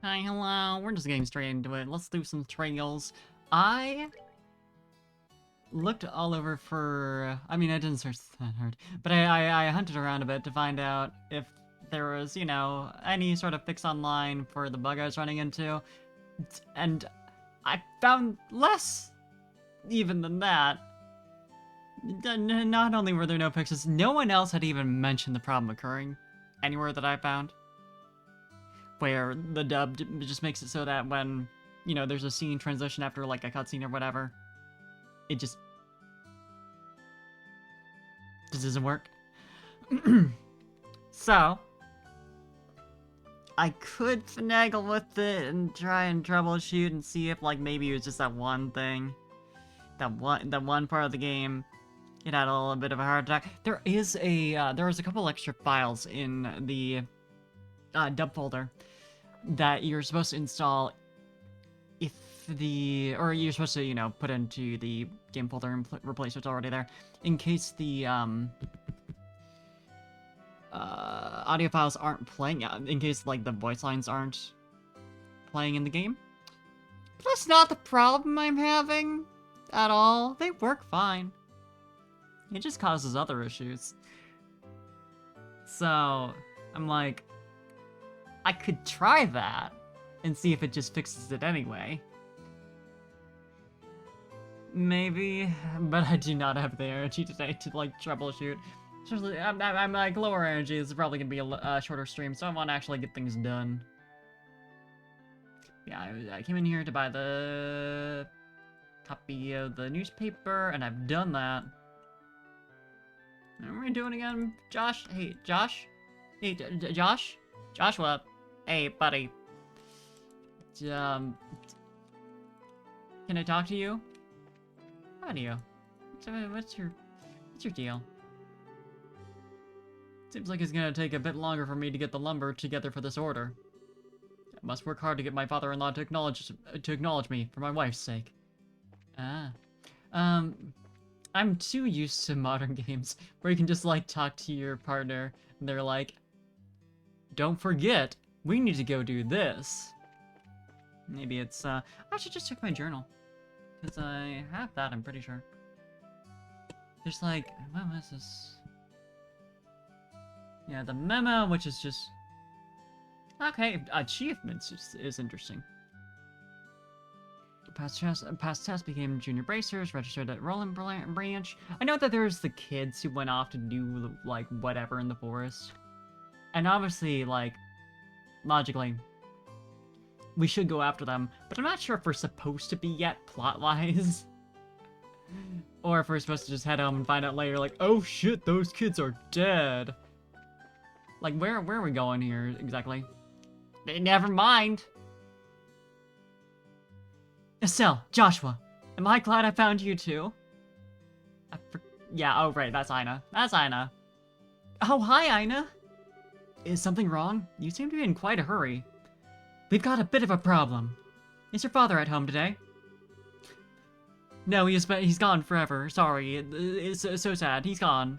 Hi, hello. We're just getting straight into it. Let's do some trails. I looked all over for... I mean, I didn't search that hard. But I hunted around a bit to find out if there was, any sort of fix online for the bug I was running into. And I found less even than that. Not only were there no fixes, no one else had even mentioned the problem occurring anywhere that I found. Where the dub just makes it so that when, there's a scene transition after, like, a cutscene or whatever, it just doesn't work. So, I could finagle with it and try and troubleshoot and see if, like, maybe it was just that one thing. That one part of the game. It had a little bit of a heart attack. There was a couple extra files in the dub folder that you're supposed to install or you're supposed to, put into the game folder and replace what's already there, in case the audio files aren't playing, in case, like, the voice lines aren't playing in the game. But that's not the problem I'm having at all. They work fine. It just causes other issues. So, I'm like, I could try that and see if it just fixes it anyway. Maybe, but I do not have the energy today to, like, troubleshoot. Especially, I'm like, lower energy. This is probably gonna be a shorter stream, so I want to actually get things done. Yeah, I came in here to buy the copy of the newspaper, and I've done that. What are we doing again? Josh? Hey, Josh? Hey, Josh? Joshua? Hey, buddy. Can I talk to you? How do you? What's your deal? Seems like it's gonna take a bit longer for me to get the lumber together for this order. I must work hard to get my father-in-law to acknowledge me, for my wife's sake. I'm too used to modern games where you can just, like, talk to your partner and they're like, don't forget, we need to go do this. Maybe it's, I should just check my journal. Because I have that, I'm pretty sure. There's, like, what was this? Yeah, the memo, which is just... Okay, achievements is interesting. Past tests became junior bracers, registered at Roland Branch. I know that there's the kids who went off to do, like, whatever in the forest. And obviously, like, logically, we should go after them. But I'm not sure if we're supposed to be yet, plot-wise. Or if we're supposed to just head home and find out later, like, oh shit, those kids are dead. Like, where are we going here, exactly? Never mind. Estelle, Joshua, am I glad I found you too? Yeah, oh right, that's Ina. That's Ina. Oh, hi, Ina. Is something wrong? You seem to be in quite a hurry. We've got a bit of a problem. Is your father at home today? No, he's gone forever. Sorry, it's so sad. He's gone.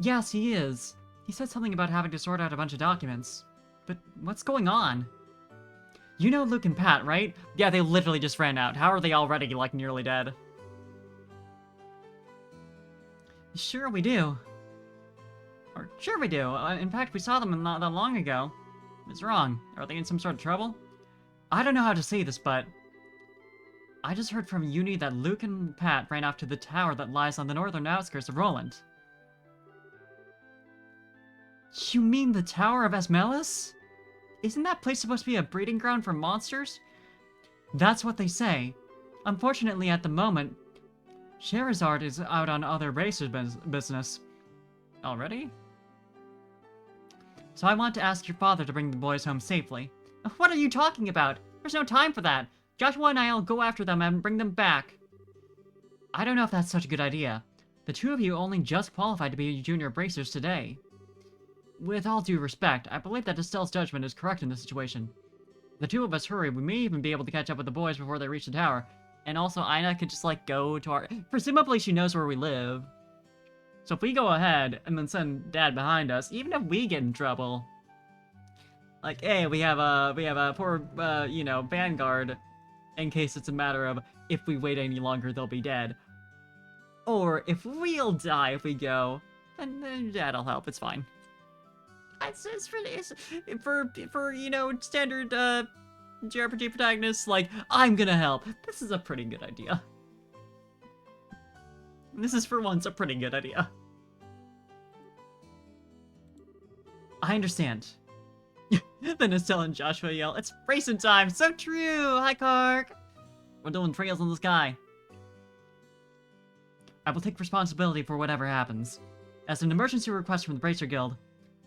Yes, he is. He said something about having to sort out a bunch of documents. But what's going on? You know Luke and Pat, right? Yeah, they literally just ran out. How are they already, like, nearly dead? Sure we do. Or, sure we do. In fact, we saw them not that long ago. What's wrong? Are they in some sort of trouble? I don't know how to say this, but... I just heard from Uni that Luke and Pat ran off to the tower that lies on the northern outskirts of Roland. You mean the Tower of Asmelis? Isn't that place supposed to be a breeding ground for monsters? That's what they say. Unfortunately, at the moment, Sherazard is out on other racers' business. Already? So I want to ask your father to bring the boys home safely. What are you talking about? There's no time for that. Joshua and I'll go after them and bring them back. I don't know if that's such a good idea. The two of you only just qualified to be junior bracers today. With all due respect, I believe that Estelle's judgment is correct in this situation. If the two of us hurry, we may even be able to catch up with the boys before they reach the tower. And also, Ina could just, like, go to our... Presumably, she knows where we live. So if we go ahead and then send Dad behind us, even if we get in trouble, Like, hey, we have a poor, you know, vanguard, in case it's a matter of if we wait any longer, they'll be dead. Or if we'll die if we go, then that'll help. It's fine. It's for you know, standard JRPG protagonists. Like, I'm gonna help. This is a pretty good idea. This is for once a pretty good idea. I understand. Then Estelle and Joshua yell, "It's racing time! So true! Hi, Kark! We're doing trails in the sky. I will take responsibility for whatever happens. As an emergency request from the Bracer Guild,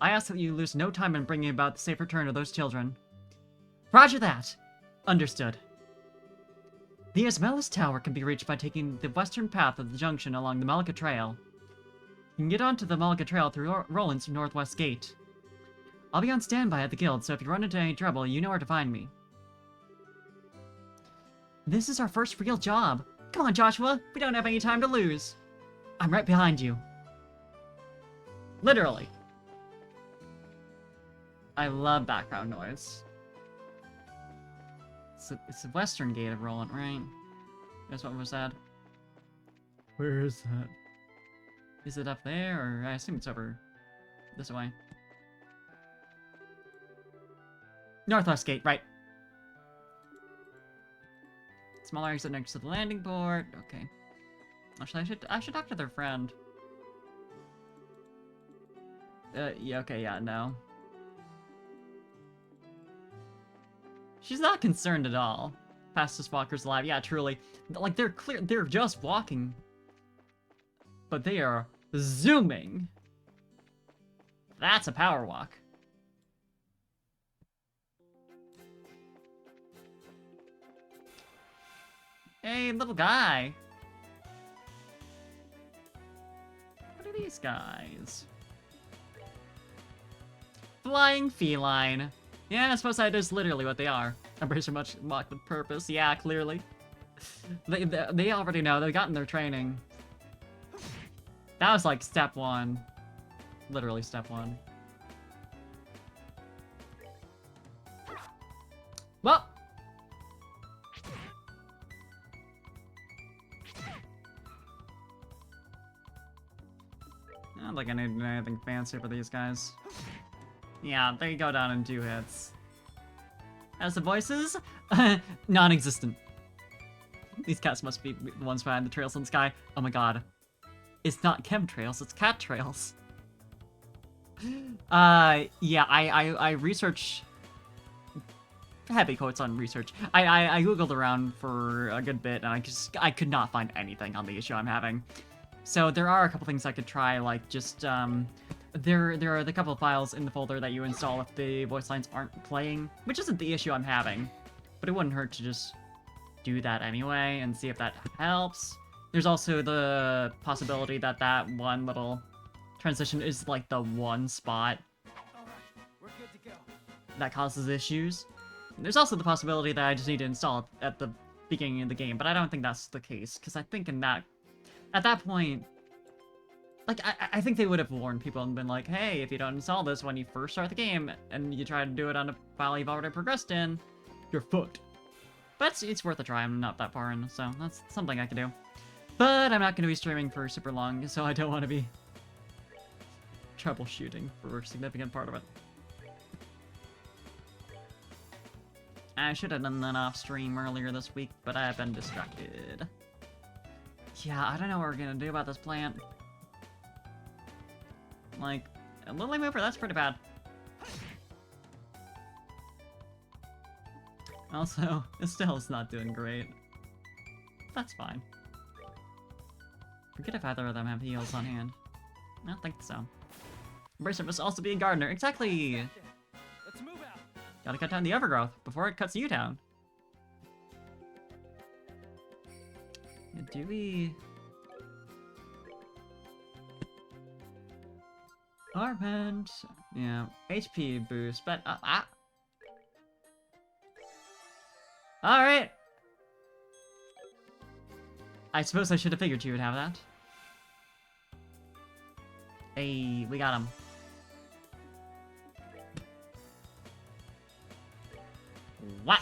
I ask that you lose no time in bringing about the safe return of those children." Roger that! Understood. The Ismaelis Tower can be reached by taking the western path of the junction along the Malika Trail. You can get onto the Malika Trail through Roland's northwest gate. I'll be on standby at the guild, so if you run into any trouble, you know where to find me. This is our first real job. Come on, Joshua. We don't have any time to lose. I'm right behind you. Literally. I love background noise. It's the western gate of Roland, right? That's what was said. Where is that? Is it up there, or I assume it's over this way? Northwest gate, right. Smaller exit next to the landing port. Okay. Actually, I should talk to their friend. Yeah, okay, yeah, no. She's not concerned at all. Fastest walkers alive. Yeah, truly. Like, they're just walking. But they are zooming. That's a power walk. Hey, little guy. What are these guys? Flying feline. Yeah, I suppose that is literally what they are. Embrace are much mocked with purpose. Yeah, clearly. They already know. They've gotten their training. That was like step one. Literally step one. Well. I don't think I need anything fancy for these guys. Yeah, they go down in 2 hits. As the voices? Non-existent. These cats must be the ones behind the trails in the sky. Oh my god. It's not chemtrails, it's cat trails. Yeah, I researched... Heavy quotes on research. I googled around for a good bit, and I could not find anything on the issue I'm having. So there are a couple things I could try, like just, there are the couple of files in the folder that you install if the voice lines aren't playing, which isn't the issue I'm having, but it wouldn't hurt to just do that anyway and see if that helps. There's also the possibility that that one little transition is like the one spot that causes issues. There's also the possibility that I just need to install it at the beginning of the game, but I don't think that's the case, because I think at that point, like, I think they would have warned people and been like, hey, if you don't install this when you first start the game, and you try to do it on a file you've already progressed in, you're fucked. But it's worth a try, I'm not that far in, so that's something I can do. But I'm not going to be streaming for super long, so I don't want to be troubleshooting for a significant part of it. I should have done that off stream earlier this week, but I have been distracted. Yeah, I don't know what we're gonna do about this plant. Like, a Lily Mover, that's pretty bad. Also, Estelle's not doing great. That's fine. Forget if either of them have heals on hand. I don't think so. Bracer must also be a gardener. Exactly! Let's move out. Gotta cut down the overgrowth before it cuts you down. Yeah, do we... Armament. Yeah, HP boost, but... Alright! I suppose I should have figured you would have that. Hey, we got him. What?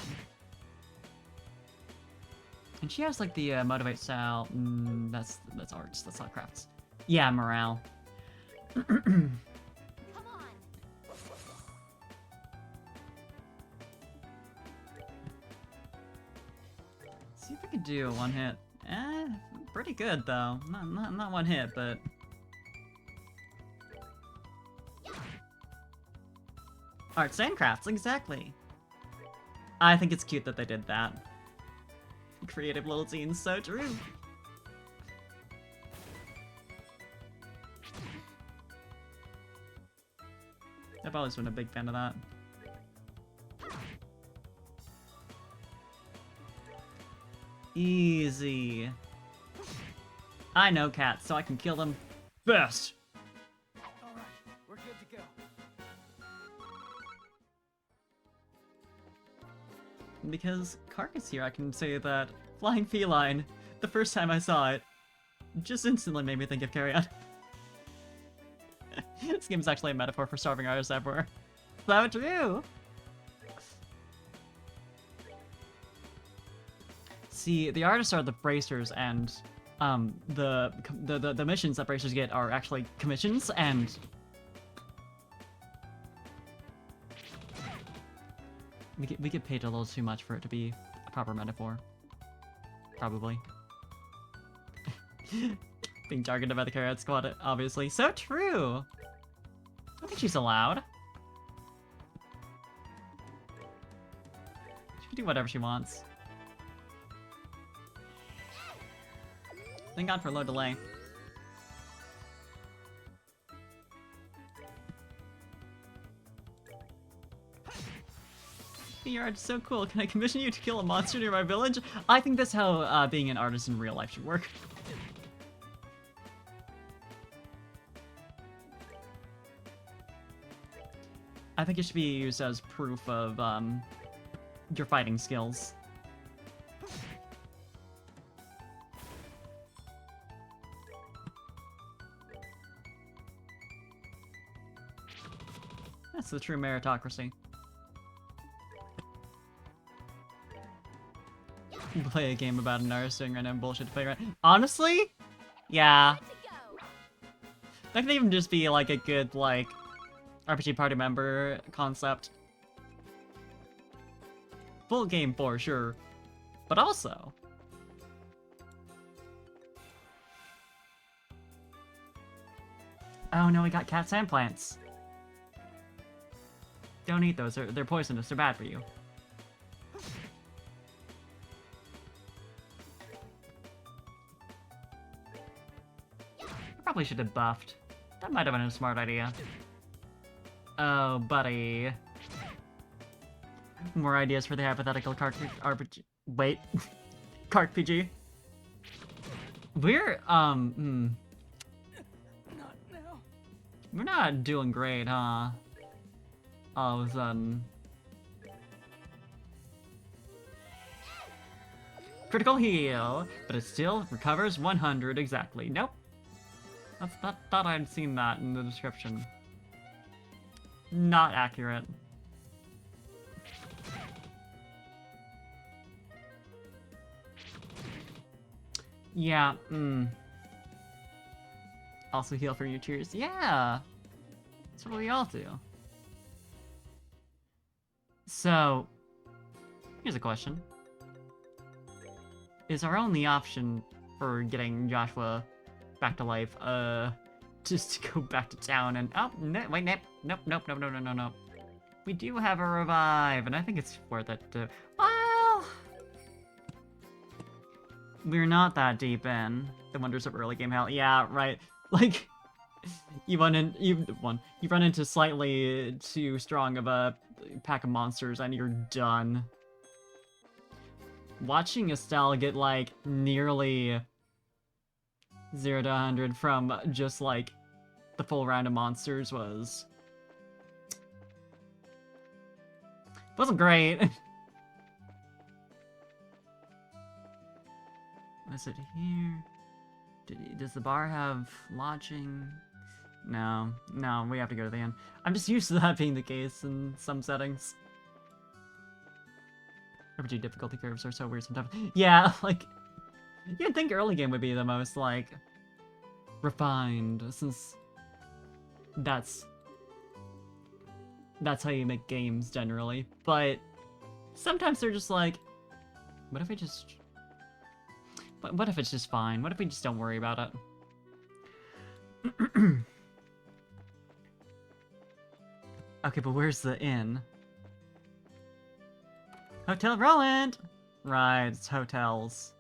And she has like the motivate style. That's arts. That's not crafts. Yeah, morale. Come on. See if I can do a one hit. Pretty good though. Not one hit, but arts and crafts, exactly. I think it's cute that they did that. Creative little scenes, so true. I've always been a big fan of that. Easy. I know cats, so I can kill them fast. Alright, we're good to go. Because Carcass here, I can say that flying feline, the first time I saw it, just instantly made me think of Carrion. This game is actually a metaphor for starving artists everywhere. So true! See, the artists are the bracers, and the missions that bracers get are actually commissions, and we get paid a little too much for it to be a proper metaphor. Probably. Being targeted by the Carrot Squad, obviously. So true! I think she's allowed. She can do whatever she wants. Thank God for low delay. Your art is so cool. Can I commission you to kill a monster near my village? I think that's how being an artist in real life should work. I think it should be used as proof of your fighting skills. That's the true meritocracy. Play a game about an artist doing random bullshit to play around. Honestly? Yeah. Good to go. That could even just be like a good, like, RPG party member concept. Full game for sure. But also... Oh no, we got cats and plants. Don't eat those, they're poisonous, they're bad for you. Probably should have buffed. That might have been a smart idea. Oh, buddy. More ideas for the hypothetical RPG. Wait. Carc-PG. We're, Not now. we're not doing great, huh? All of a sudden. Critical heal, but it still recovers 100 exactly. Nope. Thought I'd seen that in the description. Not accurate. Yeah, Also heal for your tears. Yeah! That's what we all do. So, here's a question. Is our only option for getting Joshua back to life, just to go back to town and... Oh, no, wait, nope. We do have a revive, and I think it's worth it to... Well... We're not that deep in the wonders of early game hell. Yeah, right. Like, you run into slightly too strong of a pack of monsters, and you're done. Watching Estelle get, like, nearly 0 to 100 from just, like, the full round of monsters wasn't great. Is it here? Does the bar have lodging? No, we have to go to the inn. I'm just used to that being the case in some settings. RPG difficulty curves are so weird sometimes. Yeah, like, you'd think early game would be the most, like, refined, since that's how you make games generally. But sometimes they're just like, what if what if it's just fine? What if we just don't worry about it? Okay, but where's the inn? Hotel Roland! Right, it's hotels.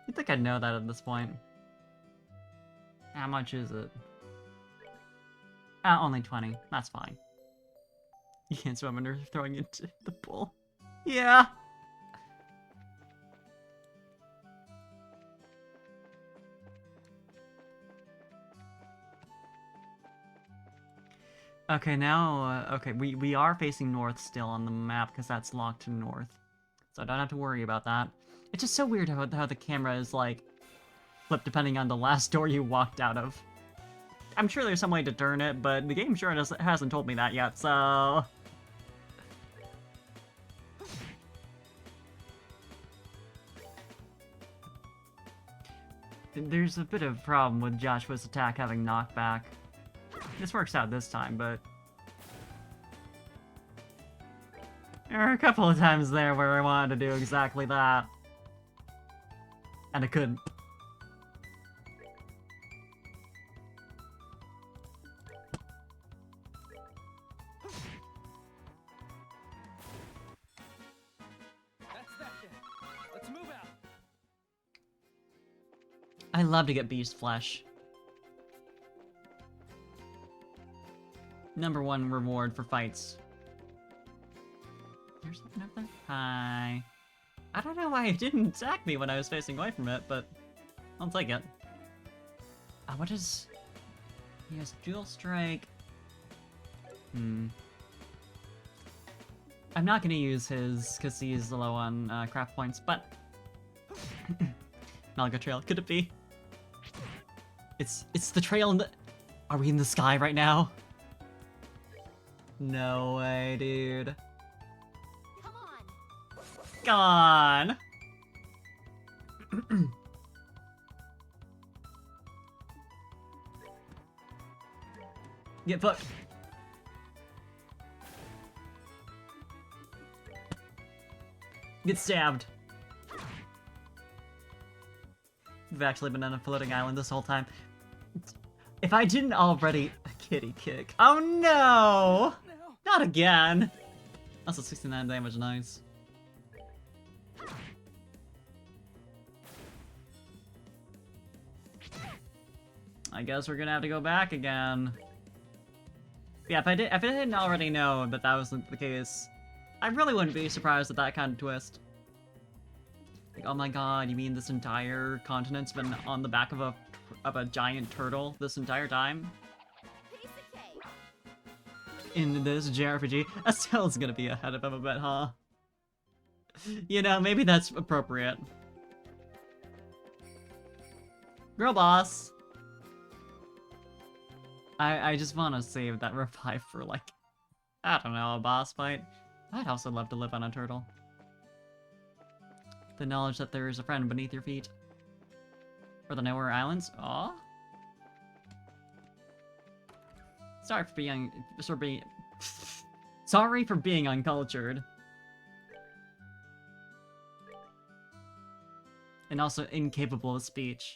You'd think I'd know that at this point. How much is it? Only 20. That's fine. You can't swim when you're throwing it into the pool. Yeah! Okay, now, okay, we are facing north still on the map, because that's locked to north. So I don't have to worry about that. It's just so weird how the camera is, like, flipped depending on the last door you walked out of. I'm sure there's some way to turn it, but the game sure hasn't told me that yet, so... There's a bit of problem with Joshua's attack having knockback. This works out this time, but... There were a couple of times there where I wanted to do exactly that. And I couldn't. That's that then. Let's move out. I love to get beast flesh. Number one reward for fights. There's something up there? Hi. I don't know why it didn't attack me when I was facing away from it, but I'll take it. What is... He has dual strike. I'm not gonna use his, because he's low on craft points, but... Malga Trail, could it be? It's the trail in the... Are we in the sky right now? No way, dude. Come on. Gone! Get fucked. Get stabbed. We've actually been on a floating island this whole time. If I didn't already... Kitty kick. Oh no! No. Not again! Also 69 damage, nice. I guess we're gonna have to go back again. Yeah, if I didn't already know that that wasn't the case, I really wouldn't be surprised at that kind of twist. Like, oh my god, you mean this entire continent's been on the back of a giant turtle this entire time? Piece of cake. In this JRPG? Estelle's gonna be ahead of him a bit, huh? You know, maybe that's appropriate. Girl boss! I just want to save that revive for, like, I don't know, a boss fight. I'd also love to live on a turtle. The knowledge that there is a friend beneath your feet. Or the Nowhere Islands. Aw. Sorry for being sorry for being uncultured. And also incapable of speech.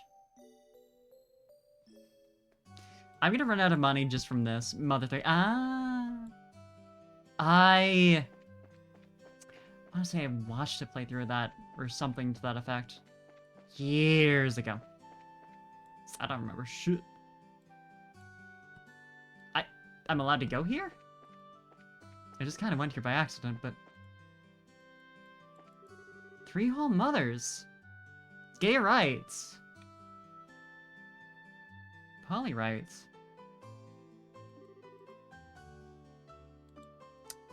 I'm gonna run out of money just from this. Mother thing. I want to say I watched a playthrough of that, or something to that effect, years ago. I don't remember shit. I'm allowed to go here? I just kind of went here by accident, but... 3 whole mothers. Gay rights. Poly rights.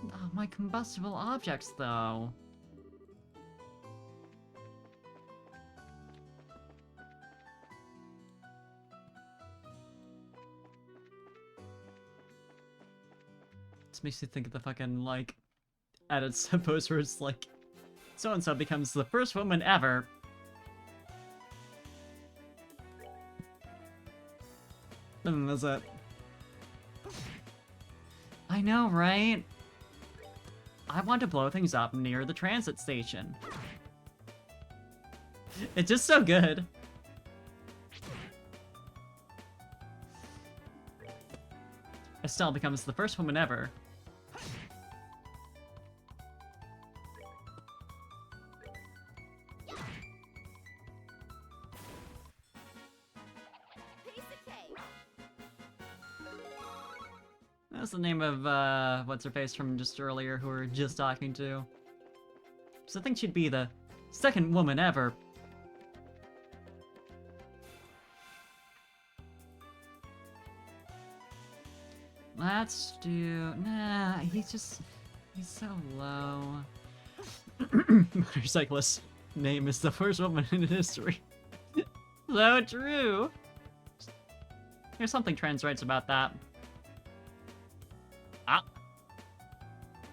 Oh, my combustible objects, though. This makes me think of the fucking, like, edit suppose where it's like, So-and-so becomes the first woman ever. And that's it. I know, right? I want to blow things up near the transit station. It's just so good. Estelle becomes the first woman ever. Piece of cake. That's the name of, what's-her-face from just earlier who we were just talking to. So I think she'd be the second woman ever. Let's do... Nah, he's so low. Motorcyclist name is the first woman in history. So true! There's something trans writes about that. Ah!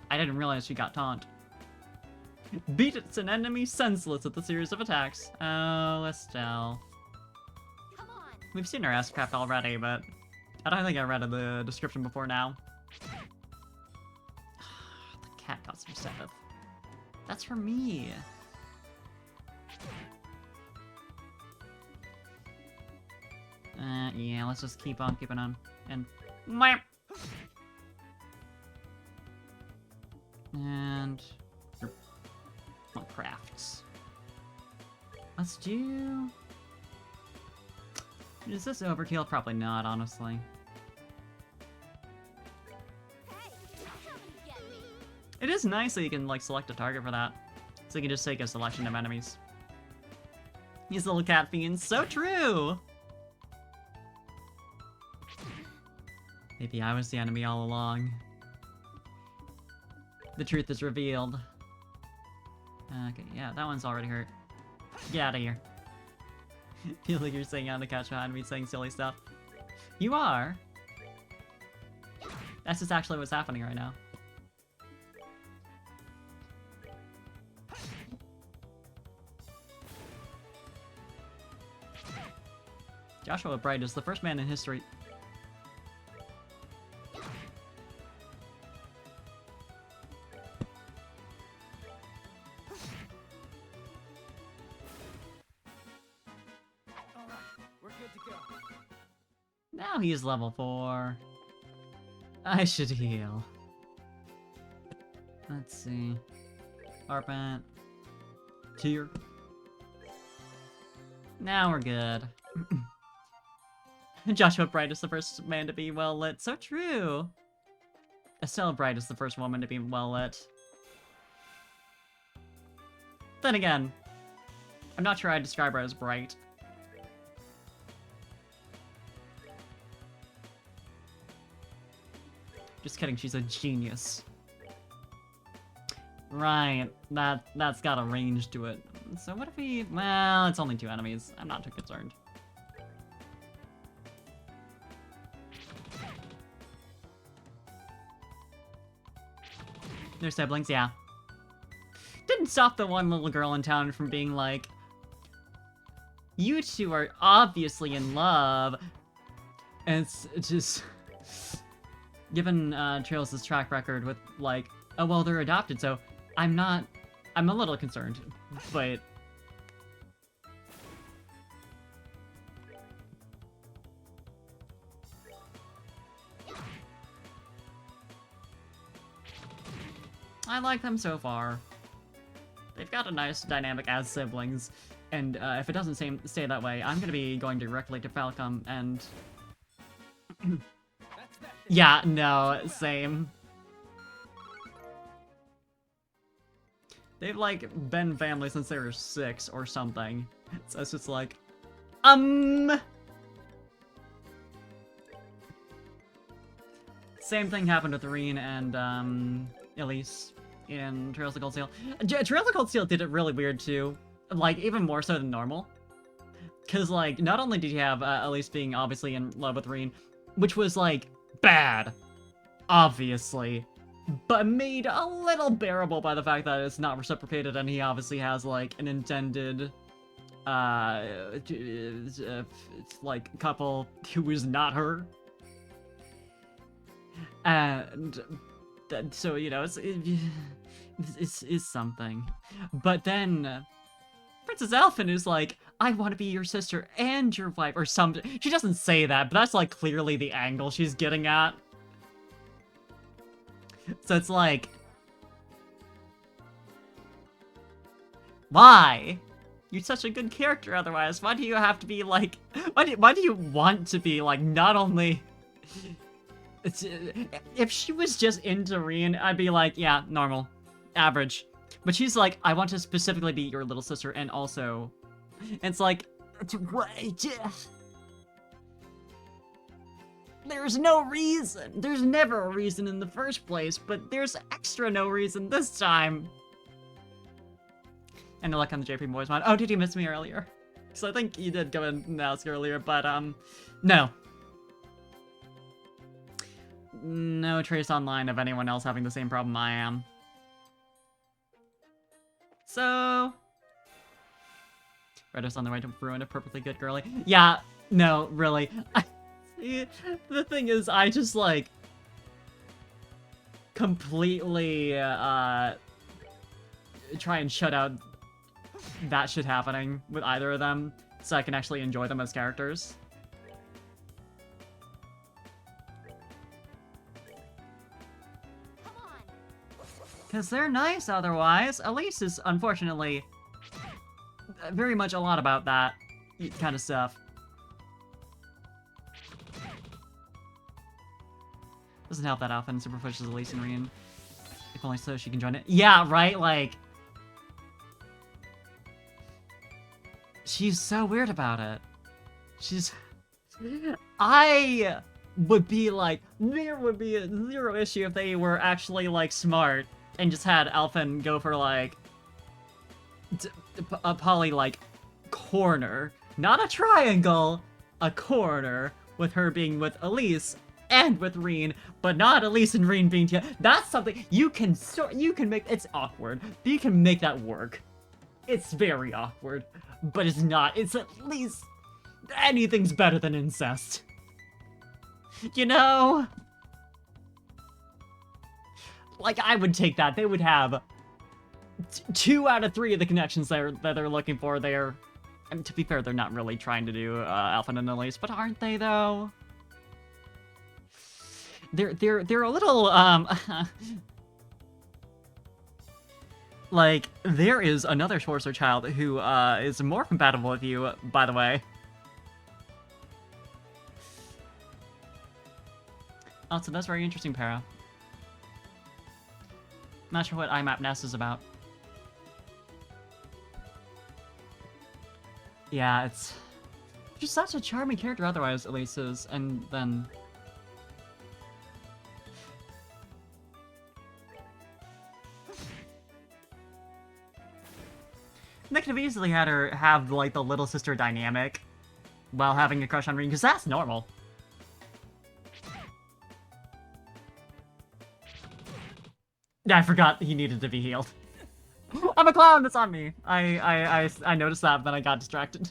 I didn't realize she got taunt. Beats an enemy senseless with a series of attacks. Oh, Estelle. Come on. We've seen her ass crap already, but I don't think I read the description before now. The cat got some Sabbath. That's for me. Yeah, let's just keep on keeping on. And... And... Well, crafts. Let's do... Is this overkill? Probably not, honestly. Hey, come and get me. It is nice that you can, like, select a target for that. So you can just take a selection of enemies. These little cat fiends, so true! Maybe I was the enemy all along. The truth is revealed. Okay, yeah, that one's already hurt. Get out of here. Feel like you're saying on the couch behind me saying silly stuff. You are! That's just actually what's happening right now. Joshua Bright is the first man in history. Alright, we're good to go. Now he's level 4. I should heal. Let's see. Arpent. Tear. Now we're good. Joshua Bright is the first man to be well lit. So true! Estelle Bright is the first woman to be well lit. Then again, I'm not sure I'd describe her as bright. Just kidding, she's a genius. Right, that's got a range to it. So what if we... Well, it's only 2 enemies. I'm not too concerned. They're siblings, yeah. Didn't stop the one little girl in town from being like, you two are obviously in love. And it's just... Given Trails' track record with, like, oh, well, they're adopted, so I'm a little concerned, but... I like them so far. They've got a nice dynamic as siblings, and if it doesn't stay that way, I'm gonna be going directly to Falcom, and... That's that thing. Yeah, no, same. They've, like, been family since they were 6 or something. So it's just like, Same thing happened with Reen and, Elise in Trails of Cold Steel. Trails of Cold Steel did it really weird, too. Like, even more so than normal. Because, like, not only did you have Elise being obviously in love with Reen, which was, like, bad. Obviously. but made a little bearable by the fact that it's not reciprocated and he obviously has, like, an intended, like, couple who is not her. And so, you know, it's something. But then Princess Elfin is like, I want to be your sister and your wife, or something. She doesn't say that, but that's, like, clearly the angle she's getting at. So it's like, why? You're such a good character otherwise. Why do you have to be, like, why do you want to be, like, not only... if she was just into Rien, I'd be like, yeah, normal. Average. But she's like, I want to specifically be your little sister, and also... It's like... There's no reason. There's never a reason in the first place, but there's extra no reason this time. And I look on the JP Boys mod. Oh, did you miss me earlier? So I think you did go and ask earlier, but, no. No trace online of anyone else having the same problem I am. So... Redis on the way to ruin a perfectly good girly. Yeah, no, really. The thing is, I just, like... completely, try and shut out that shit happening with either of them, so I can actually enjoy them as characters. Come on. Because they're nice otherwise. Elise is, unfortunately, very much a lot about that kind of stuff. Doesn't help that Alpha super pushes Elise and Rien. If only so she can join it. Yeah, right? Like... She's so weird about it. She's... I would be like, there would be a zero issue if they were actually, like, smart and just had Alphen go for, like, a poly, like, corner. Not a triangle, a corner, with her being with Elise and with Rien, but not Elise and Rien being together. That's something you can make. It's awkward, but you can make that work. It's very awkward, but it's not. It's at least anything's better than incest. You know? Like, I would take that. They would have 2 out of 3 of the connections that they're looking for there. I mean, to be fair, they're not really trying to do Alpha and Elise, but aren't they though? They're a little like, there is another Sorcerer child who is more compatible with you, by the way. Oh, so that's very interesting, Para. Not sure what IMAP Nest is about. Yeah, it's just such a charming character otherwise, Elise is, and then... They could have easily had her have, like, the little sister dynamic while having a crush on Rien, because that's normal. I forgot he needed to be healed. I'm a clown, that's on me. I noticed that, but I got distracted.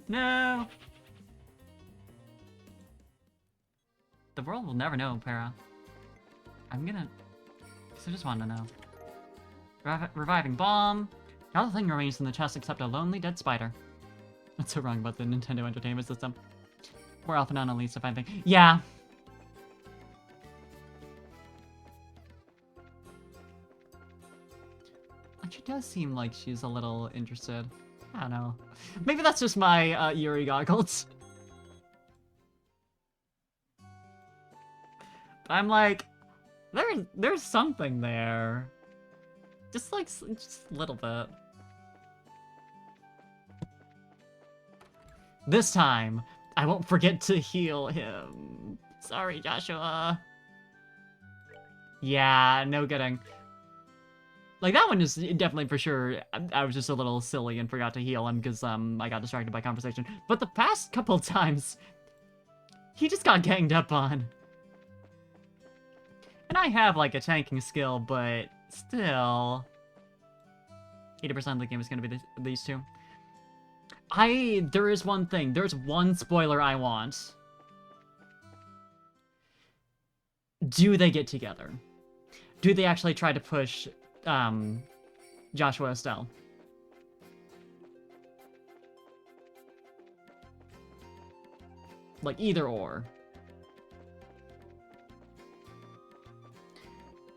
No. The world will never know, Para. I'm gonna... I just want to know. Reviving bomb. Nothing remains in the chest except a lonely dead spider. That's so wrong about the Nintendo Entertainment System. Poor Alpha and Elise, if I think. Yeah. She does seem like she's a little interested. I don't know. Maybe that's just my Yuri goggles. I'm like, there's something there. Just like, just a little bit. This time, I won't forget to heal him. Sorry, Joshua. Yeah, no kidding. Like, that one is definitely for sure. I was just a little silly and forgot to heal him because I got distracted by conversation. But the past couple times, he just got ganged up on. And I have, like, a tanking skill, but still... 80% of the game is gonna be these two. There is one thing. There's one spoiler I want. Do they get together? Do they actually try to push, Joshua Estelle? Like, either or.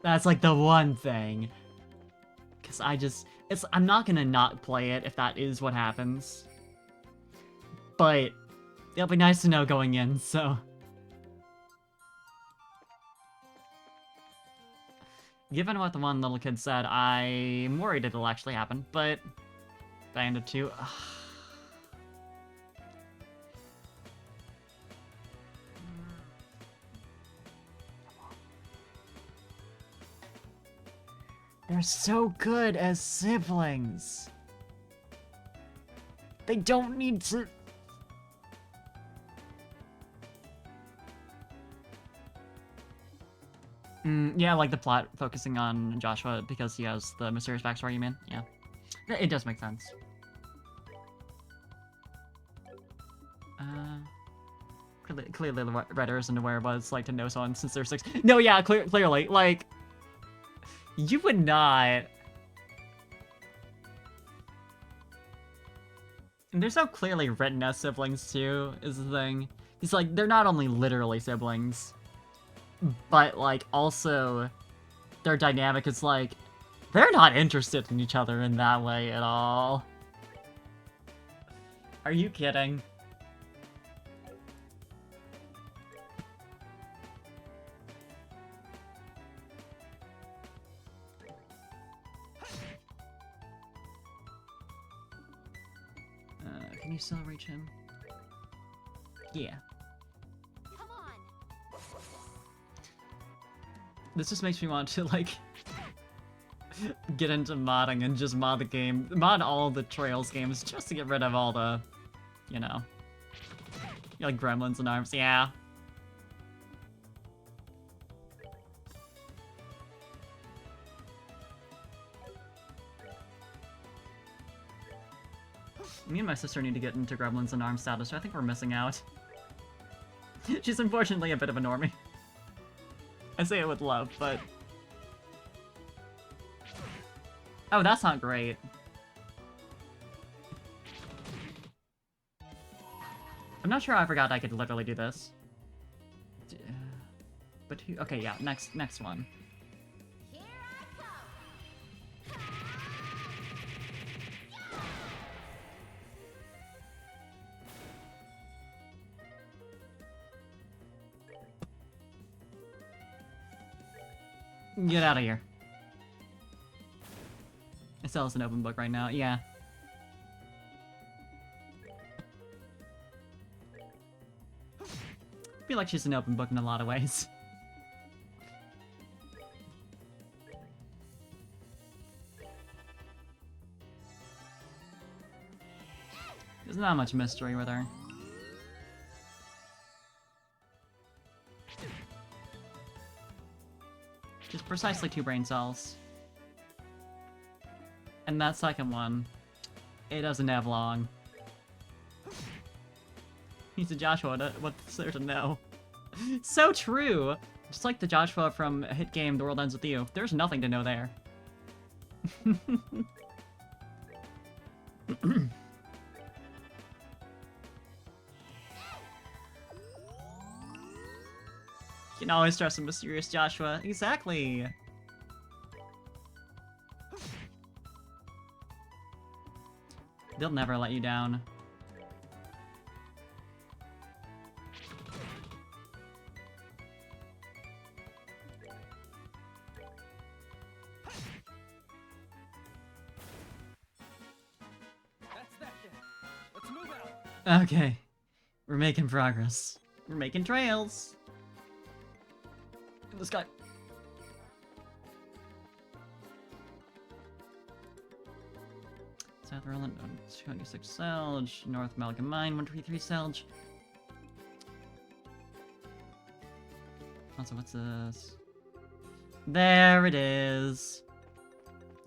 That's, like, the one thing. Because I'm not gonna not play it if that is what happens. But it'll be nice to know going in, so... Given what the one little kid said, I'm worried it'll actually happen, but... I ended to... They're so good as siblings. They don't need to... Yeah, like the plot focusing on Joshua because he has the mysterious backstory, you mean? Yeah. It does make sense. Clearly the writer isn't aware of what it's like to know someone since they're 6. No, yeah, clearly. Like, you would not... And they're so clearly written as siblings, too, is the thing. It's like, they're not only literally siblings, but, like, also, their dynamic is like, they're not interested in each other in that way at all. Are you kidding? Can you still reach him? Yeah. Come on. This just makes me want to, like, get into modding and just mod the game. Mod all the Trails games just to get rid of all the, you know, like gremlins and arms. Yeah. Me and my sister need to get into gremlins and arms status, so I think we're missing out. She's unfortunately a bit of a normie. I say it with love, but... Oh, that's not great. I'm not sure how I forgot I could literally do this. But who... Okay, yeah, next one. Here I come. Get out of here. Estelle's an open book right now, yeah. I feel like she's an open book in a lot of ways. There's not much mystery with her. Just precisely 2 brain cells. And that second one, it doesn't have long. He's a Joshua, what's there to know? So true! Just like the Joshua from a hit game The World Ends With You, there's nothing to know there. You can always trust a mysterious Joshua. Exactly! They'll never let you down. That's that then. Let's move out. Okay. We're making progress. We're making trails. This guy. South Roland, 226 Selge. North Malcolm Mine, 123 Selge. Also, what's this? There it is.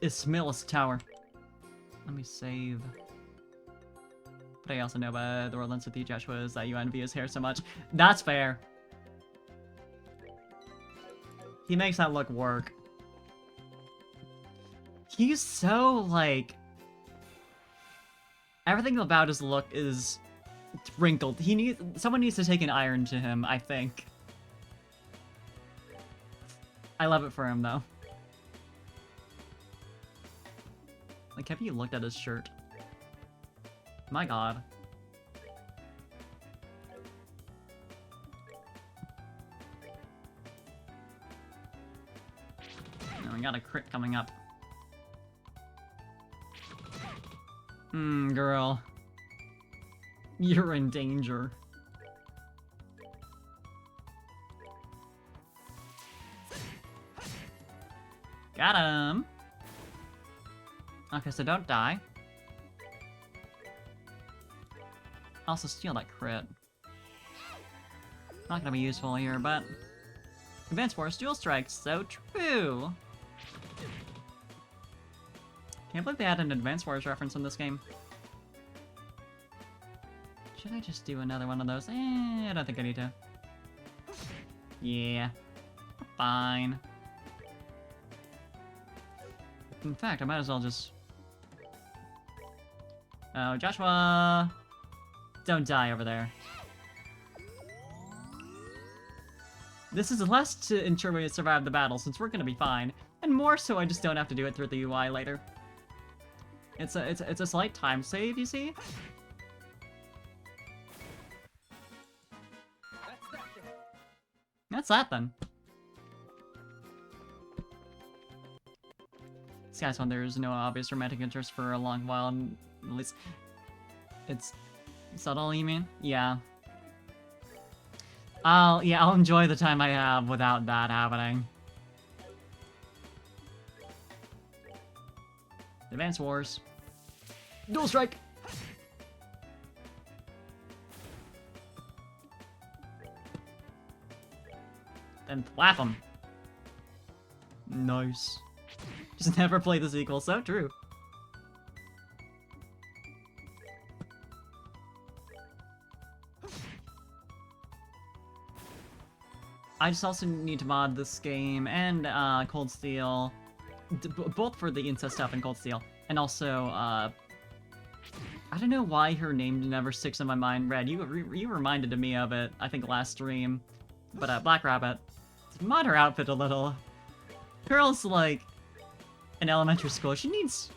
Ismail's Tower. Let me save. But I also know about the Worldlands with you, Joshua, is that you envy his hair so much. That's fair. He makes that look work. He's so, like... Everything about his look is wrinkled. Someone needs to take an iron to him, I think. I love it for him, though. Like, have you looked at his shirt? My god. Now we got a crit coming up. Girl. You're in danger. Got him! Okay, so don't die. Also steal that crit. Not gonna be useful here, but... Advanced Force Dual Strike, so true! Can't believe they had an Advanced Wars reference in this game. Should I just do another one of those? I don't think I need to. Yeah. Fine. In fact, I might as well just... Oh, Joshua! Don't die over there. This is less to ensure we survive the battle, since we're gonna be fine, and more so I just don't have to do it through the UI later. It's a slight time save, you see? That's that then. This guy's one, there's no obvious romantic interest for a long while, and at least it's subtle, you mean? Yeah. I'll enjoy the time I have without that happening. Advance Wars. Dual Strike! Then thwap him. Nice. Just never play the sequel, so true. I just also need to mod this game and Cold Steel, both for the incest stuff and Cold Steel, and also I don't know why her name never sticks in my mind. Red, you reminded me of it, I think last stream, but Black Rabbit, mod her outfit a little. Girl's like in elementary school. She needs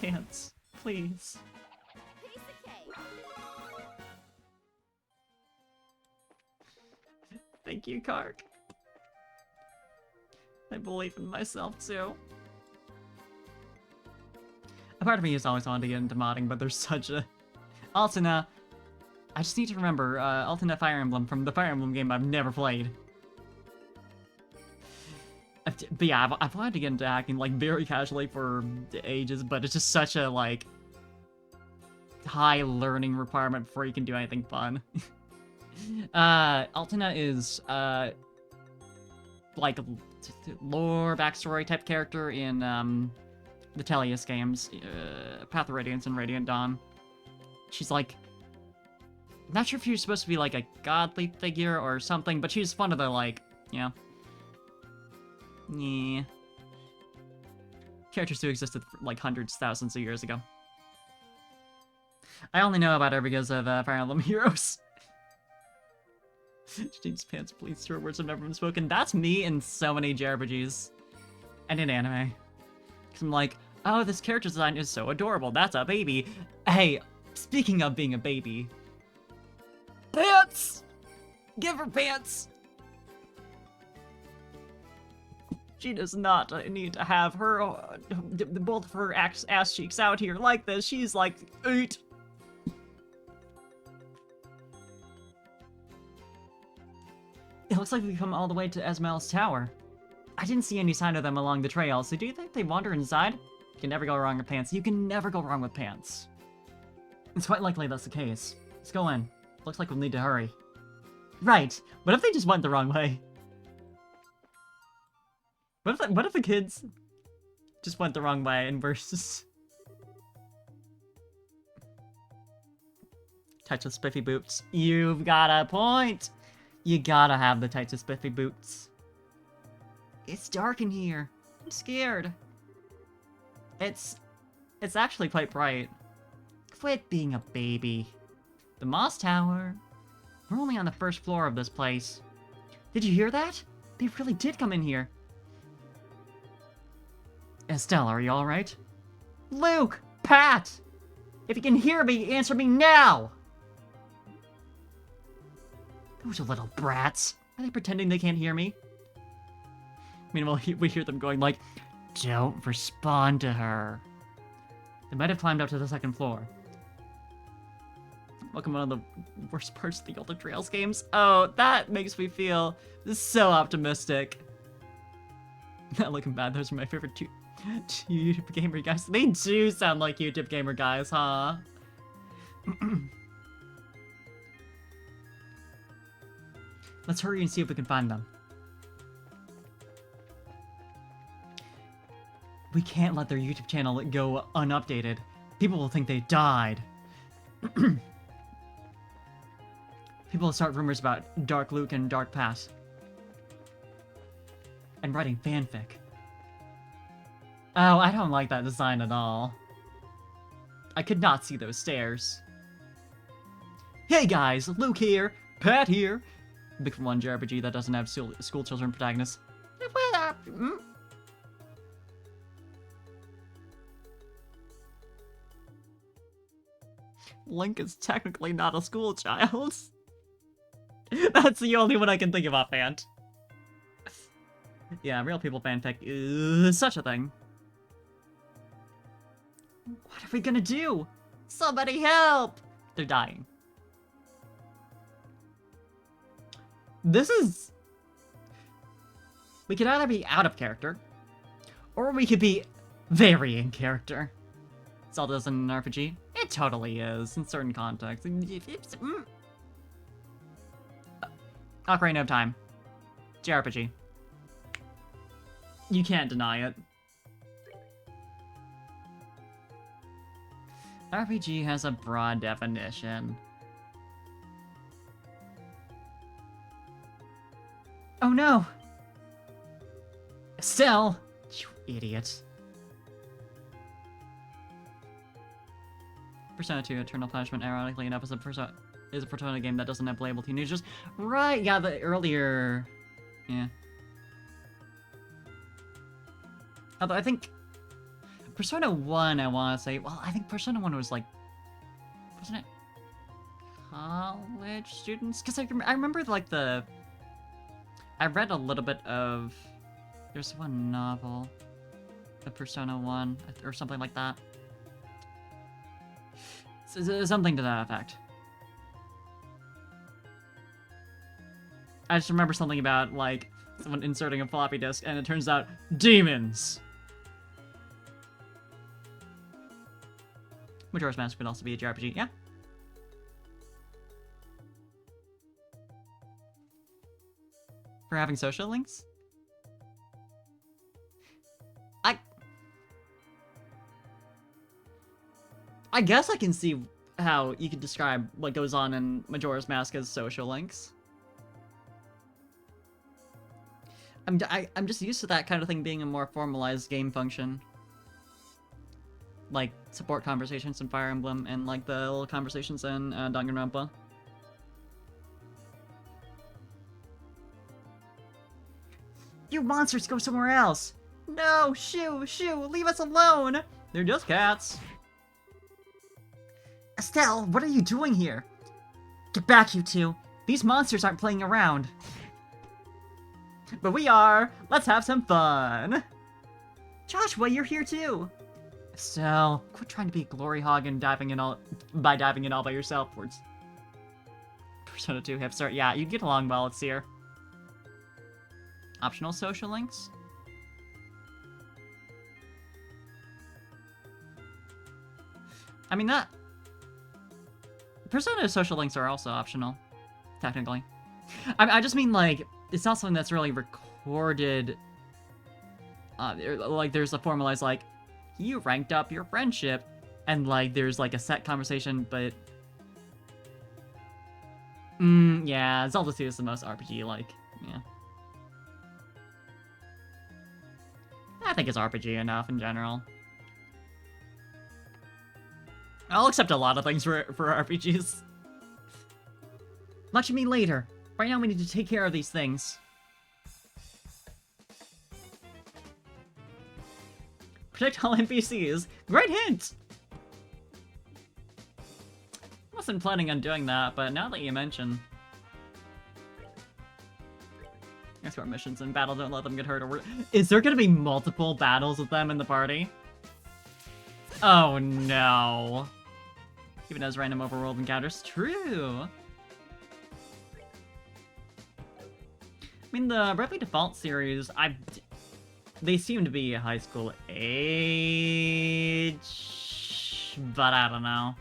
pants, please. Piece of cake. Thank you, Kark. I believe in myself, too. A part of me has always wanted to get into modding, but there's such a... Altina. I just need to remember, Altina Fire Emblem from the Fire Emblem game I've never played. But yeah, I've wanted to get into hacking, like, very casually for ages, but it's just such a, like... high learning requirement before you can do anything fun. Altina is, like, lore, backstory type character in, the Tellius games, Path of Radiance and Radiant Dawn. She's, like, not sure if she's supposed to be, like, a godly figure or something, but she's one of the, like, you know, yeah, characters who existed, like, hundreds, thousands of years ago. I only know about her because of, Fire Emblem Heroes. James Pants, please, true words have never been spoken. That's me in so many JRPGs. And in anime. Because I'm like, oh, this character design is so adorable. That's a baby. Hey, speaking of being a baby. Pants! Give her pants! She does not need to have her, both of her ass cheeks out here like this. She's like 8. It looks like we've come all the way to Esmail's Tower. I didn't see any sign of them along the trail, so do you think they wander inside? You can never go wrong with pants. You can never go wrong with pants. It's quite likely that's the case. Let's go in. Looks like we'll need to hurry. Right, what if they just went the wrong way? What if the kids just went the wrong way and versus tights with spiffy boots? You've got a point. You gotta have the tights with spiffy boots. It's dark in here. I'm scared. It's actually quite bright. Quit being a baby. The Moss Tower. We're only on the first floor of this place. Did you hear that? They really did come in here. Estelle, are you alright? Luke! Pat! If you can hear me, answer me now! Those little brats. Are they pretending they can't hear me? Meanwhile, we hear them going like, don't respond to her. They might have climbed up to the second floor. Welcome one of the worst parts of the Older Trails games. Oh, that makes me feel so optimistic. Not looking bad, those are my favorite two YouTube gamer guys. They do sound like YouTube gamer guys, huh? Let's hurry and see if we can find them. We can't let their YouTube channel go unupdated. People will think they died. People will start rumors about Dark Luke and Dark Pat. And writing fanfic. Oh, I don't like that design at all. I could not see those stairs. Hey guys, Luke here, Pat here. Big for one JRPG that doesn't have school children protagonists. Link is technically not a school child. That's the only one I can think of offhand. Yeah, real people fanfic is such a thing. What are we gonna do? Somebody help! They're dying. This is... We could either be out of character, or we could be very in character. Zelda isn't an RPG. It totally is, in certain contexts. Ocarina of Time. JRPG. You can't deny it. RPG has a broad definition. Oh no! Estelle! You idiot. Persona 2 Eternal Punishment, ironically enough, is a Persona game that doesn't have playable teenagers. Right, yeah, the earlier... Yeah. Although I think... Persona 1, I want to say... Well, I think Persona 1 was like... Wasn't it... college students? Because I remember, like, the... I read a little bit of... There's one novel. The Persona 1, or something like that. Something to that effect. I just remember something about, like, someone inserting a floppy disk, and it turns out demons! Majora's Mask could also be a JRPG, yeah. For having social links? I guess I can see how you could describe what goes on in Majora's Mask as social links. I'm just used to that kind of thing being a more formalized game function. Like, support conversations in Fire Emblem, and like the little conversations in Danganronpa. You monsters, go somewhere else! No, shoo, leave us alone! They're just cats. Estelle, what are you doing here? Get back, you two. These monsters aren't playing around. But we are. Let's have some fun. Joshua, you're here too. Estelle, quit trying to be a glory hog and diving in all by yourself. Words. Persona 2 hipster. Yeah, you get along well, it's here. Optional social links? I mean, that... Persona social links are also optional, technically. I just mean, like, it's not something that's really recorded Like, there's a formalized, like, you ranked up your friendship, and, like, there's, like, a set conversation, but... yeah, Zelda 2 is the most RPG-like, yeah. I think it's RPG enough in general. I'll accept a lot of things for RPGs. Lecture me later. Right now we need to take care of these things. Protect all NPCs. Great hint! I wasn't planning on doing that, but now that you mention... Escort missions in battle, don't let them get hurt or... Is there gonna be multiple battles with them in the party? Oh no. Even as random overworld encounters. True! I mean, the Bravely Default series, they seem to be high school age, but I don't know.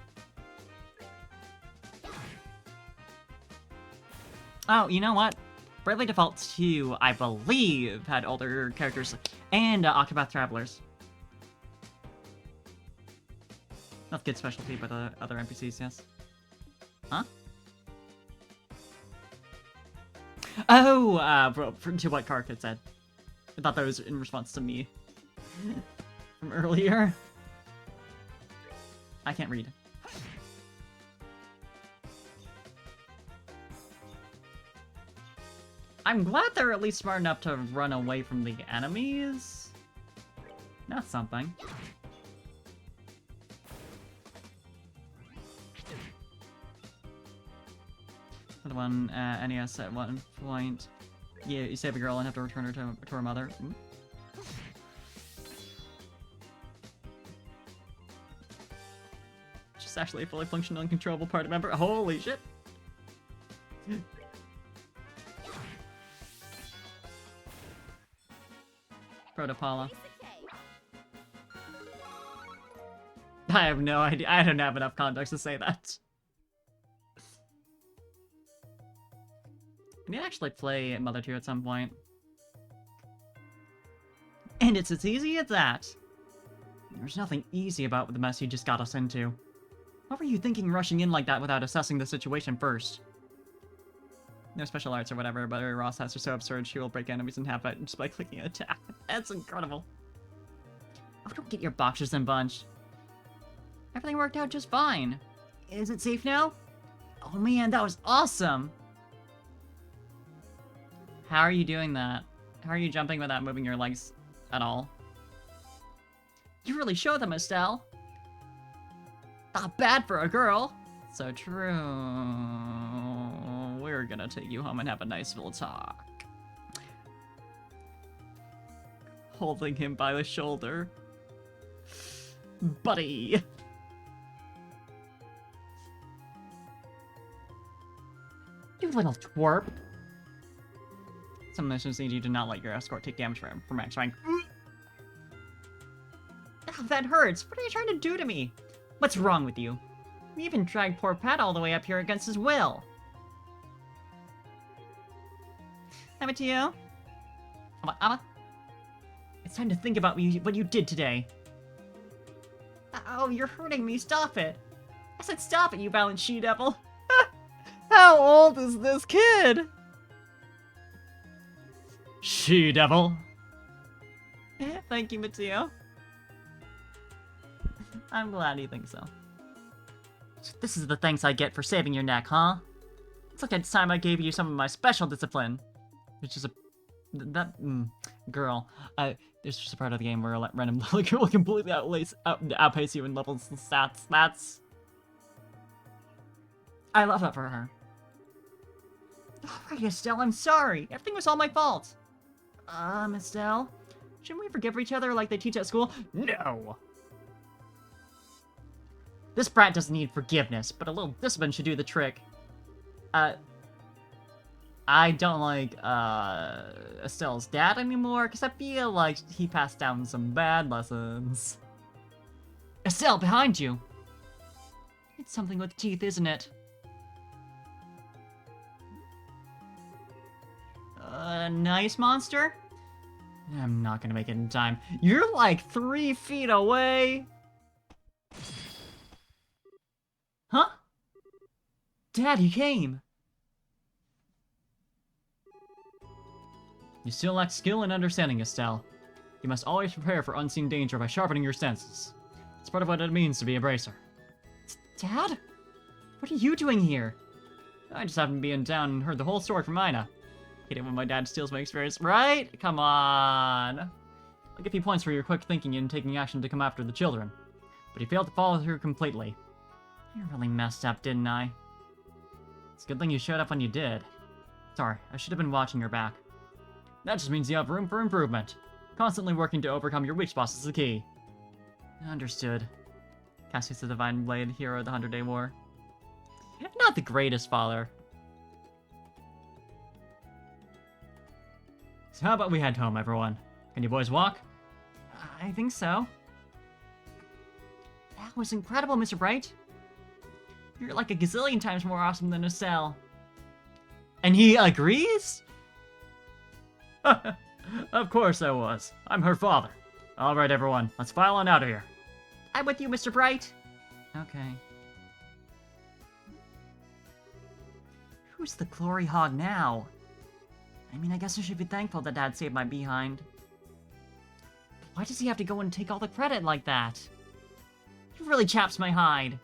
Oh, you know what? Bravely Default 2, I believe, had older characters and Octopath Travelers. That's good specialty by the other NPCs, yes. Huh? Oh, to what Kark had said. I thought that was in response to me. From earlier. I can't read. I'm glad they're at least smart enough to run away from the enemies. That's something. Another one, NES at one point. Yeah, you save a girl and have to return her to her mother. She's actually a fully functional and controllable party member. Holy shit! Protopala. Piece of cake. I have no idea. I don't have enough context to say that. We need to actually play Mother 2 at some point. And it's as easy as that. There's nothing easy about the mess you just got us into. What were you thinking rushing in like that without assessing the situation first? No special arts or whatever, but her raw stats are so absurd she will break enemies in half just by clicking an attack. That's incredible. Oh, don't get your boxers in bunch. Everything worked out just fine. Is it safe now? Oh man, that was awesome! How are you doing that? How are you jumping without moving your legs at all? You really show them, Estelle. Not bad for a girl. So true. We're gonna take you home and have a nice little talk. Holding him by the shoulder. Buddy! You little twerp. Some missions need you to not let your escort take damage from max rank. Oh, that hurts! What are you trying to do to me? What's wrong with you? You even dragged poor Pat all the way up here against his will. Have it to you? It's time to think about what you did today. Oh, you're hurting me. Stop it. I said stop it, you valiant she-devil. How old is this kid? She-devil. Thank you, Mateo. I'm glad you think so. So this is the thanks I get for saving your neck, huh? It's like it's time I gave you some of my special discipline. Which is girl. There's just a part of the game where a random little girl will completely outpace you in levels and stats. I love that for her. Alright, Estelle, I'm sorry. Everything was all my fault. Estelle? Shouldn't we forgive each other like they teach at school? No! This brat doesn't need forgiveness, but a little discipline should do the trick. I don't like, Estelle's dad anymore, because I feel like he passed down some bad lessons. Estelle, behind you! It's something with teeth, isn't it? Nice monster? I'm not gonna make it in time. You're like 3 feet away! Huh? Dad, he came! You still lack skill and understanding, Estelle. You must always prepare for unseen danger by sharpening your senses. It's part of what it means to be a bracer. Dad? What are you doing here? I just happened to be in town and heard the whole story from Ina. Hate it when my dad steals my experience, right? Come on. I'll give you points for your quick thinking and taking action to come after the children. But you failed to follow through completely. You really messed up, didn't I? It's a good thing you showed up when you did. Sorry, I should have been watching your back. That just means you have room for improvement. Constantly working to overcome your weak spots is the key. Understood. Cassius the Divine Blade, hero of the 100-Day War. Not the greatest father. So how about we head home, everyone? Can you boys walk? I think so. That was incredible, Mr. Bright. You're like a gazillion times more awesome than Estelle. And he agrees? Of course I was. I'm her father. Alright, everyone. Let's file on out of here. I'm with you, Mr. Bright. Okay. Who's the glory hog now? I mean, I guess I should be thankful that Dad saved my behind. Why does he have to go and take all the credit like that? He really chaps my hide.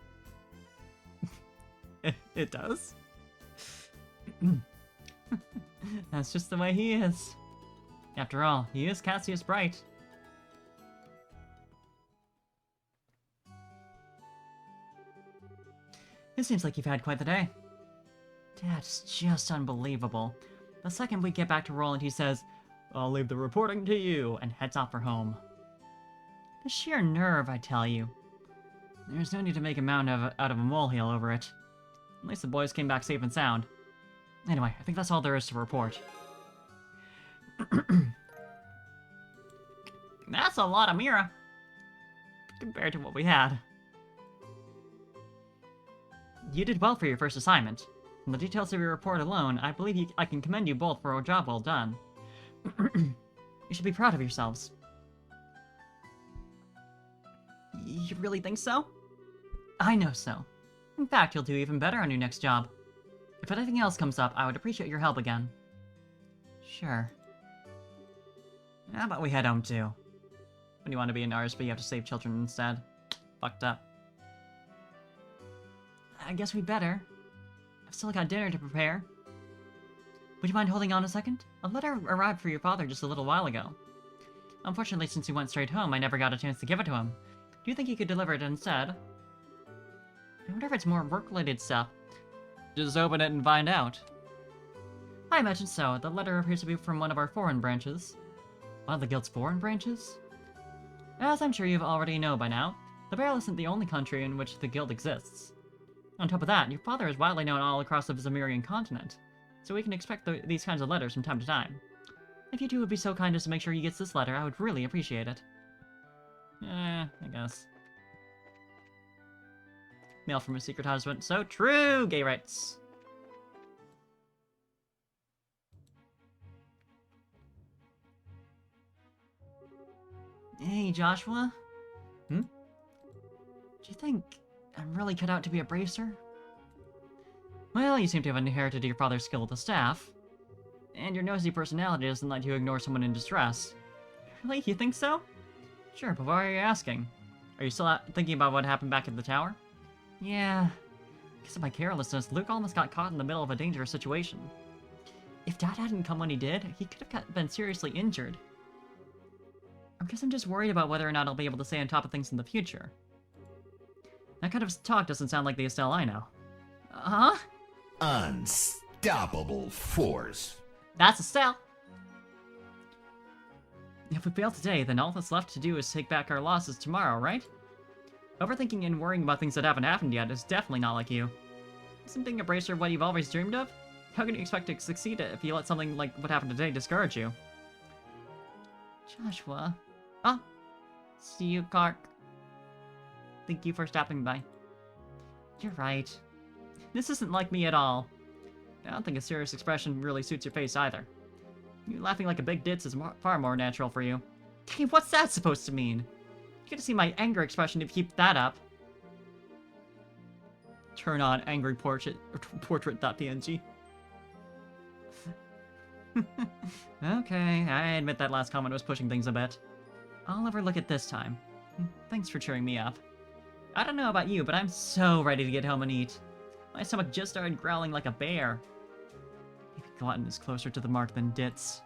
It does? That's just the way he is. After all, he is Cassius Bright. It seems like you've had quite the day. That's just unbelievable. The second we get back to Roland, he says, I'll leave the reporting to you, and heads off for home. The sheer nerve, I tell you. There's no need to make a mountain out of a molehill over it. At least the boys came back safe and sound. Anyway, I think that's all there is to report. That's a lot of Mira, compared to what we had. You did well for your first assignment. From the details of your report alone, I believe I can commend you both for a job well done. You should be proud of yourselves. You really think so? I know so. In fact, you'll do even better on your next job. If anything else comes up, I would appreciate your help again. Sure. How about we head home too? When you want to be an artist, but you have to save children instead. Fucked up. I guess we better. I've still got dinner to prepare. Would you mind holding on a second? A letter arrived for your father just a little while ago. Unfortunately, since he went straight home, I never got a chance to give it to him. Do you think you could deliver it instead? I wonder if it's more work-related stuff. Just open it and find out. I imagine so. The letter appears to be from one of our foreign branches. One of the guild's foreign branches? As I'm sure you already know by now, the Barrel isn't the only country in which the guild exists. On top of that, your father is widely known all across the Zamirian continent, so we can expect these kinds of letters from time to time. If you two would be so kind as to make sure he gets this letter, I would really appreciate it. I guess. Mail from a secret husband. So true, gay rights. Hey, Joshua? Do you think I'm really cut out to be a bracer? Well, you seem to have inherited your father's skill with the staff. And your nosy personality doesn't let you ignore someone in distress. Really? You think so? Sure, but why are you asking? Are you still thinking about what happened back at the tower? Yeah. Because of my carelessness, Luke almost got caught in the middle of a dangerous situation. If Dad hadn't come when he did, he could have been seriously injured. I guess I'm just worried about whether or not I'll be able to stay on top of things in the future. That kind of talk doesn't sound like the Estelle I know. Huh? Unstoppable force. That's Estelle! If we fail today, then all that's left to do is take back our losses tomorrow, right? Overthinking and worrying about things that haven't happened yet is definitely not like you. Isn't being a bracer what you've always dreamed of? How can you expect to succeed if you let something like what happened today discourage you? Joshua. Oh. See you, Clark. Thank you for stopping by. You're right. This isn't like me at all. I don't think a serious expression really suits your face either. You laughing like a big ditz is far more natural for you. Hey, what's that supposed to mean? You get to see my anger expression if you keep that up. Turn on angry portrait.png. Okay, I admit that last comment was pushing things a bit. I'll overlook it this time. Thanks for cheering me up. I don't know about you, but I'm so ready to get home and eat. My stomach just started growling like a bear. Maybe glutton is closer to the mark than ditz.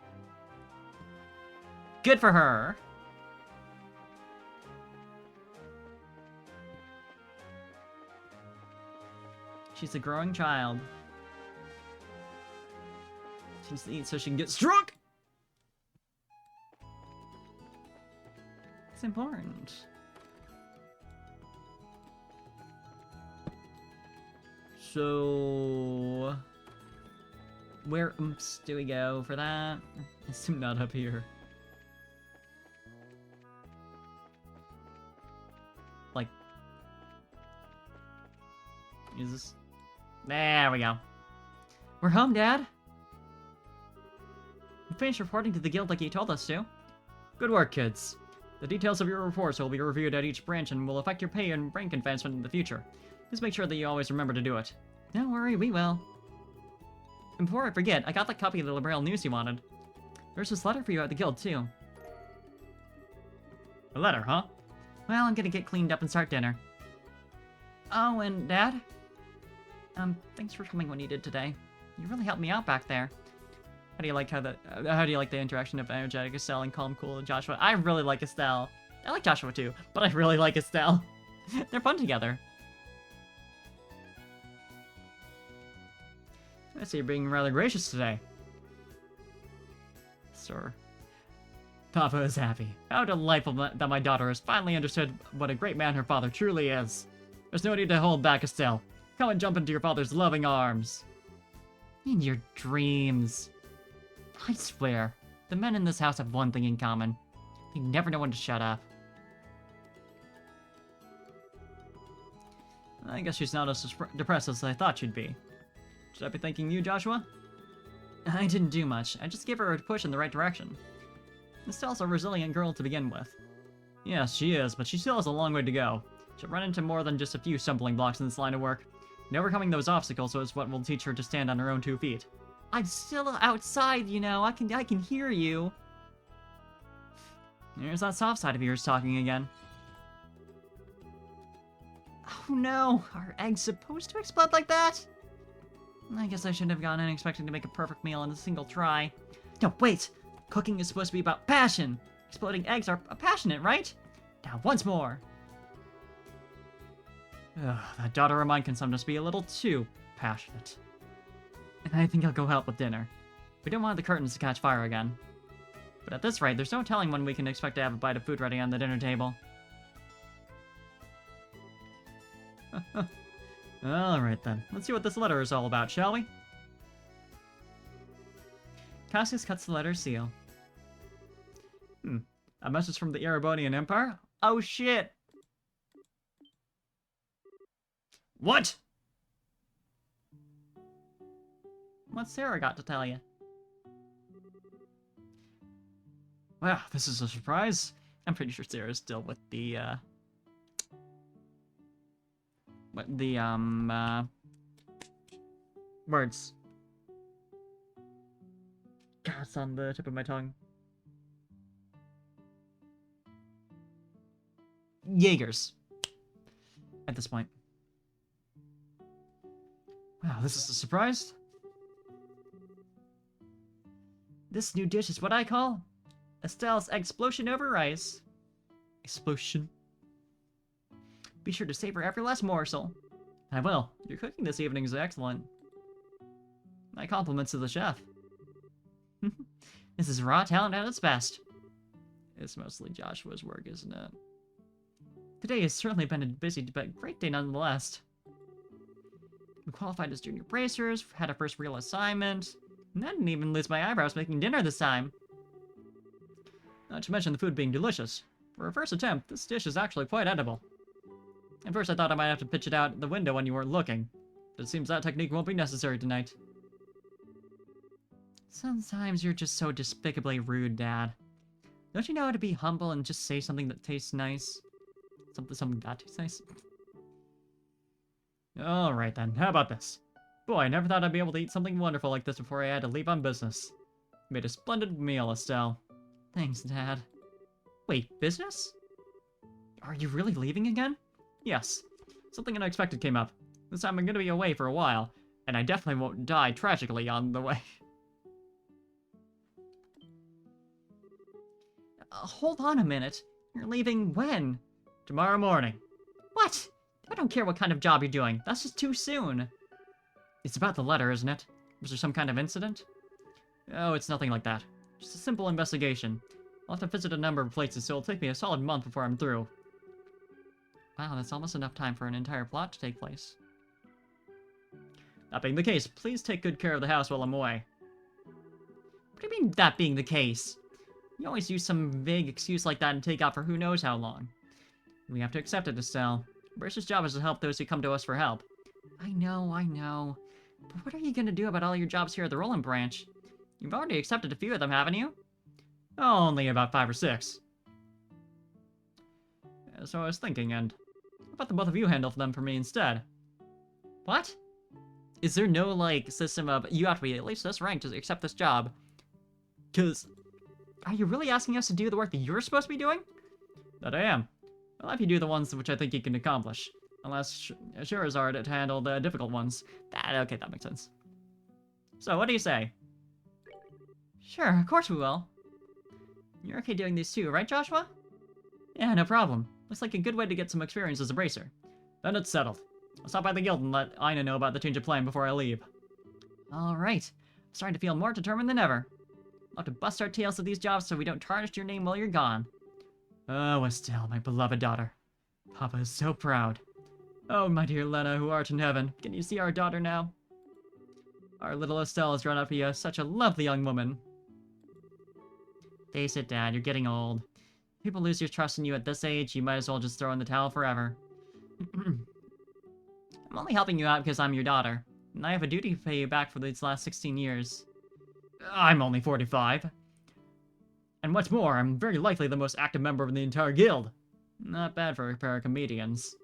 Good for her! She's a growing child. She needs to eat so she can get strong! It's important. So... where do we go for that? I assume not up here. Like... is this... there we go. We're home, Dad! We finished reporting to the guild like you told us to. Good work, kids. The details of your reports will be reviewed at each branch and will affect your pay and rank advancement in the future. Just make sure that you always remember to do it. Don't worry, we will. And before I forget, I got that copy of the Liberal news you wanted. There's this letter for you at the guild, too. A letter, huh? Well, I'm gonna get cleaned up and start dinner. Oh, and Dad? Thanks for coming when you did today. You really helped me out back there. How do you like the interaction of energetic Estelle and calm, cool, and Joshua? I really like Estelle. I like Joshua too, but I really like Estelle. They're fun together. I see you're being rather gracious today. Sir. Papa is happy. How delightful that my daughter has finally understood what a great man her father truly is. There's no need to hold back, Estelle. Come and jump into your father's loving arms. In your dreams. I swear, the men in this house have one thing in common. They never know when to shut up. I guess she's not as depressed as I thought she'd be. Should I be thanking you, Joshua? I didn't do much. I just gave her a push in the right direction. Estelle's a resilient girl to begin with. Yes, she is, but she still has a long way to go. She'll run into more than just a few stumbling blocks in this line of work. And overcoming those obstacles is what will teach her to stand on her own 2 feet. I'm still outside, you know. I can hear you. There's that soft side of yours talking again. Oh no, are eggs supposed to explode like that? I guess I shouldn't have gone in expecting to make a perfect meal in a single try. No, wait! Cooking is supposed to be about passion! Exploding eggs are passionate, right? Now, once more! Ugh, that daughter of mine can sometimes be a little too passionate. And I think I'll go help with dinner. We don't want the curtains to catch fire again. But at this rate, there's no telling when we can expect to have a bite of food ready on the dinner table. Alright then, let's see what this letter is all about, shall we? Cassius cuts the letter seal. A message from the Erebonian Empire? Oh shit! What? What's Sarah got to tell you? Wow, this is a surprise. I'm pretty sure Sarah's still with the, words. God, it's on the tip of my tongue. Jaegers. At this point. Wow, this is a surprise. This new dish is what I call Estelle's explosion over rice. Explosion. Be sure to savor every last morsel. I will. Your cooking this evening is excellent. My compliments to the chef. This is raw talent at its best. It's mostly Joshua's work, isn't it? Today has certainly been a busy but great day nonetheless. We qualified as junior bracers, had our first real assignment, and I didn't even lose my eyebrows making dinner this time. Not to mention the food being delicious. For a first attempt, this dish is actually quite edible. At first I thought I might have to pitch it out the window when you weren't looking, but it seems that technique won't be necessary tonight. Sometimes you're just so despicably rude, Dad. Don't you know how to be humble and just say something that tastes nice? Something that tastes nice? Alright then, how about this? Boy, I never thought I'd be able to eat something wonderful like this before I had to leave on business. You made a splendid meal, Estelle. Thanks, Dad. Wait, business? Are you really leaving again? Yes. Something unexpected came up. This time I'm gonna be away for a while, and I definitely won't die tragically on the way. Hold on a minute. You're leaving when? Tomorrow morning. What? I don't care what kind of job you're doing. That's just too soon. It's about the letter, isn't it? Was there some kind of incident? Oh, it's nothing like that. Just a simple investigation. I'll have to visit a number of places, so it'll take me a solid month before I'm through. Wow, that's almost enough time for an entire plot to take place. That being the case, please take good care of the house while I'm away. What do you mean, that being the case? You always use some vague excuse like that and take out for who knows how long. We have to accept it, Estelle. Bracer's job is to help those who come to us for help. I know. But what are you gonna do about all your jobs here at the Roland branch? You've already accepted a few of them, haven't you? Only about 5 or 6. So I was thinking, and how about the both of you handle them for me instead? What? Is there no, like, system of, you have to be at least this rank to accept this job? 'Cause, are you really asking us to do the work that you're supposed to be doing? That I am. I'll have you do the ones which I think you can accomplish. Unless Sherazard to handle the difficult ones. Okay, that makes sense. So, what do you say? Sure, of course we will. You're okay doing these too, right, Joshua? Yeah, no problem. Looks like a good way to get some experience as a bracer. Then it's settled. I'll stop by the guild and let Ina know about the change of plan before I leave. Alright. I'm starting to feel more determined than ever. I'll have to bust our tails with these jobs so we don't tarnish your name while you're gone. Oh, Estelle, my beloved daughter. Papa is so proud. Oh, my dear Lena, who art in heaven, can you see our daughter now? Our little Estelle has grown up to be such a lovely young woman. Face it, Dad, you're getting old. If people lose your trust in you at this age, you might as well just throw in the towel forever. I'm only helping you out because I'm your daughter, and I have a duty to pay you back for these last 16 years. I'm only 45. And what's more, I'm very likely the most active member of the entire guild. Not bad for a pair of comedians.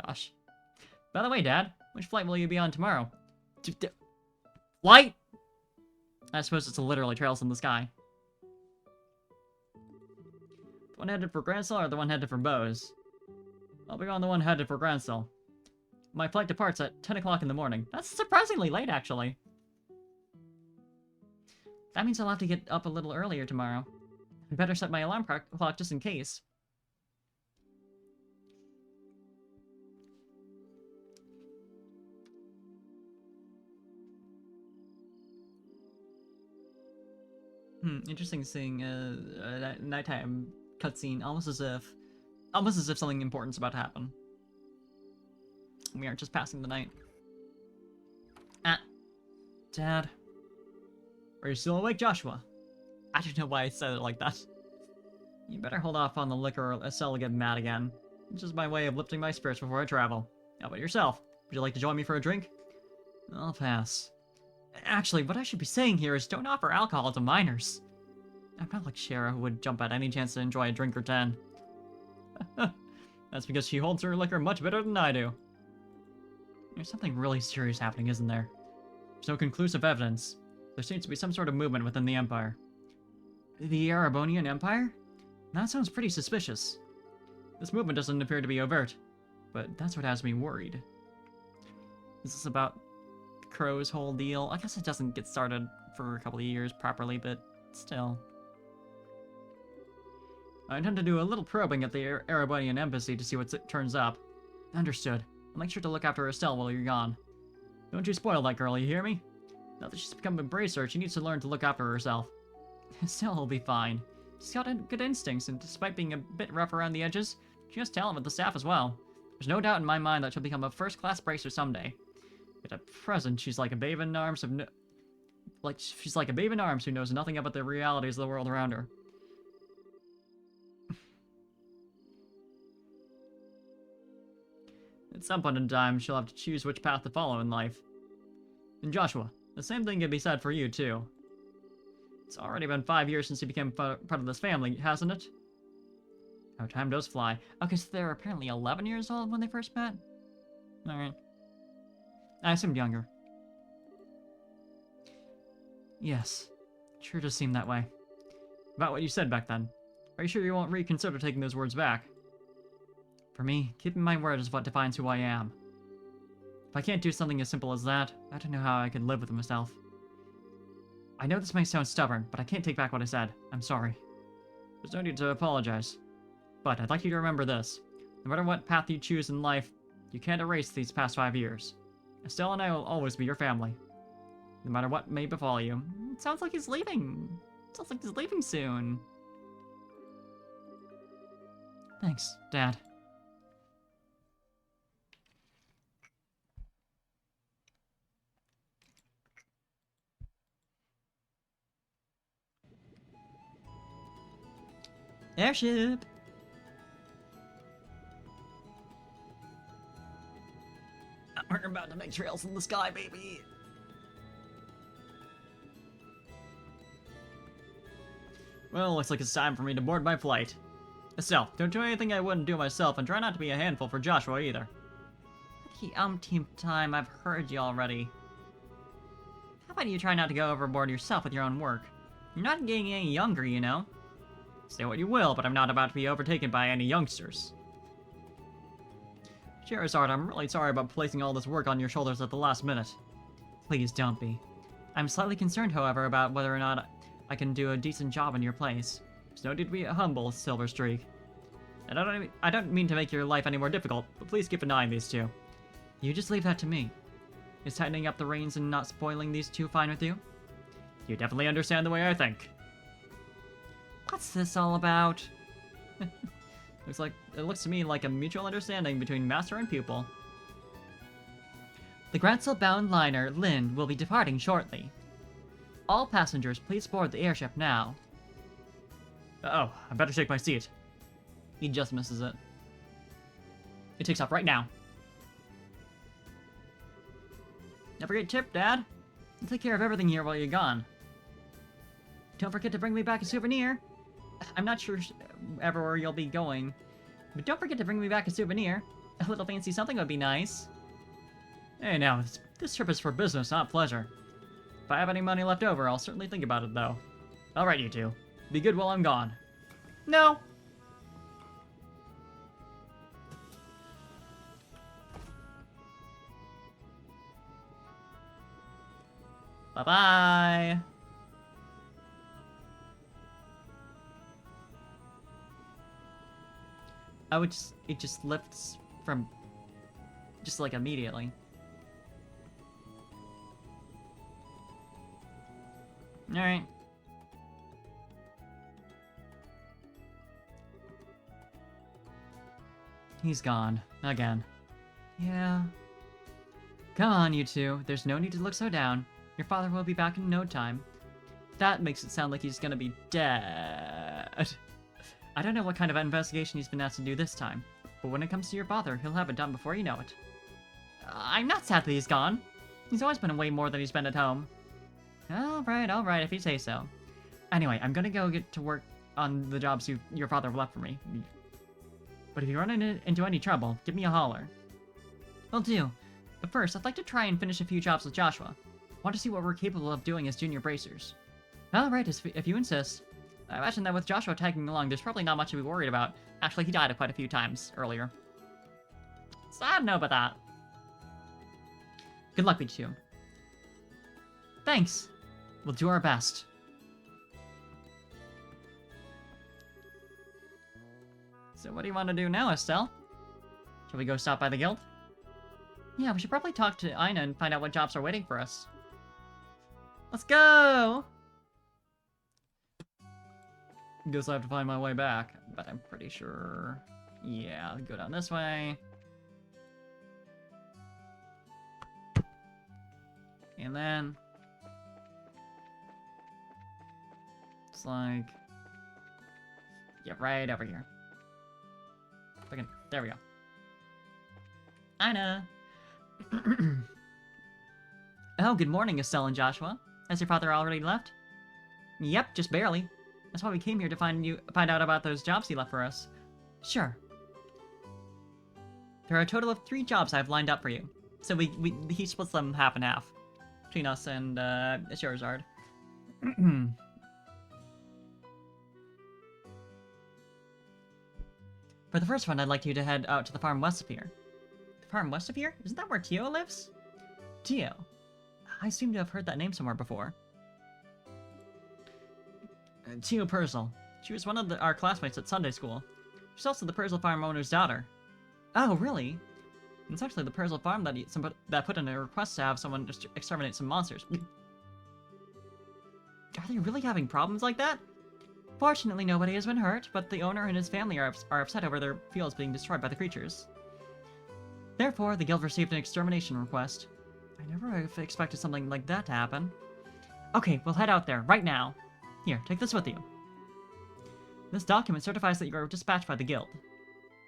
Josh. By the way, Dad, which flight will you be on tomorrow? Flight? I suppose it's literally trails in the sky. The one headed for Braincell or the one headed for Bose? I'll be on the one headed for Braincell. My flight departs at 10 o'clock in the morning. That's surprisingly late, actually. That means I'll have to get up a little earlier tomorrow. I'd better set my alarm clock just in case. Interesting seeing a nighttime cutscene, almost as if something important's about to happen. We aren't just passing the night. Dad. Are you still awake, Joshua? I don't know why I said it like that. You better hold off on the liquor or Estelle will get mad again. It's just my way of lifting my spirits before I travel. How about yourself? Would you like to join me for a drink? I'll pass. Actually, what I should be saying here is don't offer alcohol to minors. I'm not like Shara, who would jump at any chance to enjoy a drink or 10. That's because she holds her liquor much better than I do. There's something really serious happening, isn't there? There's no conclusive evidence. There seems to be some sort of movement within the Empire. The Erebonian Empire? That sounds pretty suspicious. This movement doesn't appear to be overt, but that's what has me worried. Is this about Crow's whole deal? I guess it doesn't get started for a couple of years properly, but still. I intend to do a little probing at the Erebonian Embassy to see what turns up. Understood. I'll make sure to look after Estelle while you're gone. Don't you spoil that girl, you hear me? Now that she's become a bracer, she needs to learn to look after herself. Estelle will be fine. She's got good instincts, and despite being a bit rough around the edges, she has talent with the staff as well. There's no doubt in my mind that she'll become a first-class bracer someday. But at present, she's like a babe in arms she's like a babe in arms who knows nothing about the realities of the world around her. At some point in time, she'll have to choose which path to follow in life. And Joshua, The same thing can be said for you, too. It's already been 5 years since you became part of this family, hasn't it? Oh, time does fly. Okay, so they were apparently 11 years old when they first met? Alright. I assumed younger. Yes. Sure does seem that way. About what you said back then. Are you sure you won't reconsider taking those words back? For me, keeping my word is what defines who I am. If I can't do something as simple as that, I don't know how I can live with myself. I know this may sound stubborn, but I can't take back what I said. I'm sorry. There's no need to apologize. But I'd like you to remember this. No matter what path you choose in life, you can't erase these past 5 years. Estelle and I will always be your family. No matter what may befall you. It sounds like he's leaving. It sounds like he's leaving soon. Thanks, Dad. Airship! We're about to make trails in the sky, baby! Well, looks like it's time for me to board my flight. Estelle, don't do anything I wouldn't do myself, and try not to be a handful for Joshua either. The umpteenth time I've heard you already. How about you try not to go overboard yourself with your own work? You're not getting any younger, you know. Say what you will, but I'm not about to be overtaken by any youngsters. Charizard, I'm really sorry about placing all this work on your shoulders at the last minute. Please don't be. I'm slightly concerned, however, about whether or not I can do a decent job in your place. There's no need to be humble, Silver Streak. And I don't mean to make your life any more difficult, but please keep an eye on these two. You just leave that to me. Is tightening up the reins and not spoiling these two fine with you? You definitely understand the way I think. What's this all about? It looks to me like a mutual understanding between master and pupil. The braincell-bound liner Lynn will be departing shortly. All passengers, please board the airship now. Uh-oh, I better take my seat. He just misses it. It takes off right now. Never get tipped, Dad. I'll take care of everything here while you're gone. Don't forget to bring me back a souvenir. I'm not sure ever where you'll be going, but don't forget to bring me back a souvenir. A little fancy something would be nice. Hey now, this trip is for business, not pleasure. If I have any money left over, I'll certainly think about it, though. Alright, you two. Be good while I'm gone. No! Bye-bye! It just lifts from, just like immediately. Alright. He's gone. Again. Yeah. Come on, you two. There's no need to look so down. Your father will be back in no time. That makes it sound like he's gonna be dead. I don't know what kind of investigation he's been asked to do this time, but when it comes to your father, he'll have it done before you know it. I'm not sad that he's gone. He's always been away more than he's been at home. Alright, if you say so. Anyway, I'm gonna go get to work on the jobs your father left for me. But if you run into any trouble, give me a holler. Will do. But first, I'd like to try and finish a few jobs with Joshua. Want to see what we're capable of doing as junior bracers. Alright, if you insist. I imagine that with Joshua tagging along, there's probably not much to be worried about. Actually, he died quite a few times earlier. So I don't know about that. Good luck with you two. Thanks. We'll do our best. So what do you want to do now, Estelle? Shall we go stop by the guild? Yeah, we should probably talk to Ina and find out what jobs are waiting for us. Let's go! Guess I have to find my way back, but I'm pretty sure... Yeah, I'll go down this way. And then... It's like... Yeah, right over here. There we go. Ina! Oh, good morning, Estelle and Joshua. Has your father already left? Yep, just barely. That's why we came here to find out about those jobs he left for us. Sure. There are a total of 3 jobs I've lined up for you. So he splits them half and half between us and Charizard. For the first one, I'd like you to head out to the farm west of here. The farm west of here? Isn't that where Tio lives? Tio? I seem to have heard that name somewhere before. Tio Purcell. She was one of our classmates at Sunday school. She's also the Purcell farm owner's daughter. Oh, really? It's actually the Purcell farm that put in a request to have someone just exterminate some monsters. Are they really having problems like that? Fortunately, nobody has been hurt, but the owner and his family are upset over their fields being destroyed by the creatures. Therefore, the guild received an extermination request. I never expected something like that to happen. Okay, we'll head out there, right now. Here, take this with you. This document certifies that you were dispatched by the guild.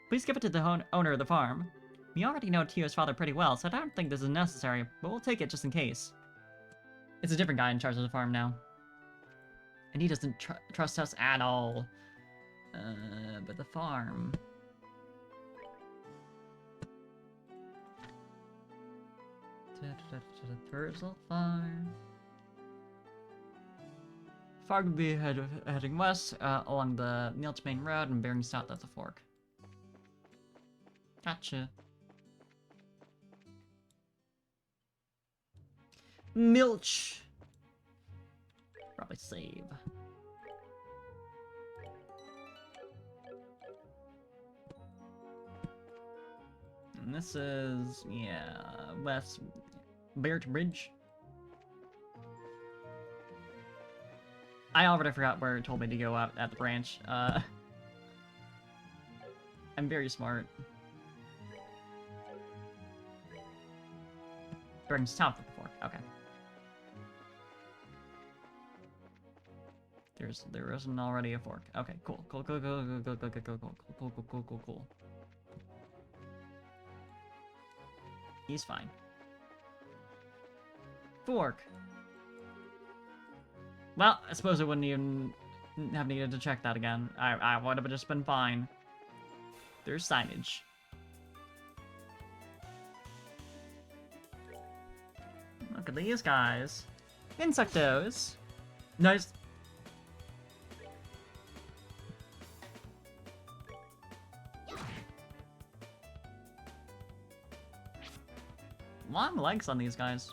Please give it to the owner of the farm. We already know Tio's father pretty well, so I don't think this is necessary, but we'll take it just in case. It's a different guy in charge of the farm now. And he doesn't trust us at all. But the farm... Purcell farm... Farm would be heading west along the Nilch Main Road and bearing south at the fork. Gotcha. Milch! Probably save. And this is, yeah, West Barrett Bridge. I already forgot where it told me to go out at the branch. I'm very smart. Brings south of the fork. Okay. There isn't already a fork. Okay, cool. Cool. He's fine. Fork. Well, I suppose I wouldn't even have needed to check that again. I would have just been fine. There's signage. Look at these guys. Insectos. Nice. Long legs on these guys.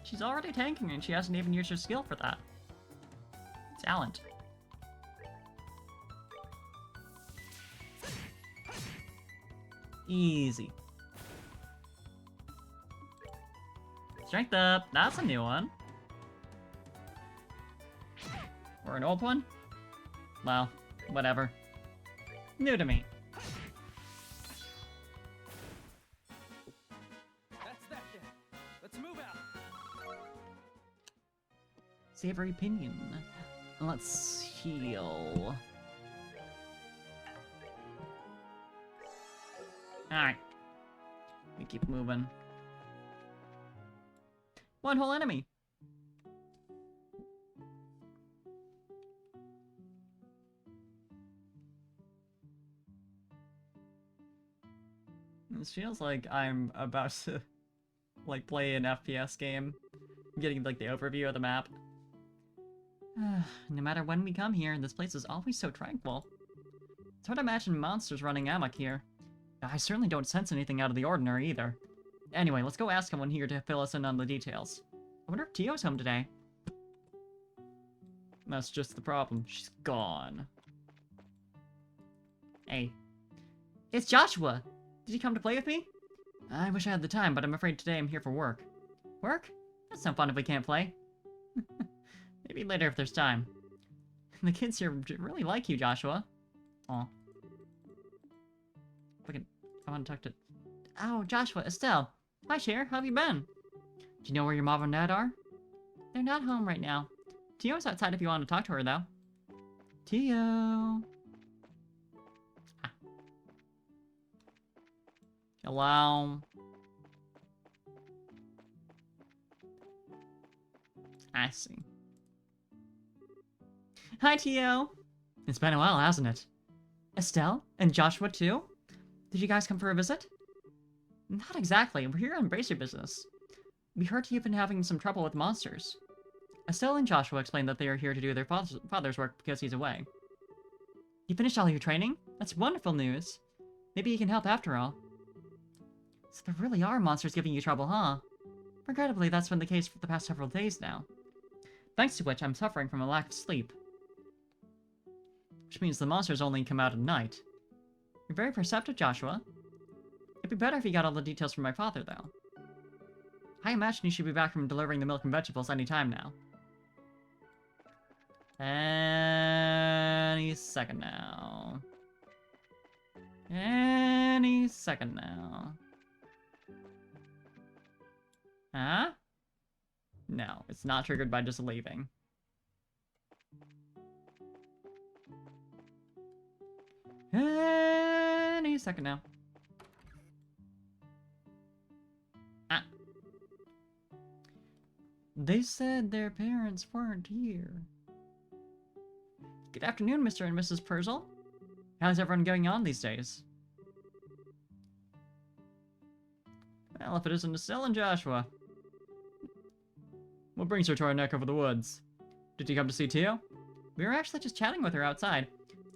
She's already tanking and she hasn't even used her skill for that. Talent. Easy. Strength up. That's a new one. Or an old one? Well, whatever. New to me. That's that then. Let's move out. Savory Pinion. Let's heal. Alright. We keep moving. One whole enemy. This feels like I'm about to, like, play an FPS game. I'm getting, like, the overview of the map. No matter when we come here, this place is always so tranquil. It's hard to imagine monsters running amok here. I certainly don't sense anything out of the ordinary either. Anyway, let's go ask someone here to fill us in on the details. I wonder if Tio's home today. That's just the problem. She's gone. Hey. It's Joshua! Did you come to play with me? I wish I had the time, but I'm afraid today I'm here for work. Work? That's no fun if we can't play. Maybe later if there's time. The kids here really like you, Joshua. Aw. I want to talk to... Oh, Joshua, Estelle. Hi, Cher. How have you been? Do you know where your mom and dad are? They're not home right now. Tio's outside if you want to talk to her, though. Tio. Ah. Hello. I see. Hi, Tio! It's been a while, hasn't it? Estelle? And Joshua, too? Did you guys come for a visit? Not exactly. We're here on bracer business. We heard you've been having some trouble with monsters. Estelle and Joshua explained that they are here to do their father's work because he's away. You finished all your training? That's wonderful news. Maybe you can help after all. So there really are monsters giving you trouble, huh? Regrettably, that's been the case for the past several days now. Thanks to which I'm suffering from a lack of sleep. Which means the monsters only come out at night. You're very perceptive, Joshua. It'd be better if you got all the details from my father, though. I imagine you should be back from delivering the milk and vegetables any time now. Any second now. Any second now. Huh? No, it's not triggered by just leaving. Any second now. Ah. They said their parents weren't here. Good afternoon, Mr. and Mrs. Purcell. How's everyone going on these days? Well, if it isn't Estelle and Joshua. What brings her to our neck of the woods? Did you come to see Tio? We were actually just chatting with her outside.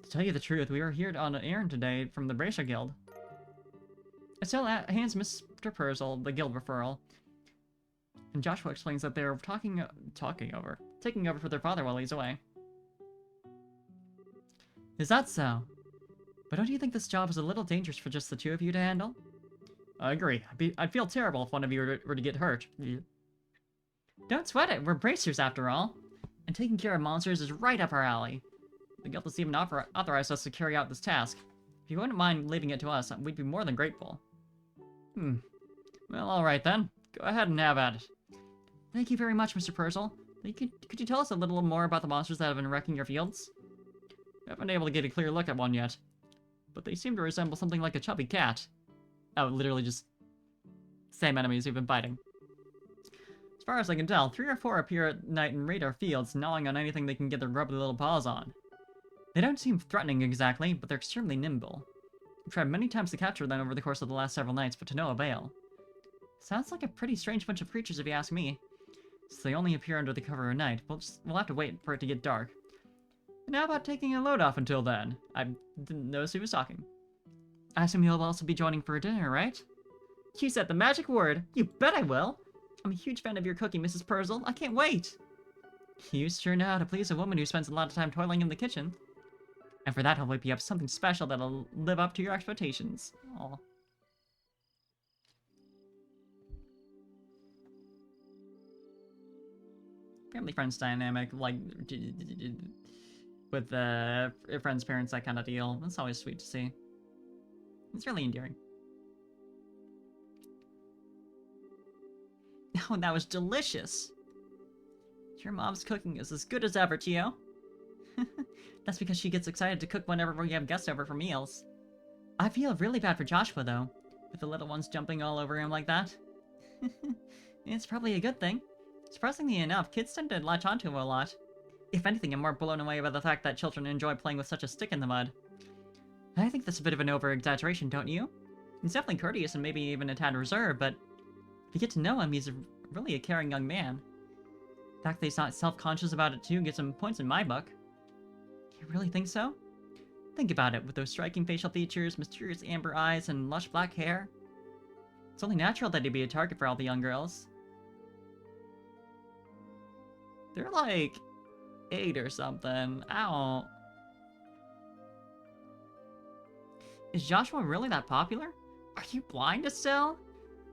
To tell you the truth, we were here on an errand today from the Bracer Guild. Estelle hands Mr. Purcell the guild referral, and Joshua explains that they're taking over for their father while he's away. Is that so? But don't you think this job is a little dangerous for just the two of you to handle? I agree. I'd feel terrible if one of you were to get hurt. Yeah. Don't sweat it, we're bracers after all. And taking care of monsters is right up our alley. The guild has even authorized us to carry out this task. If you wouldn't mind leaving it to us, we'd be more than grateful. Well, alright then. Go ahead and have at it. Thank you very much, Mr. Purcell. Could you tell us a little more about the monsters that have been wrecking your fields? We haven't been able to get a clear look at one yet, but they seem to resemble something like a chubby cat. Oh, literally just same enemies we've been fighting. As far as I can tell, 3 or 4 appear at night and raid our fields, gnawing on anything they can get their grubby little paws on. They don't seem threatening exactly, but they're extremely nimble. We've tried many times to capture them over the course of the last several nights, but to no avail. Sounds like a pretty strange bunch of creatures if you ask me. So they only appear under the cover of night. We'll have to wait for it to get dark. And how about taking a load off until then? I didn't notice he was talking. I assume you'll also be joining for dinner, right? You said the magic word! You bet I will! I'm a huge fan of your cooking, Mrs. Purcell. I can't wait! You sure know how to please a woman who spends a lot of time toiling in the kitchen. And for that, I'll whip you up something special that'll live up to your expectations. Aw. Family friends dynamic, like, with friends' parents, that kind of deal. That's always sweet to see. It's really endearing. Oh, that was delicious! Your mom's cooking is as good as ever, Tio. That's because she gets excited to cook whenever we have guests over for meals. I feel really bad for Joshua, though, with the little ones jumping all over him like that. It's probably a good thing. Surprisingly enough, kids tend to latch onto him a lot. If anything, I'm more blown away by the fact that children enjoy playing with such a stick in the mud. I think that's a bit of an over-exaggeration, don't you? He's definitely courteous and maybe even a tad reserved, but if you get to know him, he's really a caring young man. The fact that he's not self-conscious about it too gets him points in my book. You really think so? Think about it, with those striking facial features, mysterious amber eyes, and lush black hair. It's only natural that he'd be a target for all the young girls. They're like 8 or something. Ow. Is Joshua really that popular? Are you blind, Estelle?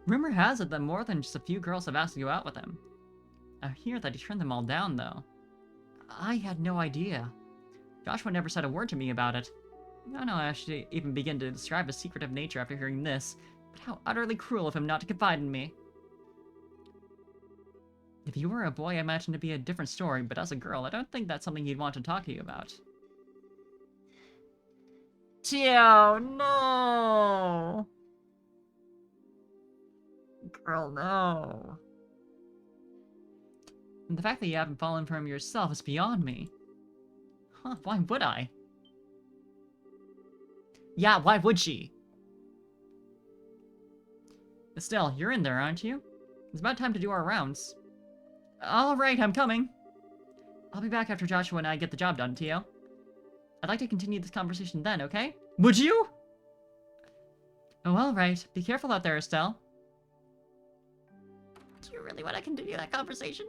Rumor has it that more than just a few girls have asked to go out with him. I hear that he turned them all down, though. I had no idea. Joshua never said a word to me about it. I don't know I should even begin to describe his secretive nature after hearing this, but how utterly cruel of him not to confide in me. If you were a boy, I imagine it'd be a different story, but as a girl, I don't think that's something he'd want to talk to you about. Tio, no! Girl, no. And the fact that you haven't fallen for him yourself is beyond me. Huh, why would I? Yeah, why would she? Estelle, you're in there, aren't you? It's about time to do our rounds. Alright, I'm coming. I'll be back after Joshua and I get the job done, Tio. I'd like to continue this conversation then, okay? Would you? Oh, alright. Be careful out there, Estelle. Do you really want to continue that conversation?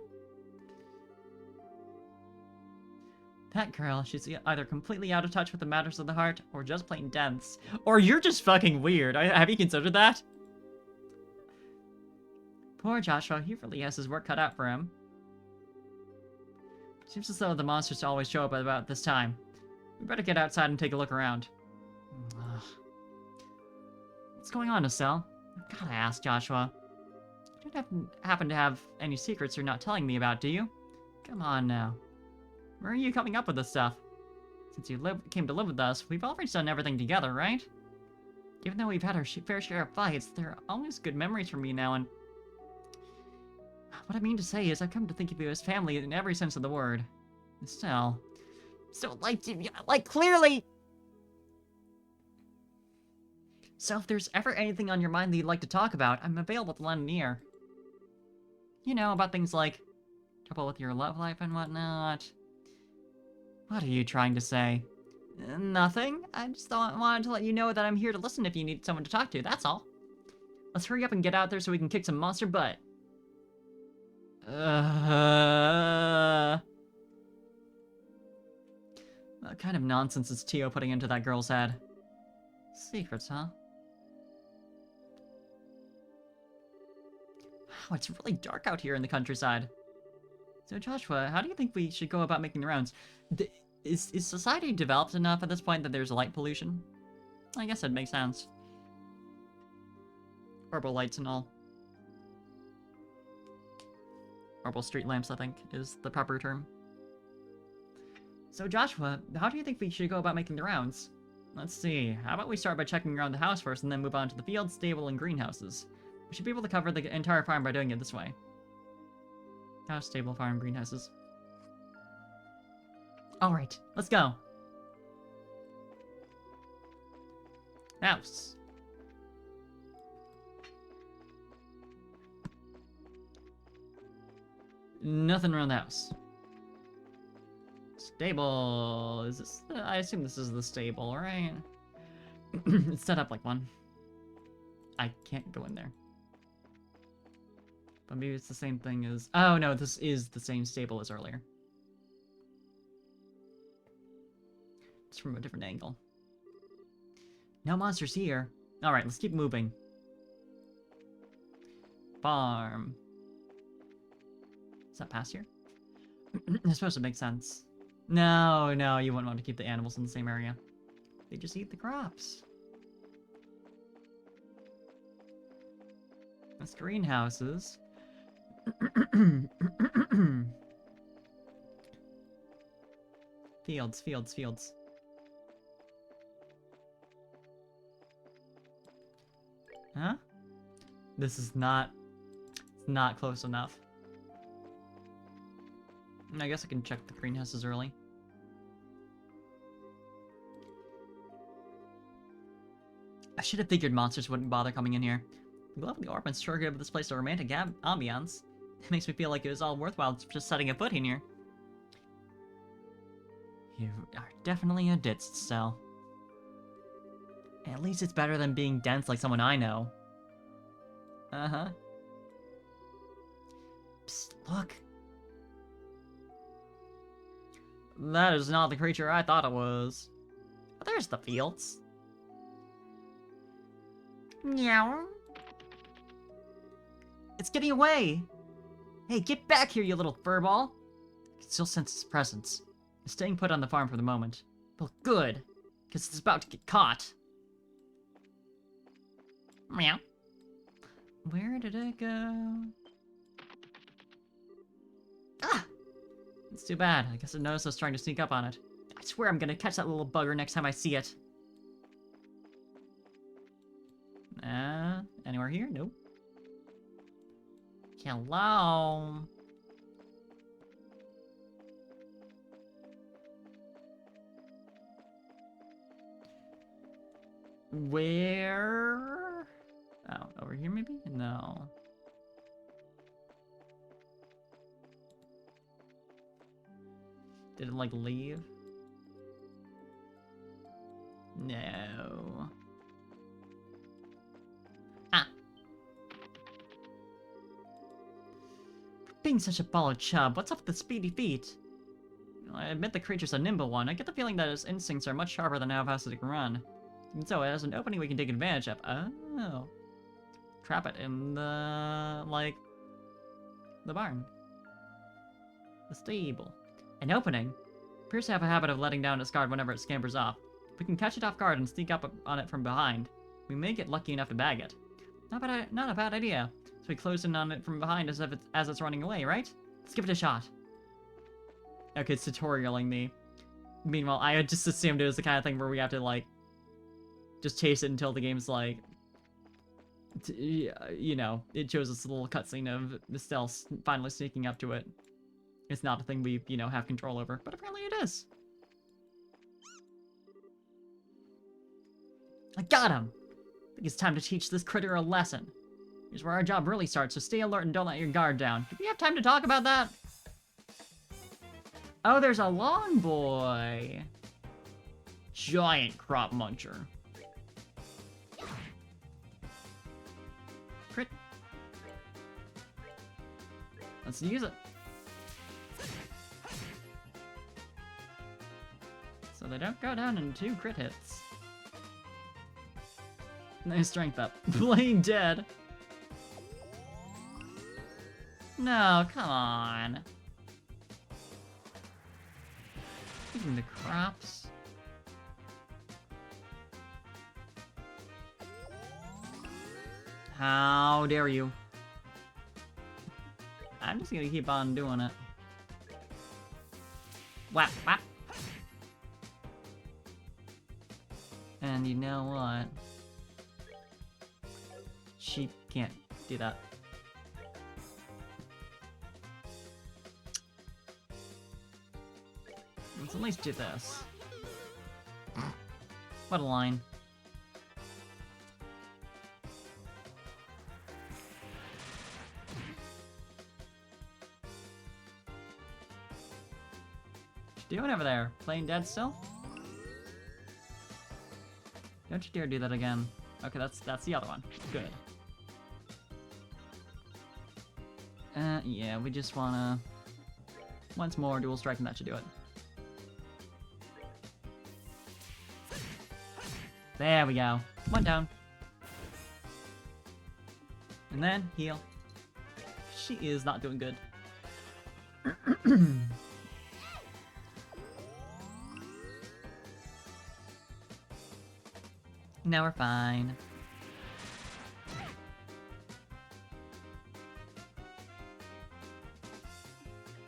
That girl, she's either completely out of touch with the matters of the heart, or just plain dense. Or you're just fucking weird. Have you considered that? Poor Joshua, he really has his work cut out for him. Seems as though the monsters always show up at about this time. We better get outside and take a look around. Ugh. What's going on, Estelle? I've gotta ask, Joshua. You don't happen to have any secrets you're not telling me about, do you? Come on now. Where are you coming up with this stuff? Since you came to live with us, we've always done everything together, right? Even though we've had our fair share of fights, there are always good memories from me now, and... What I mean to say is, I've come to think of you as family in every sense of the word. Estelle... So, like, clearly... So if there's ever anything on your mind that you'd like to talk about, I'm available to lend an ear. You know, about things like... trouble with your love life and whatnot. What are you trying to say? Nothing. I just wanted to let you know that I'm here to listen if you need someone to talk to, that's all. Let's hurry up and get out there so we can kick some monster butt. What kind of nonsense is Tio putting into that girl's head? Secrets, huh? Wow, it's really dark out here in the countryside. So Joshua, how do you think we should go about making the rounds? Is society developed enough at this point that there's light pollution? I guess that makes sense. Herbal lights and all. Herbal street lamps, I think, is the proper term. So Joshua, how do you think we should go about making the rounds? Let's see, how about we start by checking around the house first and then move on to the field, stable, and greenhouses. We should be able to cover the entire farm by doing it this way. House, stable, farm, greenhouses. Alright, let's go. House. Nothing around the house. Stable. Is this... I assume this is the stable, right? It's set up like one. I can't go in there. But maybe it's the same thing as... Oh, no, this is the same stable as earlier. It's from a different angle. No monsters here. Alright, let's keep moving. Farm. Is that past here? It's supposed to make sense. No, you wouldn't want to keep the animals in the same area. They just eat the crops. That's greenhouses. Fields. Huh? This is not... It's not close enough. I guess I can check the greenhouses early. I should have figured monsters wouldn't bother coming in here. The glow of the ornaments sure give this place a romantic ambiance. It makes me feel like it was all worthwhile just setting a foot in here. You are definitely a ditz, Estelle. At least it's better than being dense like someone I know. Uh-huh. Psst, look. That is not the creature I thought it was. But there's the fields. Meow. It's getting away! Hey, get back here, you little furball! I can still sense its presence. It's staying put on the farm for the moment. But good, because it's about to get caught. Meow. Where did it go? Ah! It's too bad. I guess it noticed I was trying to sneak up on it. I swear I'm gonna catch that little bugger next time I see it. Anywhere here? Nope. Hello? Where? Oh, over here maybe? No. Did it, like, leave? No. Ah. Being such a ball of chub, what's up with the speedy feet? I admit the creature's a nimble one. I get the feeling that his instincts are much sharper than how fast it can run. And so it has an opening we can take advantage of. Oh. Trap it in the, like, the barn. The stable. An opening? Appears to have a habit of letting down its guard whenever it scampers off. If we can catch it off guard and sneak up on it from behind, we may get lucky enough to bag it. Not a bad idea. So we close in on it from behind as it's running away, right? Let's give it a shot. Okay, it's tutorialing me. Meanwhile, I had just assumed it was the kind of thing where we have to, like, just chase it until the game's, like, you know, it shows us a little cutscene of Estelle finally sneaking up to it. It's not a thing we, you know, have control over, but apparently it is. I got him! I think it's time to teach this critter a lesson. Here's where our job really starts, so stay alert and don't let your guard down. Do we have time to talk about that? Oh, there's a long boy. Giant crop muncher. Crit. Let's use it. So they don't go down in 2 crit hits. Nice strength up. Playing dead. No, come on. Eating the crops. How dare you? I'm just gonna keep on doing it. Whap, whap. And you know what? She can't do that. Let's at least do this. What a line. What you doing over there? Playing dead still? Don't you dare do that again. Okay, that's the other one. Good. Yeah, we just wanna... Once more, dual strike and that should do it. There we go. One down. And then, heal. She is not doing good. Now we're fine.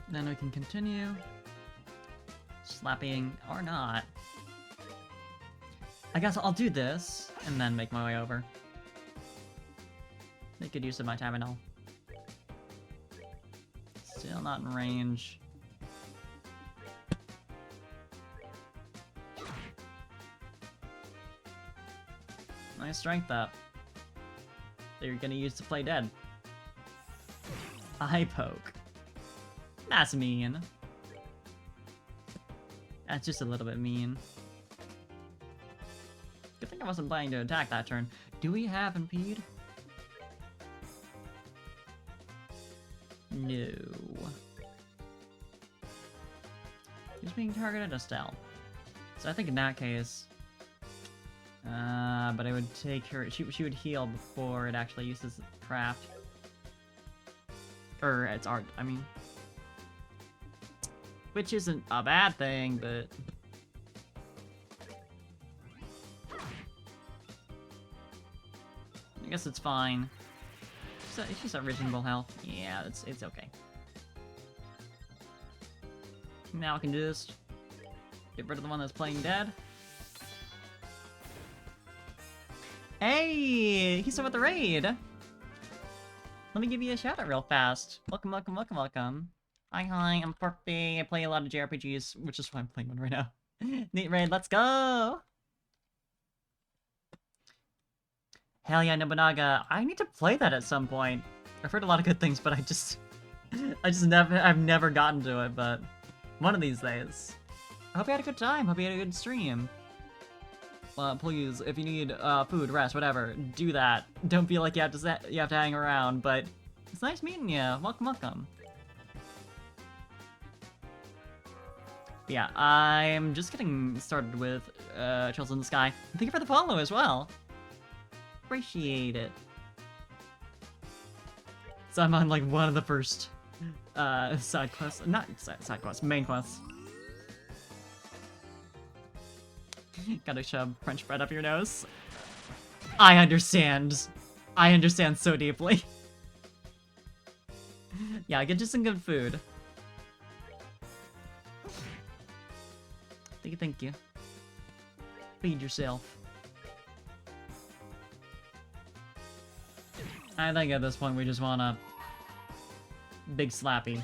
Then we can continue. Slapping or not. I guess I'll do this, and then make my way over. Make good use of my time and all. Still not in range. Nice strength up. That you're gonna use to play dead. Eye poke. That's mean. That's just a little bit mean. Good thing I wasn't planning to attack that turn. Do we have impede? No. Who's being targeted? Estelle. So I think in that case... but I would take her... She would heal before it actually uses craft. Or it's art, I mean. Which isn't a bad thing, but... I guess it's fine. She's at reasonable health. Yeah, it's okay. Now I can just get rid of the one that's playing dead. Hey! He's still with the raid! Let me give you a shout out real fast. Welcome, welcome, welcome, welcome. Hi, I'm Porpy. I play a lot of JRPGs, which is why I'm playing one right now. Neat raid, let's go! Hell yeah, Nobunaga. I need to play that at some point. I've heard a lot of good things, but I've never gotten to it, but one of these days. I hope you had a good time. Hope you had a good stream. Please, if you need food, rest, whatever, do that. Don't feel like you have to hang around, but it's nice meeting you. Welcome, welcome. But yeah, I'm just getting started with Chills in the Sky. Thank you for the follow as well. Appreciate it. So I'm on like one of the first side quests, not side quests, main quests. Gotta shove French bread up your nose. I understand. I understand so deeply. Yeah, get just some good food. Thank you, thank you. Feed yourself. I think at this point we just want a big slappy.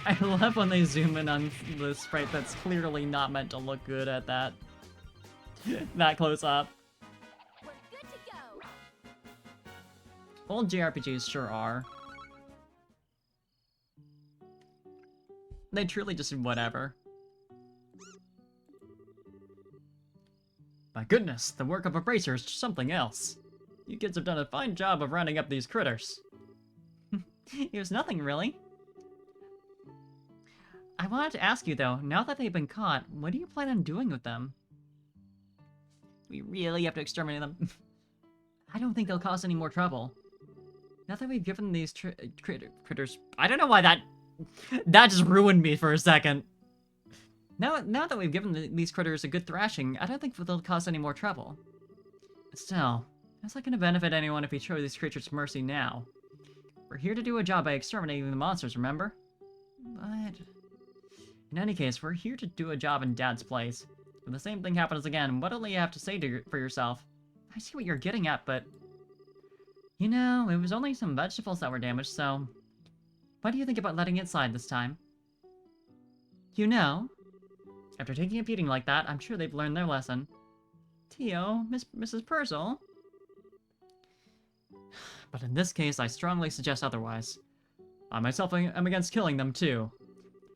I love when they zoom in on the sprite that's clearly not meant to look good at that that close up. We're good to go. Old JRPGs sure are. They truly just do whatever. My goodness, the work of a bracer is something else. You kids have done a fine job of rounding up these critters. It was nothing, really. I wanted to ask you, though, now that they've been caught, what do you plan on doing with them? We really have to exterminate them? I don't think they'll cause any more trouble. Now that we've given these critters... I don't know why that just ruined me for a second. Now that we've given these critters a good thrashing, I don't think they'll cause any more trouble. Still, how's that gonna benefit anyone if we show these creatures mercy now? We're here to do a job by exterminating the monsters, remember? But... in any case, we're here to do a job in Dad's place. If the same thing happens again, what'll you have to say for yourself? I see what you're getting at, but... you know, it was only some vegetables that were damaged, so... what do you think about letting it slide this time? You know... after taking a beating like that, I'm sure they've learned their lesson. Tio, Mrs. Purcell? But in this case, I strongly suggest otherwise. I myself am against killing them, too.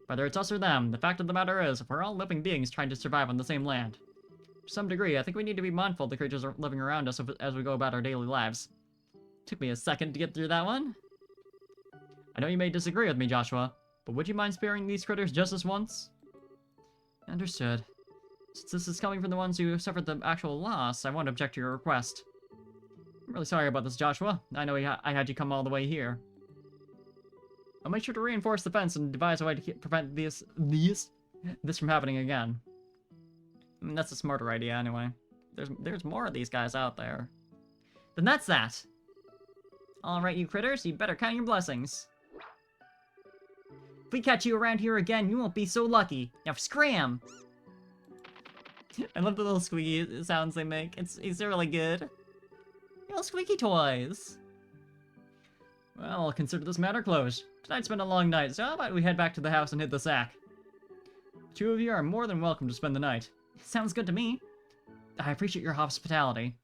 Whether it's us or them, the fact of the matter is, we're all living beings trying to survive on the same land. To some degree, I think we need to be mindful of the creatures living around us as we go about our daily lives. Took me a second to get through that one. I know you may disagree with me, Joshua, but would you mind sparing these critters just this once? Understood. Since this is coming from the ones who suffered the actual loss, I won't object to your request. I'm really sorry about this, Joshua. I know I had you come all the way here. I'll make sure to reinforce the fence and devise a way to prevent this from happening again. I mean, that's a smarter idea, anyway. There's more of these guys out there. Then that's that! Alright, you critters, you better count your blessings. If we catch you around here again, you won't be so lucky. Now scram! I love the little squeaky sounds they make. It's really good. Little squeaky toys. Well, I'll consider this matter closed. Tonight's been a long night, so how about we head back to the house and hit the sack? The two of you are more than welcome to spend the night. Sounds good to me. I appreciate your hospitality.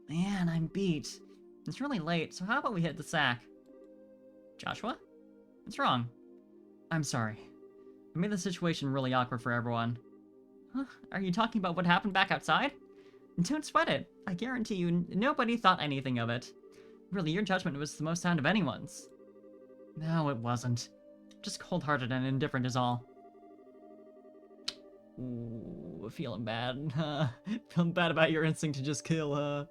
Man, I'm beat. It's really late, so how about we hit the sack? Joshua? What's wrong? I'm sorry. I made the situation really awkward for everyone. Huh? Are you talking about what happened back outside? Don't sweat it. I guarantee you, nobody thought anything of it. Really, your judgment was the most sound of anyone's. No, it wasn't. Just cold-hearted and indifferent is all. Ooh, feeling bad. Feeling bad about your instinct to just kill,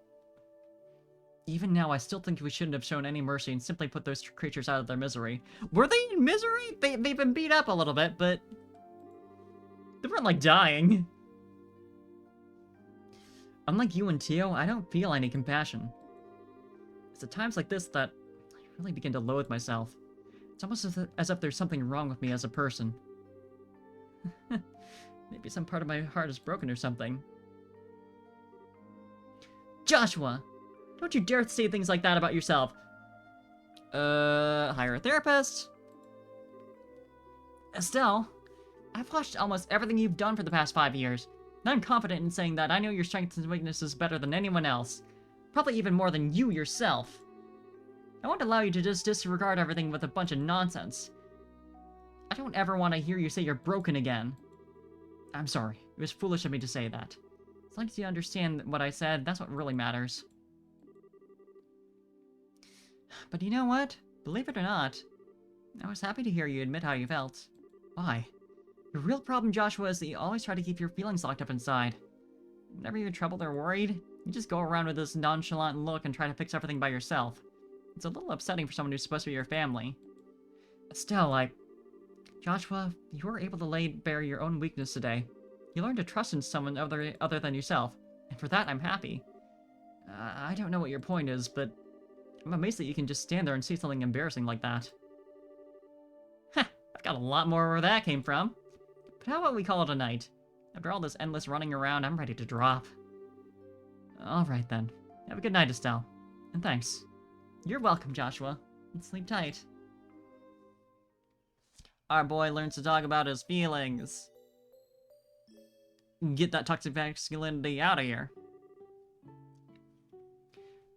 Even now, I still think we shouldn't have shown any mercy and simply put those creatures out of their misery. Were they in misery? They've been beat up a little bit, but... they weren't, like, dying. Unlike you and Tio, I don't feel any compassion. It's at times like this that I really begin to loathe myself. It's almost as if there's something wrong with me as a person. Maybe some part of my heart is broken or something. Joshua! Don't you dare say things like that about yourself. Hire a therapist? Estelle, I've watched almost everything you've done for the past 5 years, and I'm confident in saying that I know your strengths and weaknesses better than anyone else. Probably even more than you yourself. I won't allow you to just disregard everything with a bunch of nonsense. I don't ever want to hear you say you're broken again. I'm sorry, it was foolish of me to say that. As long as you understand what I said, that's what really matters. But you know what? Believe it or not, I was happy to hear you admit how you felt. Why? Your real problem, Joshua, is that you always try to keep your feelings locked up inside. Whenever you're troubled or worried, you just go around with this nonchalant look and try to fix everything by yourself. It's a little upsetting for someone who's supposed to be your family. Still, Joshua, you were able to lay bare your own weakness today. You learned to trust in someone other than yourself, and for that I'm happy. I don't know what your point is, but I'm amazed that you can just stand there and say something embarrassing like that. Heh, I've got a lot more where that came from. But how about we call it a night? After all this endless running around, I'm ready to drop. Alright then. Have a good night, Estelle. And thanks. You're welcome, Joshua. And sleep tight. Our boy learns to talk about his feelings. Get that toxic masculinity out of here.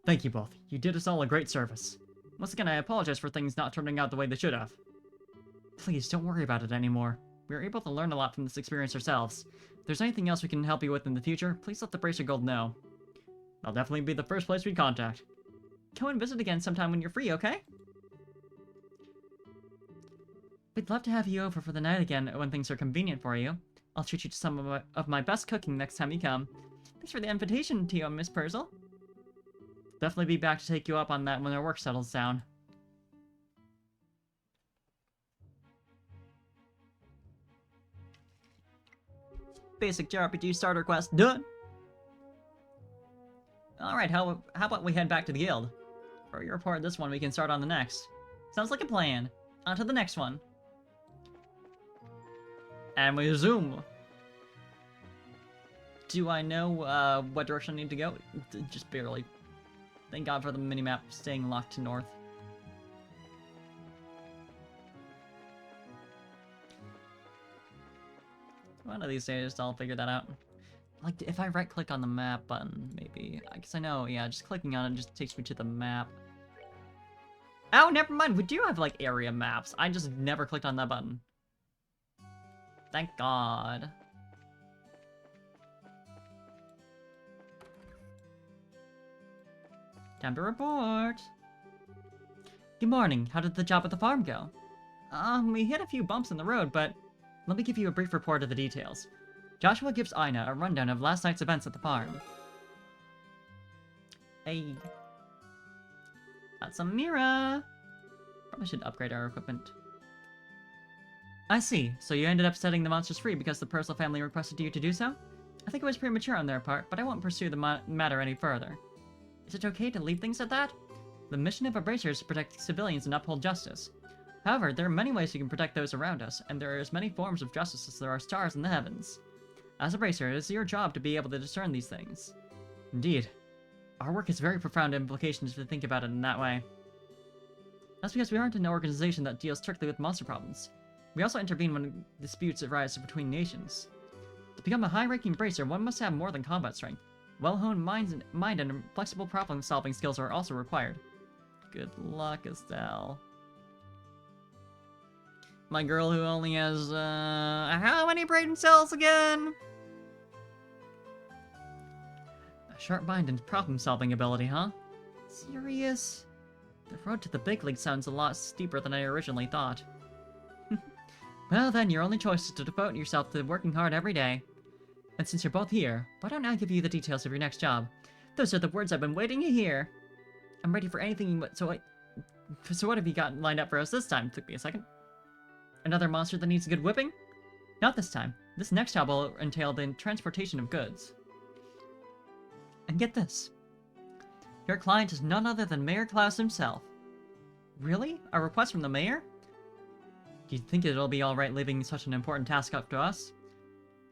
Thank you both. You did us all a great service. Once again, I apologize for things not turning out the way they should have. Please, don't worry about it anymore. We were able to learn a lot from this experience ourselves. If there's anything else we can help you with in the future, please let the Bracer Gold know. I'll definitely be the first place we contact. Come and visit again sometime when you're free, okay? We'd love to have you over for the night again when things are convenient for you. I'll treat you to some of my best cooking next time you come. Thanks for the invitation, Tio, Miss Purzel. Definitely be back to take you up on that when our work settles down. Basic JRPG starter quest done! Alright, how about we head back to the guild? For your report this one, we can start on the next. Sounds like a plan. On to the next one. And we zoom. Do I know what direction I need to go? Just barely. Thank God for the minimap staying locked to north. One of these days I'll figure that out. Like, if I right-click on the map button, maybe. I guess I know, yeah, just clicking on it just takes me to the map. Oh, never mind, we do have, like, area maps. I just never clicked on that button. Thank God. Time to report. Good morning. How did the job at the farm go? We hit a few bumps in the road, but let me give you a brief report of the details. Joshua gives Aina a rundown of last night's events at the farm. Hey. That's a mirror. Probably should upgrade our equipment. I see. So you ended up setting the monsters free because the Purcell family requested you to do so? I think it was premature on their part, but I won't pursue the matter any further. Is it okay to leave things at that? The mission of a bracer is to protect civilians and uphold justice. However, there are many ways you can protect those around us, and there are as many forms of justice as there are stars in the heavens. As a bracer, it is your job to be able to discern these things. Indeed. Our work has very profound implications if you think about it in that way. That's because we aren't an organization that deals strictly with monster problems. We also intervene when disputes arise between nations. To become a high-ranking bracer, one must have more than combat strength. Well-honed mind and flexible problem-solving skills are also required. Good luck, Estelle. My girl who only has, how many brain cells again? A sharp mind and problem-solving ability, huh? Serious? The road to the big league sounds a lot steeper than I originally thought. Well then, your only choice is to devote yourself to working hard every day. And since you're both here, why don't I give you the details of your next job? Those are the words I've been waiting to hear. I'm ready for anything, so what have you got lined up for us this time? Took me a second. Another monster that needs a good whipping? Not this time. This next job will entail the transportation of goods. And get this. Your client is none other than Mayor Klaus himself. Really? A request from the mayor? Do you think it'll be alright leaving such an important task up to us?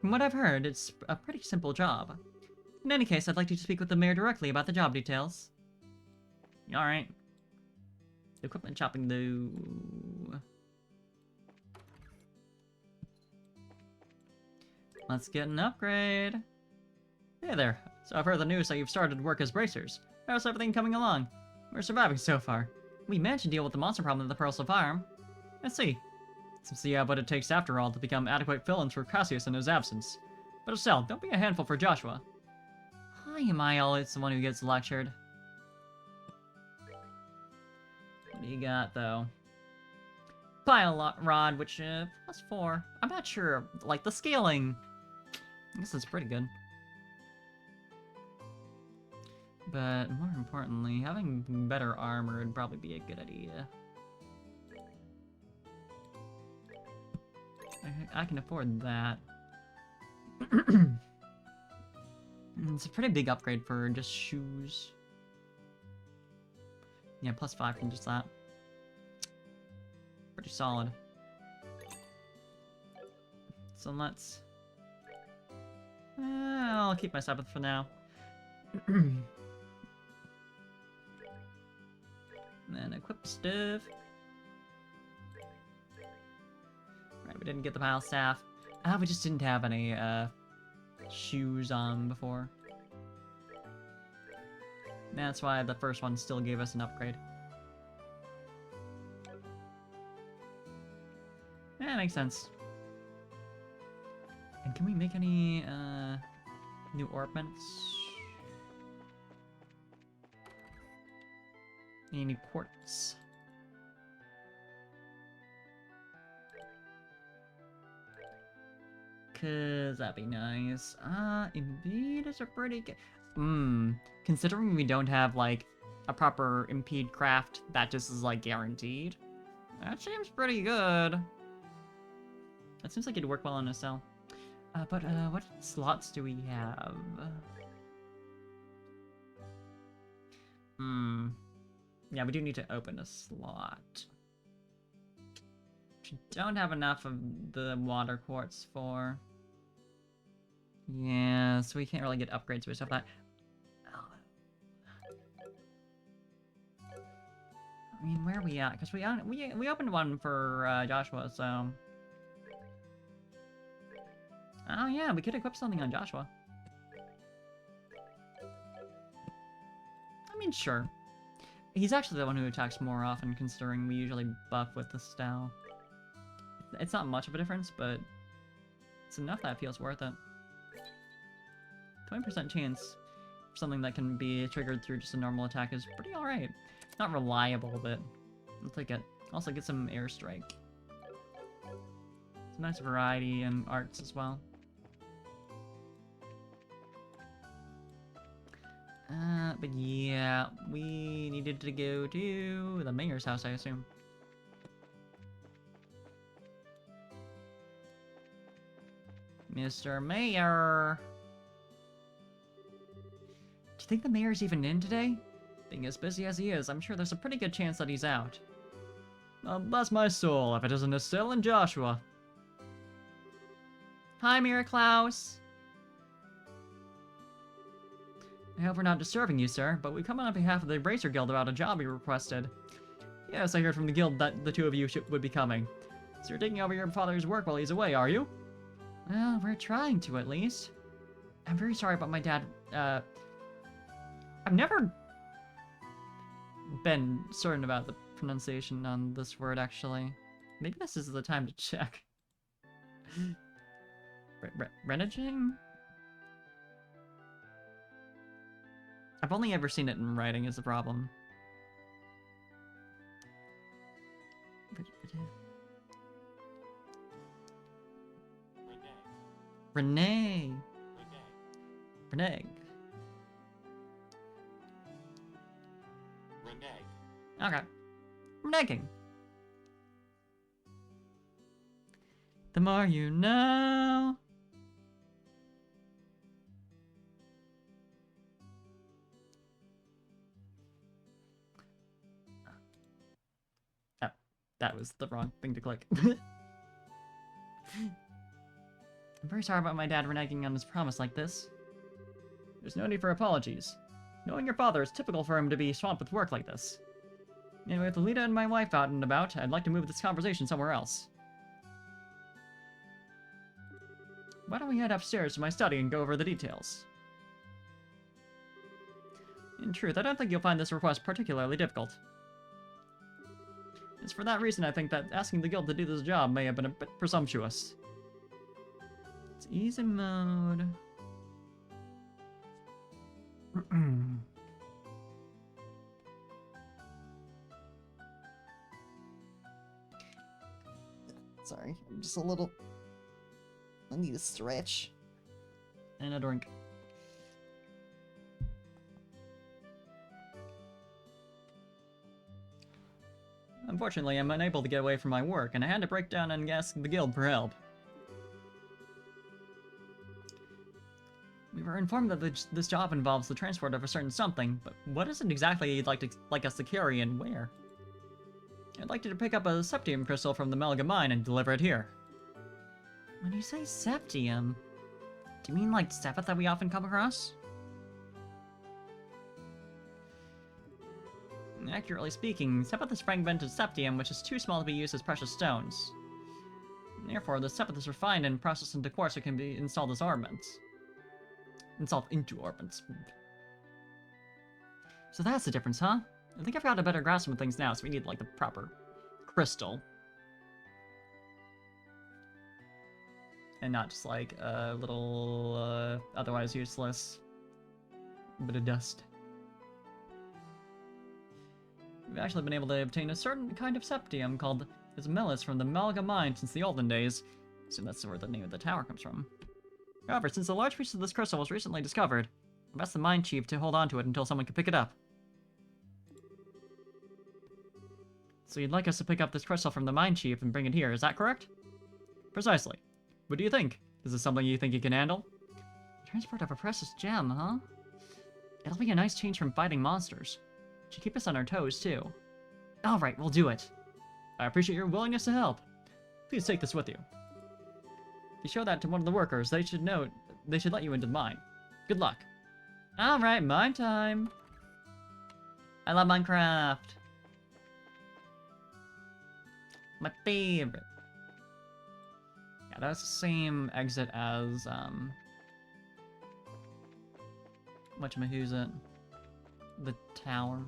From what I've heard, it's a pretty simple job. In any case, I'd like you to speak with the mayor directly about the job details. Alright. Equipment shopping though. Let's get an upgrade. Hey there. So I've heard the news that you've started work as bracers. How's everything coming along? We're surviving so far. We managed to deal with the monster problem at the Pearls of Farm. Let's see. Since you have what it takes after all to become adequate fill-ins for Cassius in his absence. But Estelle, don't be a handful for Joshua. Why am I always the one who gets lectured? What do you got, though? Pile rod, which, +4. I'm not sure. Like, the scaling, I guess it's pretty good. But more importantly, having better armor would probably be a good idea. I can afford that. It's a pretty big upgrade for just shoes. Yeah, +5 from just that. Pretty solid. So let's... I'll keep my Sabbath for now. And then equip stuff. Right, we didn't get the pile staff. We just didn't have any shoes on before. That's why the first one still gave us an upgrade. Yeah, makes sense. And can we make any new ornaments? Any new quartz? Cause that'd be nice. Impede is a pretty good... Considering we don't have, like, a proper impede craft that just is, like, guaranteed. That seems pretty good. That seems like it'd work well on Estelle. But what slots do we have? Yeah, we do need to open a slot. Which we don't have enough of the water quartz for. Yeah, so we can't really get upgrades with stuff like that. I mean, where are we at? Because we opened one for Joshua, so... Oh yeah, we could equip something on Joshua. I mean, sure. He's actually the one who attacks more often, considering we usually buff with the Style. It's not much of a difference, but it's enough that it feels worth it. 20% chance for something that can be triggered through just a normal attack is pretty alright. It's not reliable, but I'll take it. Also get some airstrike. Some nice variety in arts as well. But yeah, we needed to go to the mayor's house, I assume. Mr. Mayor! Do you think the mayor's even in today? Being as busy as he is, I'm sure there's a pretty good chance that he's out. Bless my soul, if it isn't Estelle and Joshua. Hi, Mayor Klaus! I hope we're not disturbing you, sir, but we come on behalf of the Bracer Guild about a job you requested. Yes, I heard from the guild that the two of you would be coming. So you're taking over your father's work while he's away, are you? Well, we're trying to, at least. I'm very sorry about my dad. I've never been certain about the pronunciation on this word, actually. Maybe this is the time to check. Reneging? I've only ever seen it in writing is the problem. Renee. Reneg. Okay. Reneging. The more you know. Oh, that was the wrong thing to click. I'm very sorry about my dad reneging on his promise like this. There's no need for apologies. Knowing your father, is typical for him to be swamped with work like this. Anyway, with Alita and my wife out and about, I'd like to move this conversation somewhere else. Why don't we head upstairs to my study and go over the details? In truth, I don't think you'll find this request particularly difficult. It's for that reason I think that asking the guild to do this job may have been a bit presumptuous. It's easy mode. Sorry, I'm just a little... I need a stretch. And a drink. Unfortunately, I'm unable to get away from my work, and I had to break down and ask the guild for help. We were informed that this job involves the transport of a certain something, but what is it exactly you'd like us to carry and where? I'd like you to pick up a septium crystal from the Melga mine and deliver it here. When you say septium, do you mean like Sepith that we often come across? Accurately speaking, Sepith is fragmented septium, which is too small to be used as precious stones. Therefore, the Sepith is refined and processed into quartz that can be installed as ornaments. Installed into ornaments. So that's the difference, huh? I think I've got a better grasp of things now, so we need, like, the proper crystal. And not just, like, a little, otherwise useless bit of dust. We've actually been able to obtain a certain kind of septium called Ismelis from the Melga mine since the olden days. I assume that's where the name of the tower comes from. However, since a large piece of this crystal was recently discovered, I've asked the mine chief to hold on to it until someone can pick it up. So you'd like us to pick up this crystal from the mine chief and bring it here, is that correct? Precisely. What do you think? Is this something you think you can handle? Transport of a precious gem, huh? It'll be a nice change from fighting monsters. Should keep us on our toes, too. Alright, we'll do it. I appreciate your willingness to help. Please take this with you. If you show that to one of the workers, they should let you into the mine. Good luck. Alright, mine time. I love Minecraft. My favorite. Yeah, that's the same exit as, whatchamahoo's it? The tower.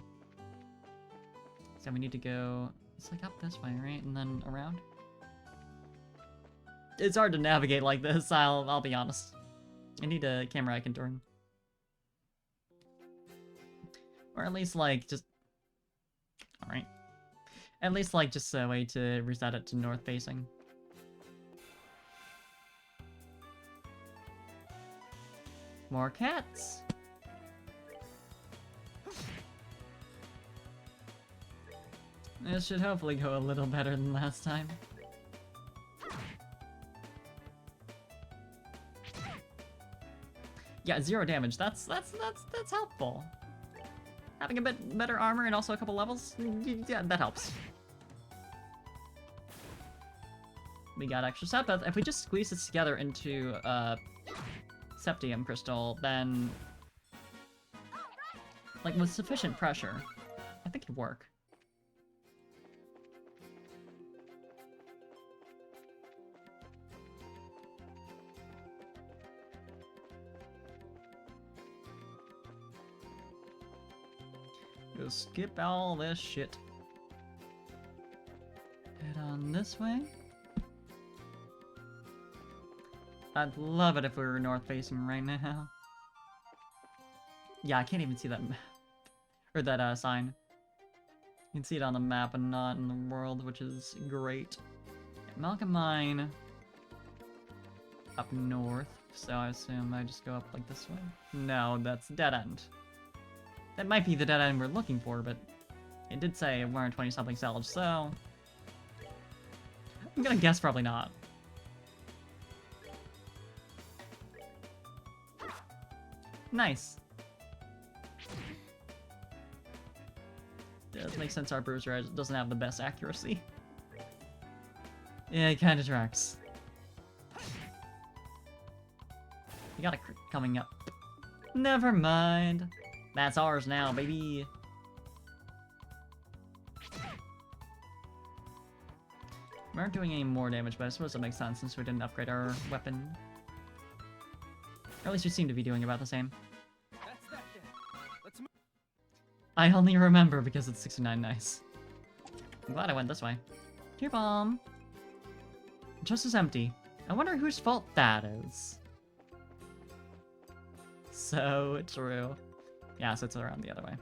So we need to go, it's like up this way, right? And then around? It's hard to navigate like this, I'll be honest. I need a camera I can turn. Or at least, like, just... Alright. At least, like, just a way to reset it to north facing. More cats! This should hopefully go a little better than last time. Yeah, 0 damage. That's helpful. Having a bit better armor and also a couple levels, yeah, that helps. We got extra Sepith. If we just squeeze this together into septium crystal, then like with sufficient pressure, I think it'd work. Go skip all this shit. Head on this way. I'd love it if we were north facing right now. Yeah, I can't even see that or that sign. You can see it on the map and not in the world, which is great. Malcolm Mine up north, so I assume I just go up like this way. No, that's dead end. That might be the dead end we're looking for, but it did say 120 something salvage, so I'm gonna guess probably not. Nice. Does make sense our bruiser doesn't have the best accuracy. Yeah, it kinda tracks. You got a crit coming up. Never mind. That's ours now, baby. We aren't doing any more damage, but I suppose that makes sense since we didn't upgrade our weapon. Or at least you seem to be doing about the same. That's that then. Let's move. I only remember because it's 69 nice. I'm glad I went this way. Tear bomb. Just as empty. I wonder whose fault that is. So true. Yeah, so it's around the other way.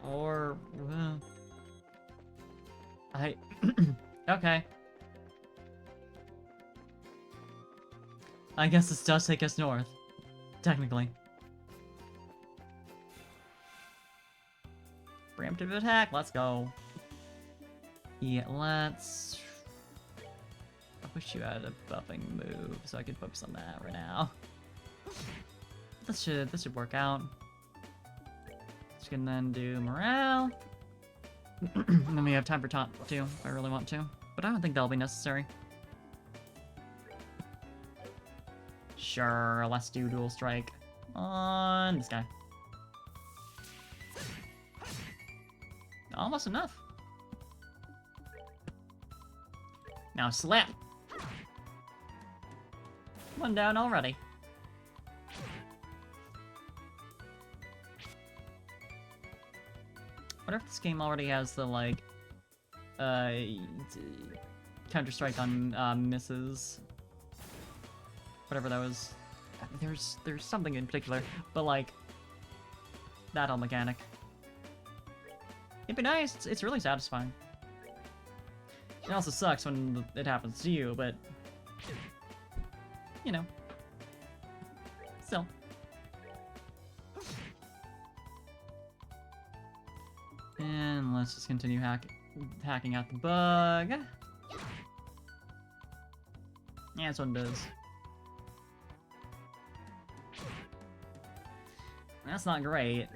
Or... I... okay. I guess this does take us north. Technically. Preemptive attack, let's go. Yeah, let's... I wish you had a buffing move so I could focus on that right now. This should work out. Just can then do morale. And then we have time for taunt too, if I really want to. But I don't think that'll be necessary. Sure, let's do dual strike on this guy. Almost enough. Now slap. One down already. What if this game already has the, like, Counter-Strike on, misses? Whatever that was. There's something in particular, but, like, that whole mechanic. It'd be nice, it's really satisfying. It also sucks when it happens to you, but... you know. Still. And let's just continue hacking out the bug. Yeah, that's what it does. That's not great.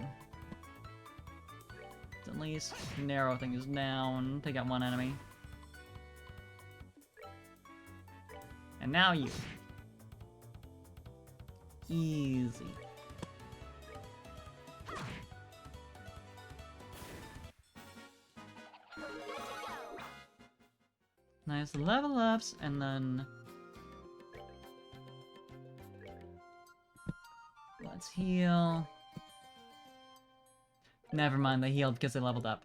At least narrow things down. Take out one enemy. And now you. Easy. Nice level ups, and then let's heal. Never mind, they healed because they leveled up.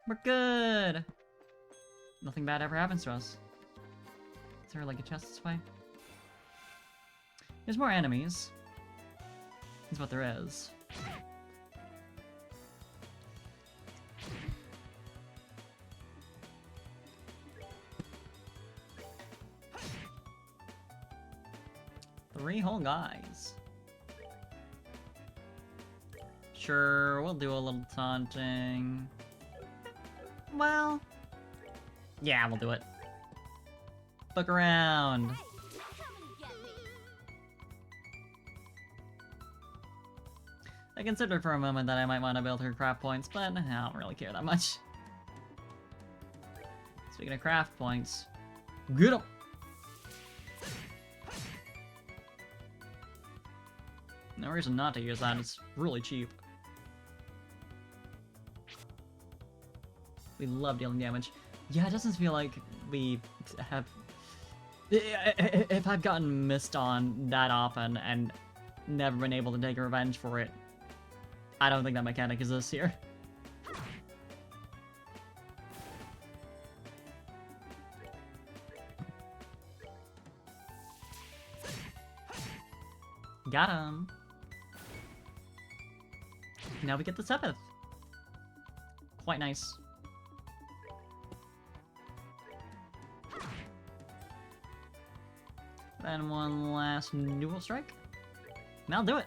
We're good! Nothing bad ever happens to us. Is there like a chest this way? There's more enemies. That's what there is. Three whole guys. Sure, we'll do a little taunting. Well... yeah, we'll do it. Look around. Come and get me. I considered for a moment that I might want to build her craft points, but I don't really care that much. Speaking of craft points, get 'em! No reason not to use that, it's really cheap. We love dealing damage. Yeah, it doesn't feel like we have... if I've gotten missed on that often and never been able to take revenge for it, I don't think that mechanic exists here. Got him. Now we get the 7th. Quite nice. Then one last dual strike. And I'll do it.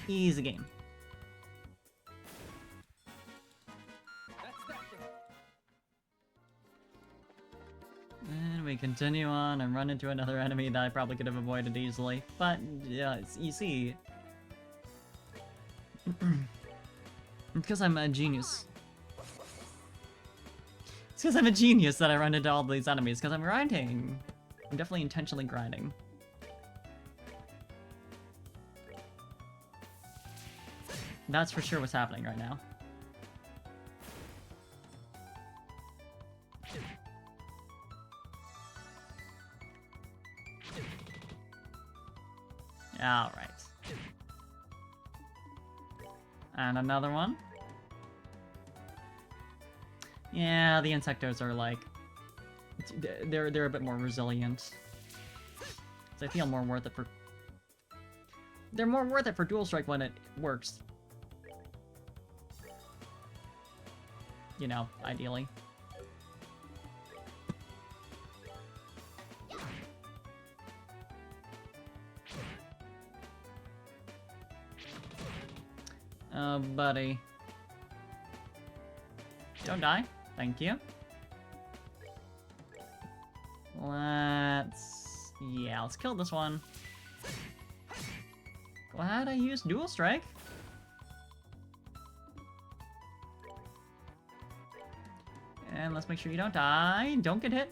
Easy game. That's that then. And we continue on and run into another enemy that I probably could have avoided easily. But, yeah, you see... because I'm a genius. It's because I'm a genius that I run into all these enemies, because I'm grinding. I'm definitely intentionally grinding. That's for sure what's happening right now. Alright. And another one. Yeah, the Insectos are like... They're a bit more resilient. So I feel more worth it for... They're more worth it for Dual Strike when it works. You know, ideally. Oh, buddy. Don't die. Thank you. Yeah, let's kill this one. Glad I used Dual Strike. And let's make sure you don't die. Don't get hit.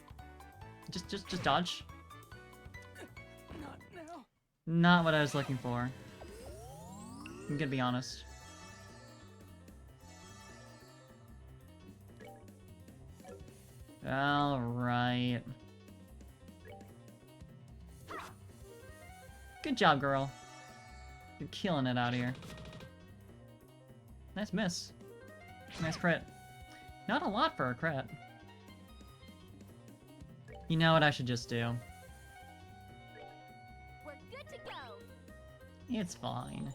Just dodge. Not now. Not what I was looking for. I'm gonna be honest. Alright. Good job, girl. You're killing it out here. Nice miss. Nice crit. Not a lot for a crit. You know what I should just do? We're good to go. It's fine.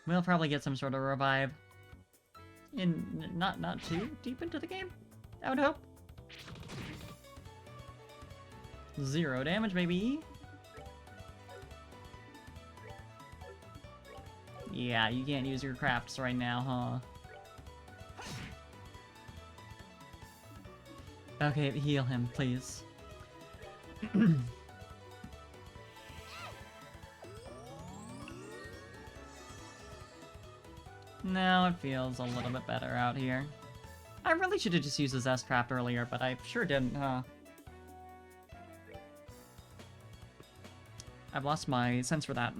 We'll probably get some sort of revive. Not too deep into the game, I would hope. 0 damage, baby. Yeah, you can't use your crafts right now, huh? Okay, heal him, please. Now it feels a little bit better out here. I really should have just used the Zest Craft earlier, but I sure didn't, huh? I've lost my sense for that.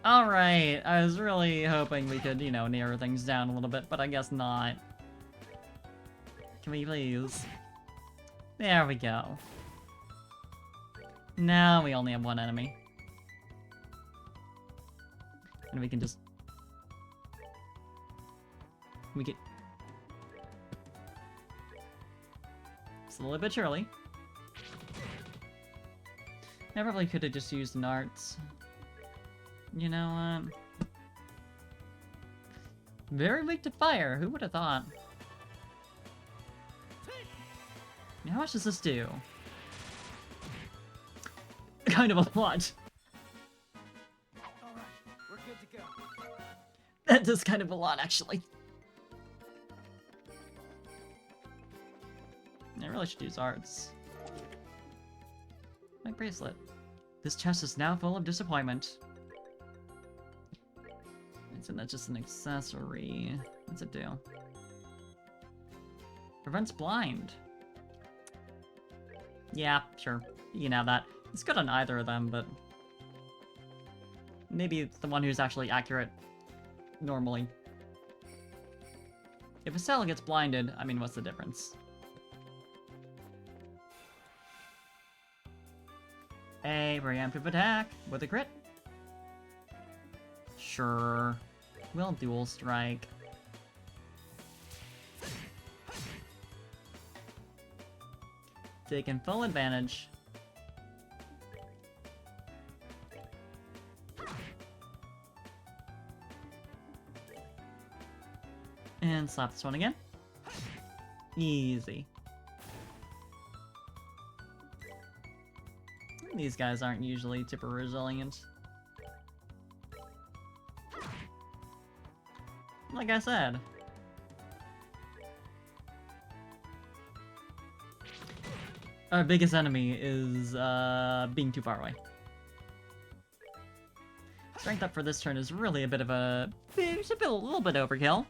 Alright, I was really hoping we could, you know, narrow things down a little bit, but I guess not. Can we please? There we go. Now we only have one enemy. And we can just... We get... Slowly but surely. I probably could have just used an arts. You know what? Very weak to fire, who would have thought? How much does this do? Kind of a lot. Alright, we're good to go. That does kind of a lot, actually. I really should use arts. My bracelet. This chest is now full of disappointment. Isn't that just an accessory? What's it do? Prevents blind. Yeah, sure. You can have that. It's good on either of them, but... Maybe it's the one who's actually accurate normally. If a cell gets blinded, I mean, what's the difference? A preemptive attack with a crit. Sure. We'll dual strike. Taking full advantage. And slap this one again. Easy. These guys aren't usually super resilient. Like I said. Our biggest enemy is being too far away. Strength up for this turn is really a bit of a... It's a little bit overkill.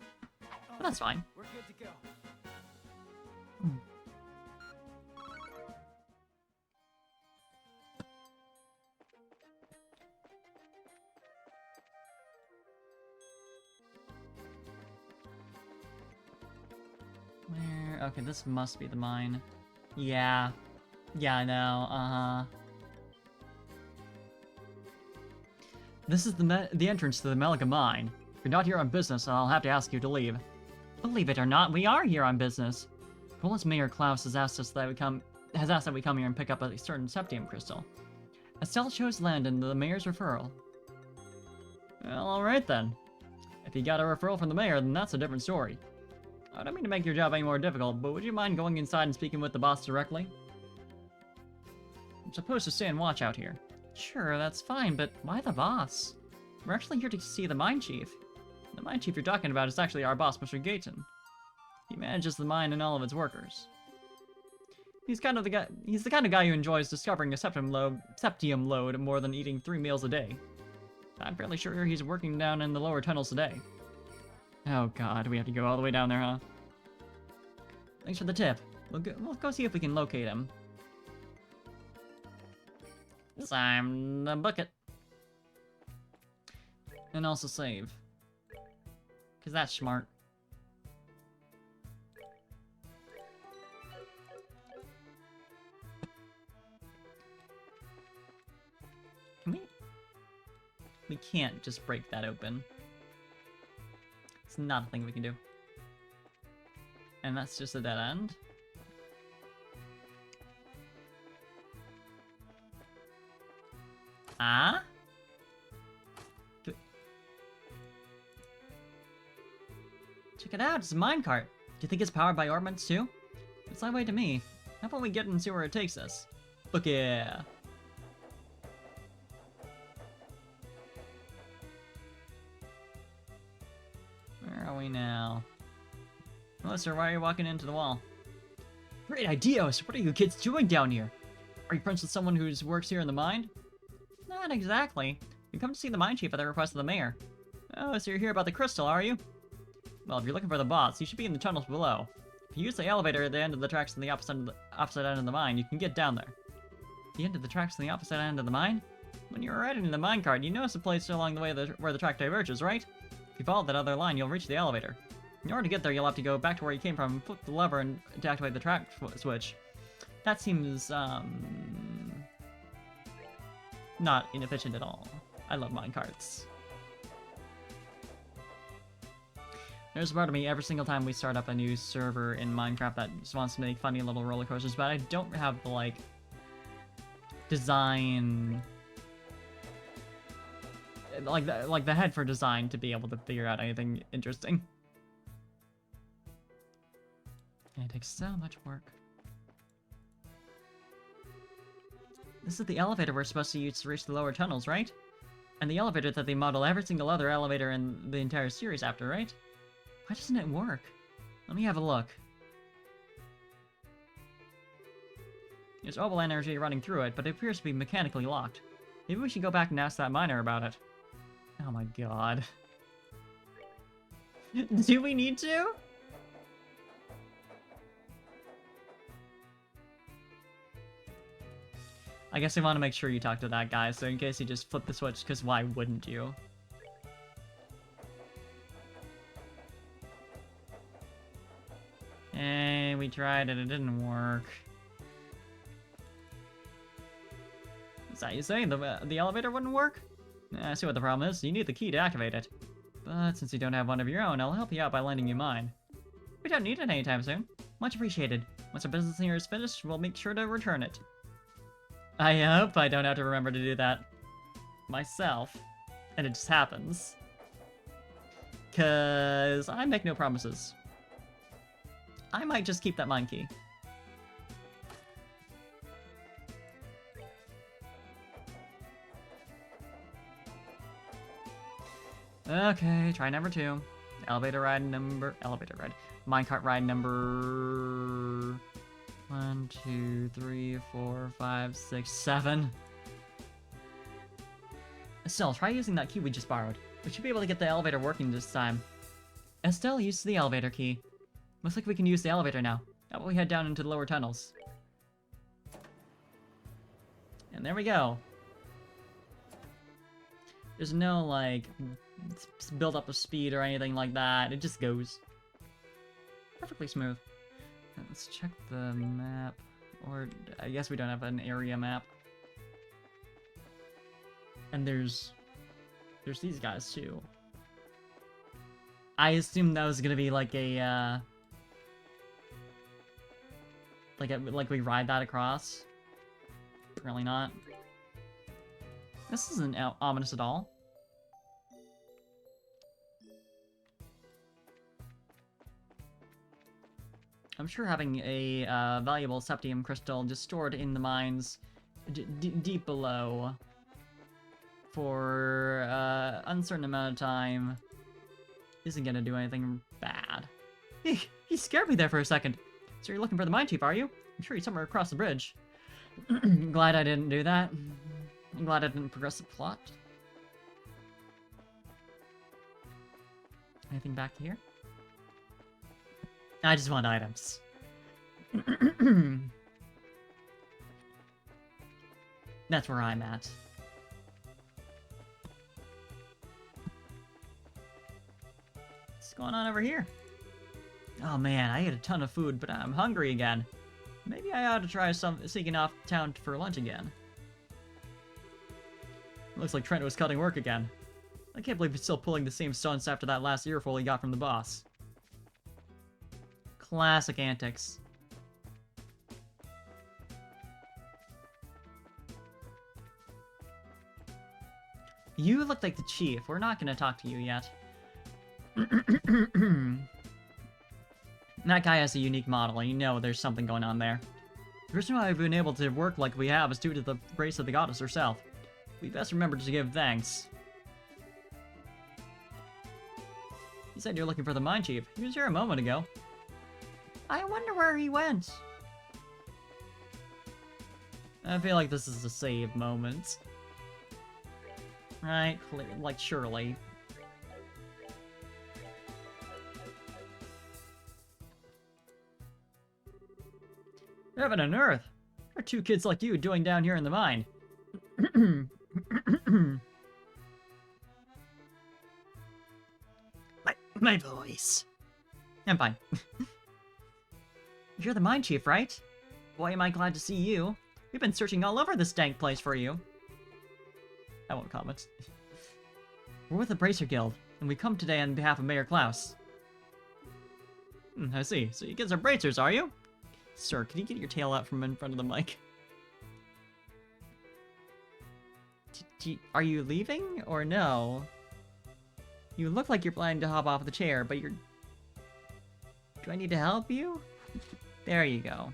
But that's fine. We're good to go. Okay, this must be the mine. Yeah. Yeah, I know. Uh-huh. This is the entrance to the Melica mine. If you're not here on business, I'll have to ask you to leave. Believe it or not, we are here on business. Roland's Mayor Klaus has asked that we come here and pick up a certain septium crystal. Estelle chose land in the mayor's referral. Well, alright then. If you got a referral from the mayor, then that's a different story. I don't mean to make your job any more difficult, but would you mind going inside and speaking with the boss directly? I'm supposed to stay and watch out here. Sure, that's fine, but why the boss? We're actually here to see the mine chief. The mine chief you're talking about is actually our boss, Mr. Gayton. He manages the mine and all of its workers. He's the kind of guy who enjoys discovering a septium lode more than eating 3 meals a day. I'm fairly sure he's working down in the lower tunnels today. Oh god, we have to go all the way down there, huh? Thanks for the tip. We'll go see if we can locate him. Time to book it. And also save. Because that's smart. Can we? We can't just break that open. It's not a thing we can do. And that's just a dead end. Ah? Check it out, it's a minecart. Do you think it's powered by ornaments too? It's that way to me. How about we get and see where it takes us? Look, yeah. Where are we now? Hello, sir, why are you walking into the wall? Great ideas! What are you kids doing down here? Are you friends with someone who works here in the mine? Not exactly. You come to see the mine chief at the request of the mayor. Oh, so you're here about the crystal, are you? Well, if you're looking for the boss, you should be in the tunnels below. If you use the elevator at the end of the tracks on the opposite end of the mine, you can get down there. The end of the tracks on the opposite end of the mine? When you're riding in the minecart, you notice a place along the way where the track diverges, right? If you follow that other line, you'll reach the elevator. In order to get there, you'll have to go back to where you came from and flip the lever to activate the track switch. That seems, not inefficient at all. I love minecarts. There's a part of me every single time we start up a new server in Minecraft that just wants to make funny little roller coasters, but I don't have the, like, design... like the head for design to be able to figure out anything interesting. And it takes so much work. This is the elevator we're supposed to use to reach the lower tunnels, right? And the elevator that they model every single other elevator in the entire series after, right? Why doesn't it work? Let me have a look. There's oval energy running through it, but it appears to be mechanically locked. Maybe we should go back and ask that miner about it. Oh my god. Do we need to? I guess I want to make sure you talk to that guy, so in case you just flip the switch, because why wouldn't you? Hey, we tried it, it didn't work. Is that you saying the elevator wouldn't work? I see what the problem is. You need the key to activate it. But since you don't have one of your own, I'll help you out by lending you mine. We don't need it anytime soon. Much appreciated. Once our business here is finished, we'll make sure to return it. I hope I don't have to remember to do that myself. And it just happens. 'Cause I make no promises. I might just keep that mine key. Okay, try number 2. Elevator ride. Minecart ride number 1, 2, 3, 4, 5, 6, 7. Estelle, try using that key we just borrowed. We should be able to get the elevator working this time. Estelle used the elevator key. Looks like we can use the elevator now. How about we head down into the lower tunnels? And there we go. There's no, like, build up of speed or anything like that. It just goes. Perfectly smooth. Let's check the map. Or, I guess we don't have an area map. And there's these guys, too. I assumed that was gonna be like a, like we ride that across. Really not. This isn't ominous at all. I'm sure having a valuable septium crystal just stored in the mines deep below for uncertain amount of time isn't gonna do anything bad. He scared me there for a second. So you're looking for the mine chief, are you? I'm sure he's somewhere across the bridge. Glad I didn't do that. I'm glad I didn't progress the plot. Anything back here? I just want items. That's where I'm at. What's going on over here? Oh man, I ate a ton of food, but I'm hungry again. Maybe I ought to try sneaking off town for lunch again. Looks like Trent was cutting work again. I can't believe he's still pulling the same stunts after that last earful he got from the boss. Classic antics. You look like the chief. We're not going to talk to you yet. That guy has a unique model, and you know there's something going on there. The reason why we've been able to work like we have is due to the grace of the goddess herself. We best remember to give thanks. You said you're looking for the mine chief. He was here a moment ago. I wonder where he went. I feel like this is a save moment. Right? Like, surely. Heaven and earth! What are two kids like you doing down here in the mine? my voice. I'm fine. You're the mine chief, right? Boy, am I glad to see you. We've been searching all over this dank place for you. I won't comment. We're with the Bracer Guild, and we come today on behalf of Mayor Klaus. I see. So you kids are bracers, are you? Sir, can you get your tail out from in front of the mic? Are you leaving, or no? You look like you're planning to hop off the chair, but you're... Do I need to help you? There you go.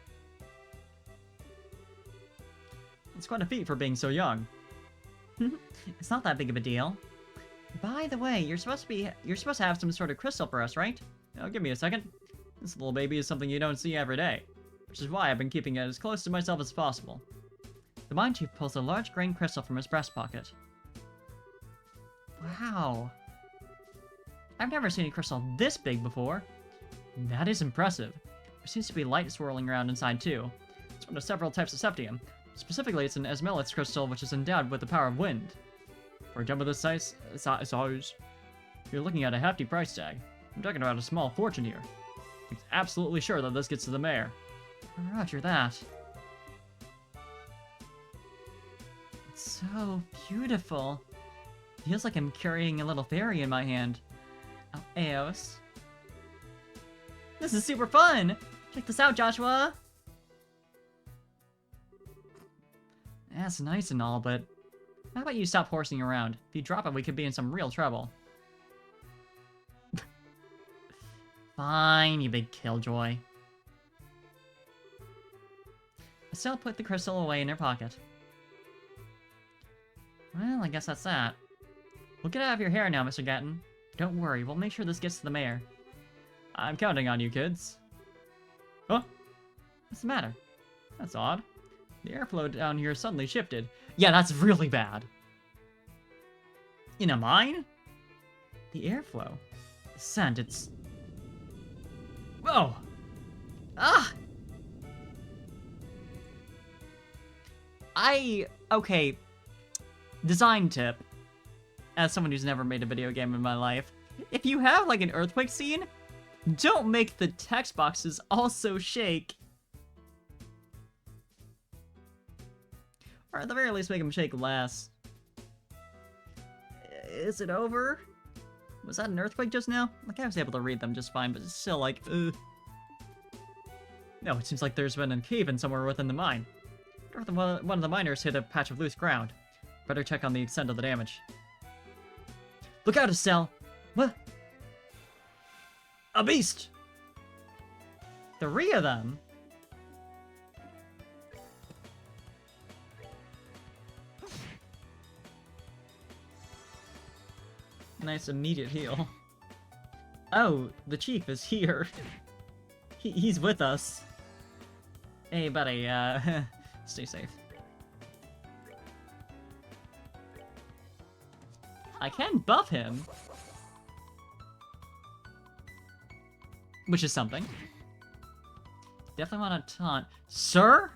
It's quite a feat for being so young. It's not that big of a deal. By the way, you're supposed to have some sort of crystal for us, right? Now, give me a second. This little baby is something you don't see every day, which is why I've been keeping it as close to myself as possible. The mine chief pulls a large grain crystal from his breast pocket. Wow. I've never seen a crystal this big before. That is impressive. There seems to be light swirling around inside too. It's one of several types of septium. Specifically, it's an esmelix crystal which is endowed with the power of wind. For a gem of this size, you're looking at a hefty price tag. I'm talking about a small fortune here. I'm absolutely sure that this gets to the mayor. Roger that. It's so beautiful. Feels like I'm carrying a little fairy in my hand. Oh, Eos. This is super fun! Check this out, Joshua! That's nice and all, but how about you stop horsing around? If you drop it, we could be in some real trouble. Fine, you big killjoy. Estelle put the crystal away in her pocket. Well, I guess that's that. We'll get out of your hair now, Mr. Gatton. Don't worry, we'll make sure this gets to the mayor. I'm counting on you, kids. Oh, what's the matter? That's odd. The airflow down here suddenly shifted. Yeah, that's really bad. In a mine? The airflow. The scent, it's... Whoa! Ah! Okay. Design tip. As someone who's never made a video game in my life. If you have, like, an earthquake scene, Don't make the text boxes also shake. Or at the very least, make them shake less. Is it over? Was that an earthquake just now? Like, I was able to read them just fine, but it's still like, ugh. No, it seems like there's been a cave-in somewhere within the mine. Or one of the miners hit a patch of loose ground. Better check on the extent of the damage. Look out, Estelle! What? A beast! 3 of them? Nice immediate heal. Oh, the chief is here. He's with us. Hey, buddy, stay safe. I can buff him. Which is something. Definitely want to taunt. Sir?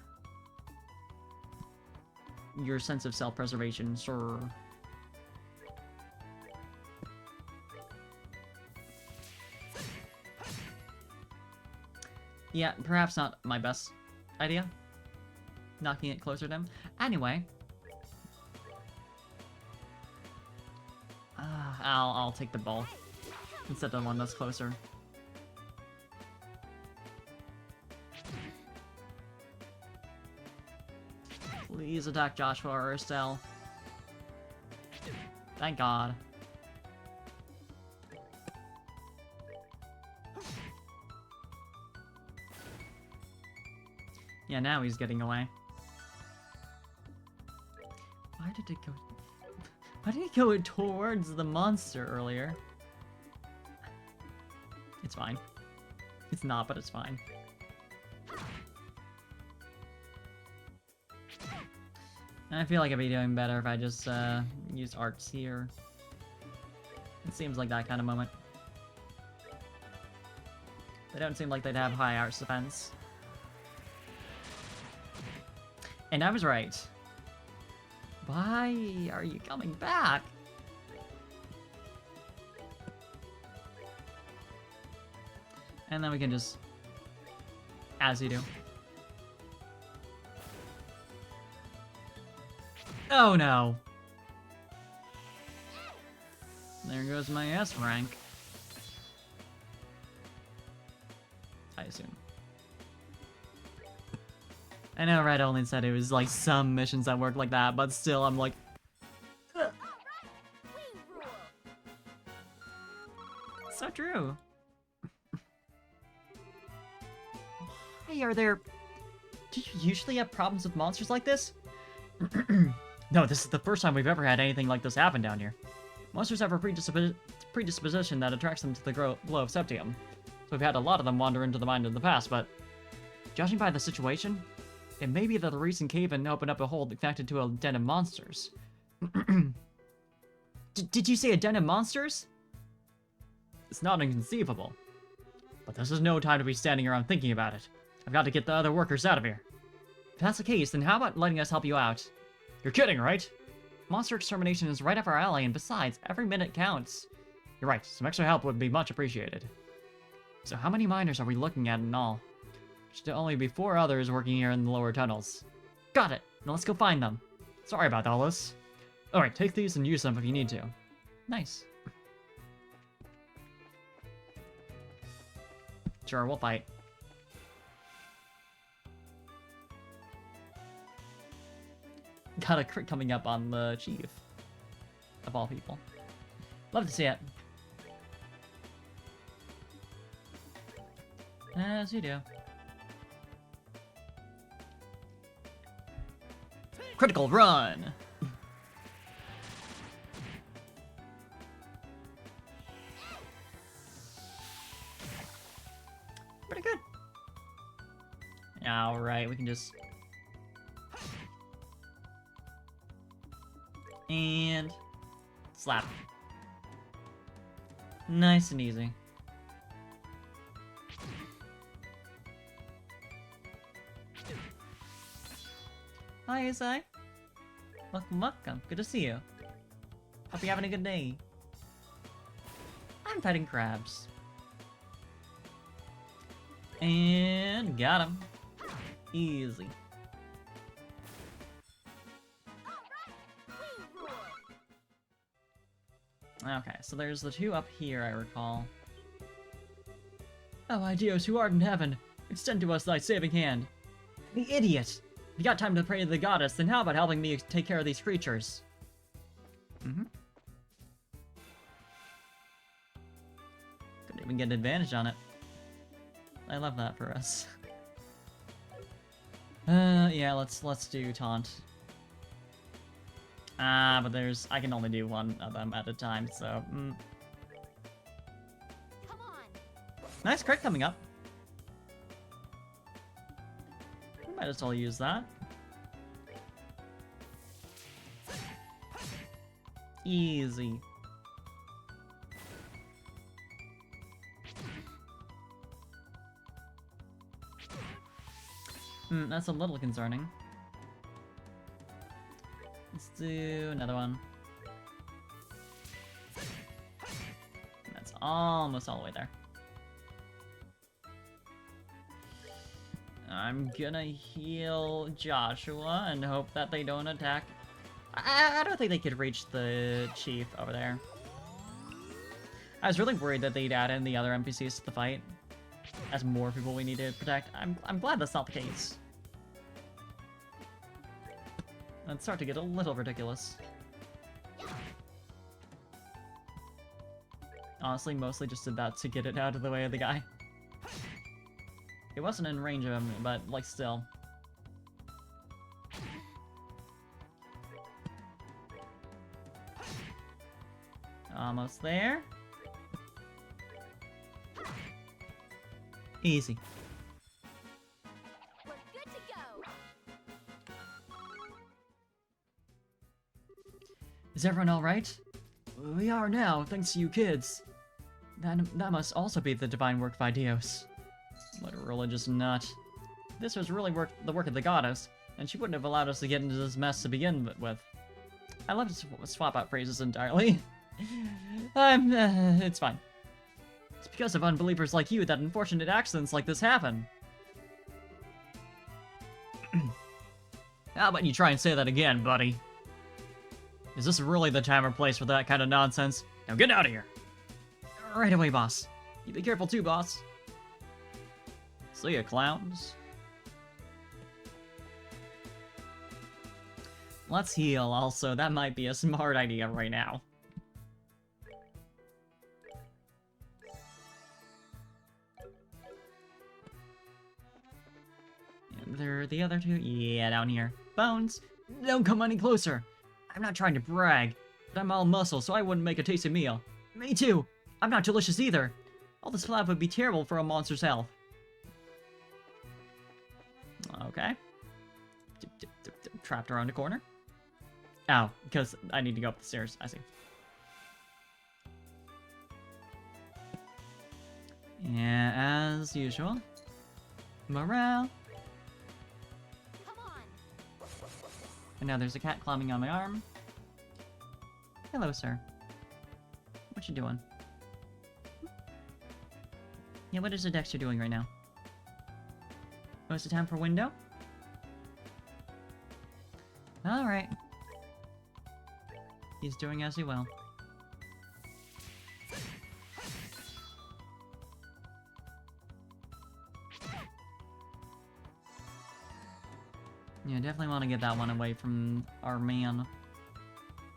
Your sense of self-preservation, sir. Yeah, perhaps not my best idea. Knocking it closer to him. Anyway. I'll take the ball. Instead of the one that's closer. Please attack Joshua or Estelle. Thank God. Yeah, now he's getting away. Why did it go... Why did it go towards the monster earlier? It's fine. It's not, but it's fine. I feel like I'd be doing better if I just used arts here. It seems like that kind of moment. They don't seem like they'd have high arts defense. And I was right. Why are you coming back? And then we can just... As you do. Oh no! There goes my S rank. I assume. I know Red only said it was like some missions that work like that, but still I'm like... We rule. So true. Hey, are there... Do you usually have problems with monsters like this? No, this is the first time we've ever had anything like this happen down here. Monsters have a predisposition that attracts them to the glow of Septium. So we've had a lot of them wander into the mine in the past, but... Judging by the situation, it may be that the recent cave-in opened up a hole connected to a den of monsters. Did you say a den of monsters? It's not inconceivable. But this is no time to be standing around thinking about it. I've got to get the other workers out of here. If that's the case, then how about letting us help you out? You're kidding, right? Monster extermination is right up our alley, and besides, every minute counts. You're right, some extra help would be much appreciated. So how many miners are we looking at in all? Should only be 4 others working here in the lower tunnels. Got it! Now let's go find them. Sorry about all this. Alright, take these and use them if you need to. Nice. Sure, we'll fight. Got a crit coming up on the chief. Of all people. Love to see it. As you do. Critical run! Pretty good. Alright, we can just... And... slap. Nice and easy. Hi, Isai. Welcome, welcome. Good to see you. Hope you're having a good day. I'm petting crabs. And got him. Easy. Okay, so there's the two up here, I recall. Oh, Ideos, who art in heaven, extend to us thy saving hand. The idiot! If you got time to pray to the goddess, then how about helping me take care of these creatures? Couldn't even get an advantage on it. I love that for us. Yeah, let's do taunt. But I can only do one of them at a time, so, Come on. Nice crit coming up. We might as well use that. Easy. That's a little concerning. Let's do another one. That's almost all the way there. I'm gonna heal Joshua and hope that they don't attack. I don't think they could reach the chief over there. I was really worried that they'd add in the other NPCs to the fight as more people we need to protect. I'm glad that's not the case. It's starting to get a little ridiculous. Honestly, mostly just did that to get it out of the way of the guy. It wasn't in range of him, but, like, still. Almost there. Easy. We're good to go. Is everyone alright? We are now, thanks to you kids. That must also be the divine work of Ideos. What a religious nut. This was really the work of the goddess, and she wouldn't have allowed us to get into this mess to begin with. I love to swap out phrases entirely. It's fine. It's because of unbelievers like you that unfortunate accidents like this happen. How about you try and say that again, buddy? Is this really the time or place for that kind of nonsense? Now get out of here! Right away, boss. You be careful too, boss. See ya, clowns. Let's heal also. That might be a smart idea right now. And there are the other two. Yeah, down here. Bones, don't come any closer. I'm not trying to brag, but I'm all muscle, so I wouldn't make a tasty meal. Me too. I'm not delicious either. All this flab would be terrible for a monster's health. Okay. Trapped around a corner. Oh, because I need to go up the stairs. I see. Yeah, as usual. Morale. Come on. And now there's a cat climbing on my arm. Hello, sir. What you doing? Yeah, what is the Dexter doing right now? Oh, it's the time for window? Alright. He's doing as he will. Yeah, definitely want to get that one away from our man.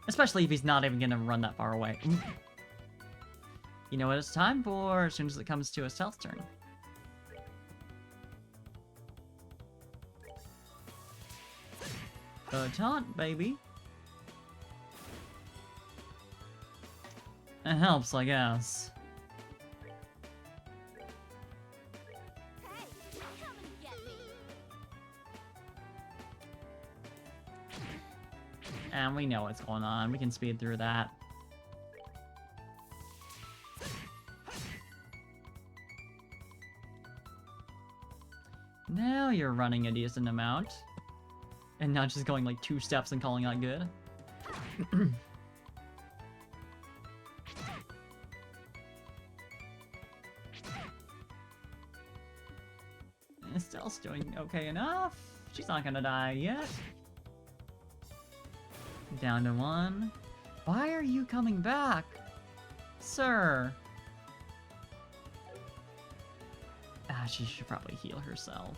Especially if he's not even gonna run that far away. You know what it's time for as soon as it comes to a stealth turn. A taunt, baby. It helps, I guess. Hey, come and get me. And we know what's going on. We can speed through that. Now you're running a decent amount. And not just going like 2 steps and calling that good. else doing okay enough. She's not gonna die yet. Down to 1. Why are you coming back, sir? Ah, she should probably heal herself.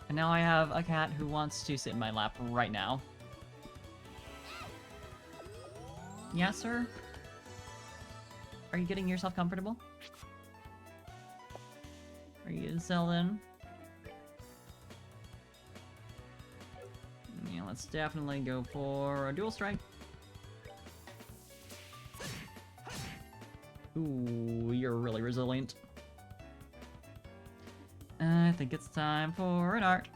And now I have a cat who wants to sit in my lap right now. Yes, sir? Are you getting yourself comfortable? Are you settled in? Yeah, let's definitely go for a dual strike. Ooh, you're really resilient. I think it's time for an art.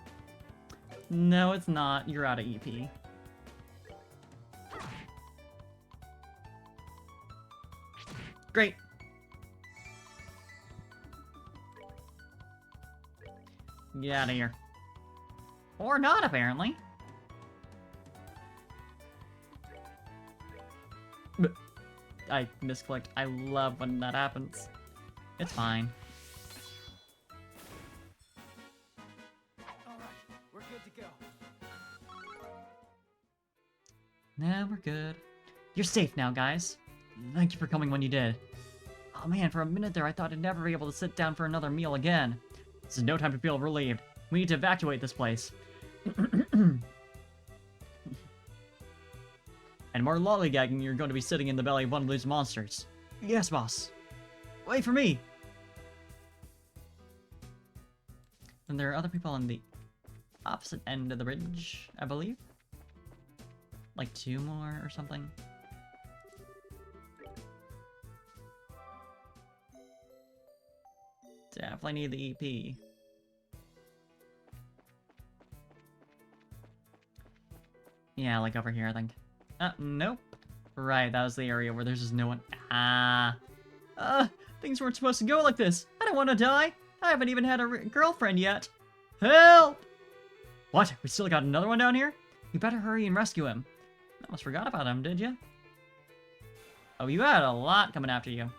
No, it's not. You're out of EP. Great. Get out of here. Or not, apparently. I misclicked. I love when that happens. It's fine. Alright, we're good to go. Now we're good. You're safe now, guys. Thank you for coming when you did. Oh man, for a minute there I thought I'd never be able to sit down for another meal again. This is no time to feel relieved. We need to evacuate this place. And more lollygagging, you're going to be sitting in the belly of one of these monsters. Yes, boss. Wait for me! And there are other people on the opposite end of the bridge, I believe. Like 2 more or something. Definitely need the EP. Yeah, like over here, I think. Nope. Right, that was the area where there's just no one. Things weren't supposed to go like this. I don't want to die. I haven't even had a girlfriend yet. Help! What? We still got another one down here? You better hurry and rescue him. Almost forgot about him, did you? Oh, you had a lot coming after you.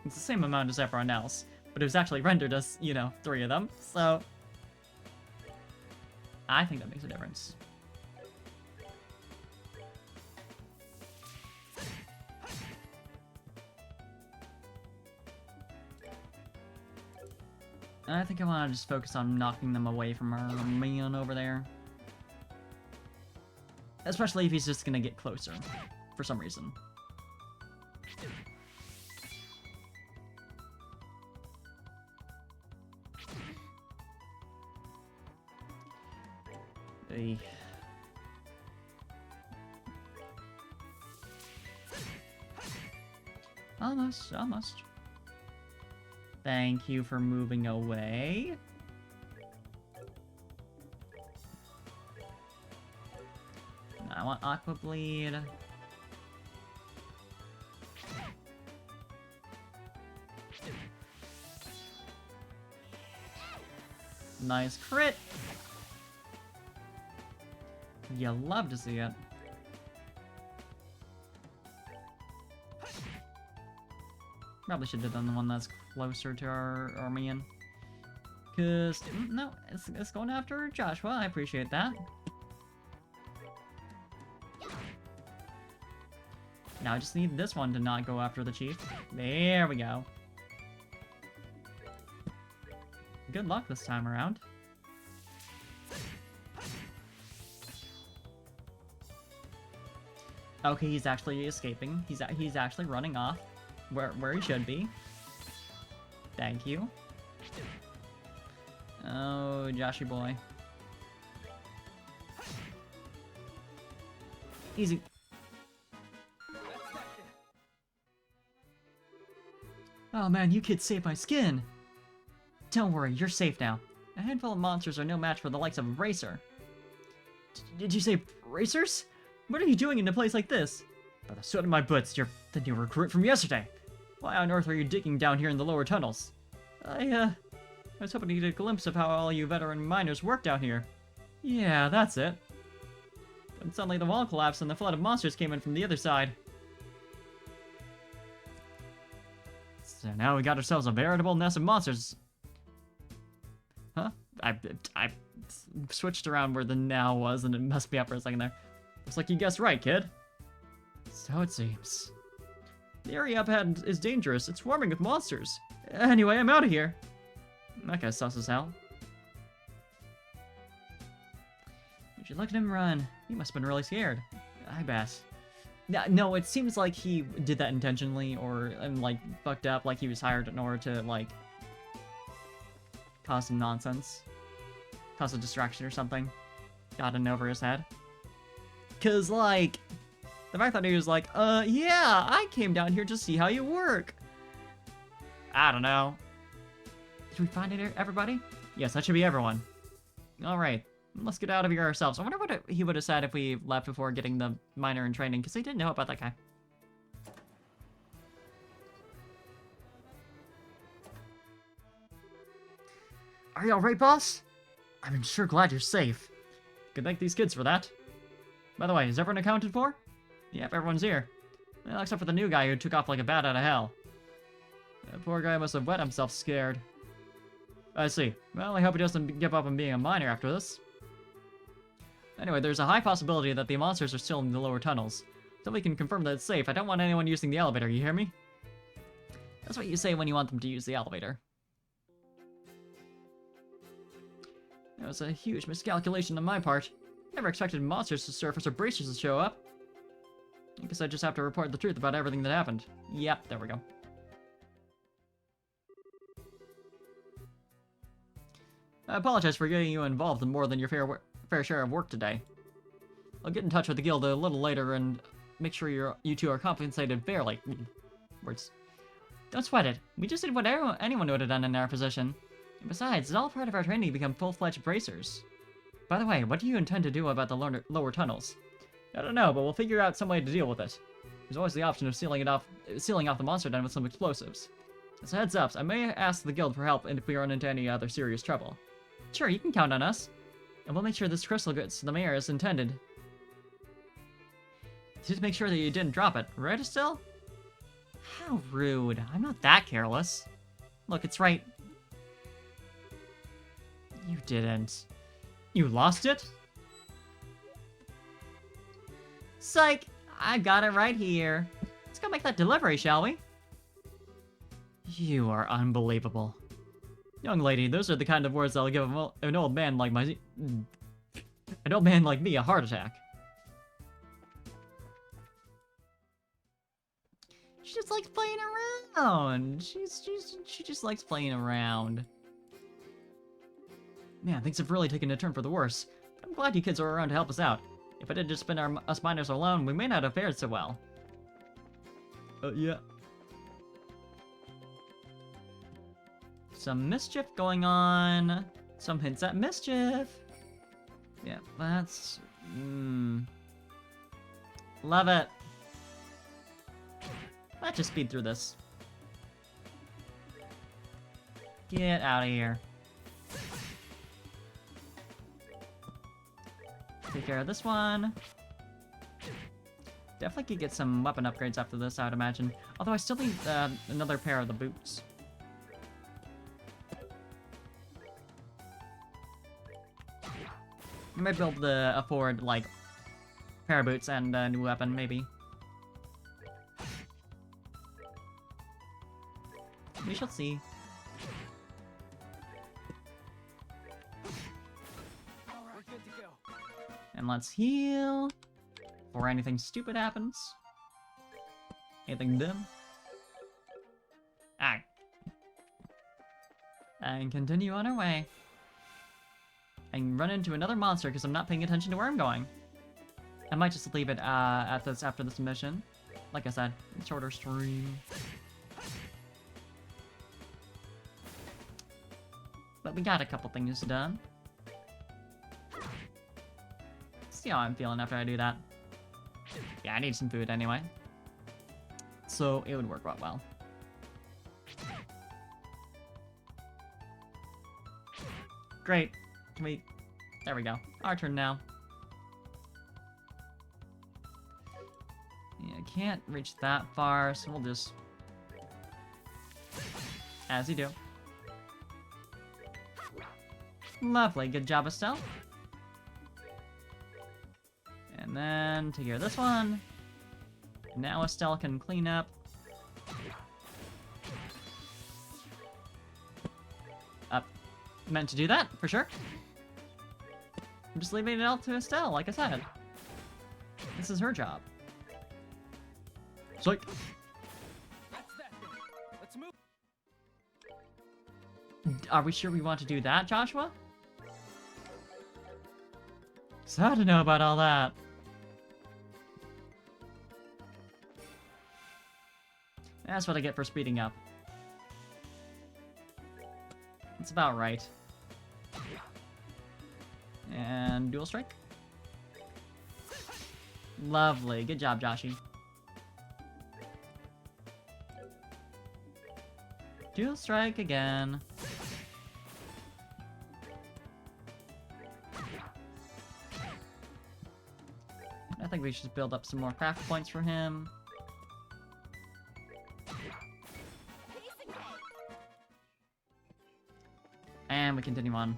It's the same amount as everyone else, but it was actually rendered as, 3 of them, so... I think that makes a difference. I think I want to just focus on knocking them away from our man over there. Especially if he's just gonna get closer, for some reason. Hey. Almost, almost. Thank you for moving away. I want Aqua Bleed. Nice crit. You love to see it. Probably should have done the one that's closer to our man. Cause no, it's going after Joshua. I appreciate that. Now I just need this one to not go after the chief. There we go. Good luck this time around. Okay, he's actually escaping. He's actually running off where he should be. Thank you. Oh, Joshy boy. Easy. Oh man, you kids saved my skin! Don't worry, you're safe now. A handful of monsters are no match for the likes of a racer. Did you say racers? What are you doing in a place like this? By the sweat of my boots, you're the new recruit from yesterday. Why on earth are you digging down here in the lower tunnels? I was hoping to get a glimpse of how all you veteran miners work down here. Yeah, that's it. But suddenly the wall collapsed and the flood of monsters came in from the other side. So now we got ourselves a veritable nest of monsters. Huh? I switched around where the now was and it messed me up for a second there. Looks like you guessed right, kid. So it seems. The area up ahead is dangerous. It's swarming with monsters. Anyway, I'm out of here. That guy's sus as hell. Would you look at him run? He must have been really scared. I bet. No, it seems like he did that intentionally or, like, fucked up, like he was hired in order to, like, cause some nonsense. Cause a distraction or something. Got in over his head. Cause, like, the fact that he was like, yeah, I came down here to see how you work. I don't know. Did we find it, everybody? Yes, that should be everyone. Alright, let's get out of here ourselves. I wonder what he would have said if we left before getting the miner in training, because he didn't know about that guy. Are you alright, boss? I'm sure glad you're safe. Could thank these kids for that. By the way, is everyone accounted for? Yep, everyone's here. Well, except for the new guy who took off like a bat out of hell. That poor guy must have wet himself scared. I see. Well, I hope he doesn't give up on being a miner after this. Anyway, there's a high possibility that the monsters are still in the lower tunnels. Until we can confirm that it's safe, I don't want anyone using the elevator, you hear me? That's what you say when you want them to use the elevator. That was a huge miscalculation on my part. Never expected monsters to surface or bracers to show up. I guess I just have to report the truth about everything that happened. Yep, there we go. I apologize for getting you involved in more than your fair share of work today. I'll get in touch with the guild a little later and make sure you two are compensated fairly. Words. Don't sweat it. We just did what anyone would have done in our position. And besides, it's all part of our training to become full-fledged bracers. By the way, what do you intend to do about the lower tunnels? I don't know, but we'll figure out some way to deal with it. There's always the option of sealing off the monster den with some explosives. As a heads up, I may ask the guild for help if we run into any other serious trouble. Sure, you can count on us. And we'll make sure this crystal gets to the mayor as intended. Just make sure that you didn't drop it, right, Estelle? How rude. I'm not that careless. Look, it's right. You didn't. You lost it? Psych! I got it right here. Let's go make that delivery, shall we? You are unbelievable. Young lady, those are the kind of words that'll give an old man like me a heart attack. She just likes playing around. She just likes playing around. Man, things have really taken a turn for the worse. I'm glad you kids are around to help us out. If it had just been us miners alone, we may not have fared so well. Yeah. Some mischief going on. Some hints at mischief. Yeah, that's... Love it. Let's just speed through this. Get out of here. Take care of this one. Definitely could get some weapon upgrades after this, I would imagine. Although I still need another pair of the boots. I might be able to afford, like, pair of boots and a new weapon, maybe. We shall see. We're good to go. And let's heal. Before anything stupid happens. Anything dumb. Alright. And continue on our way. And run into another monster because I'm not paying attention to where I'm going. I might just leave it after this mission. Like I said, shorter stream. But we got a couple things done. See how I'm feeling after I do that. Yeah, I need some food anyway. So it would work out well. Great. Can we... There we go. Our turn now. Yeah, I can't reach that far, so we'll just... As you do. Lovely. Good job, Estelle. And then take care of this one. Now Estelle can clean up. Meant to do that, for sure. I'm just leaving it all to Estelle, like I said. This is her job. Psych. That's that thing. Let's move. Are we sure we want to do that, Joshua? Sad to know about all that. That's what I get for speeding up. That's about right. And dual strike. Lovely. Good job, Joshy. Dual strike again. I think we should build up some more craft points for him. And we continue on.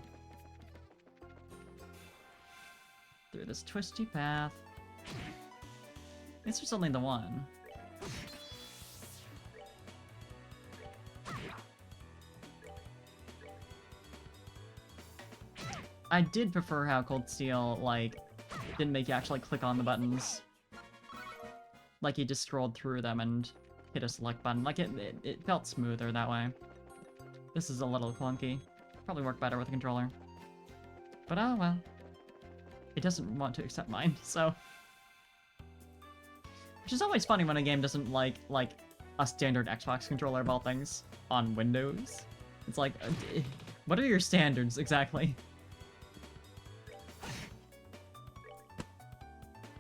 Through this twisty path. This was only the one. I did prefer how Cold Steel, like, didn't make you actually click on the buttons. Like, you just scrolled through them and hit a select button. Like, it felt smoother that way. This is a little clunky. Probably work better with a controller. But oh well. It doesn't want to accept mine, so... Which is always funny when a game doesn't like a standard Xbox controller of all things on Windows. It's like, what are your standards exactly?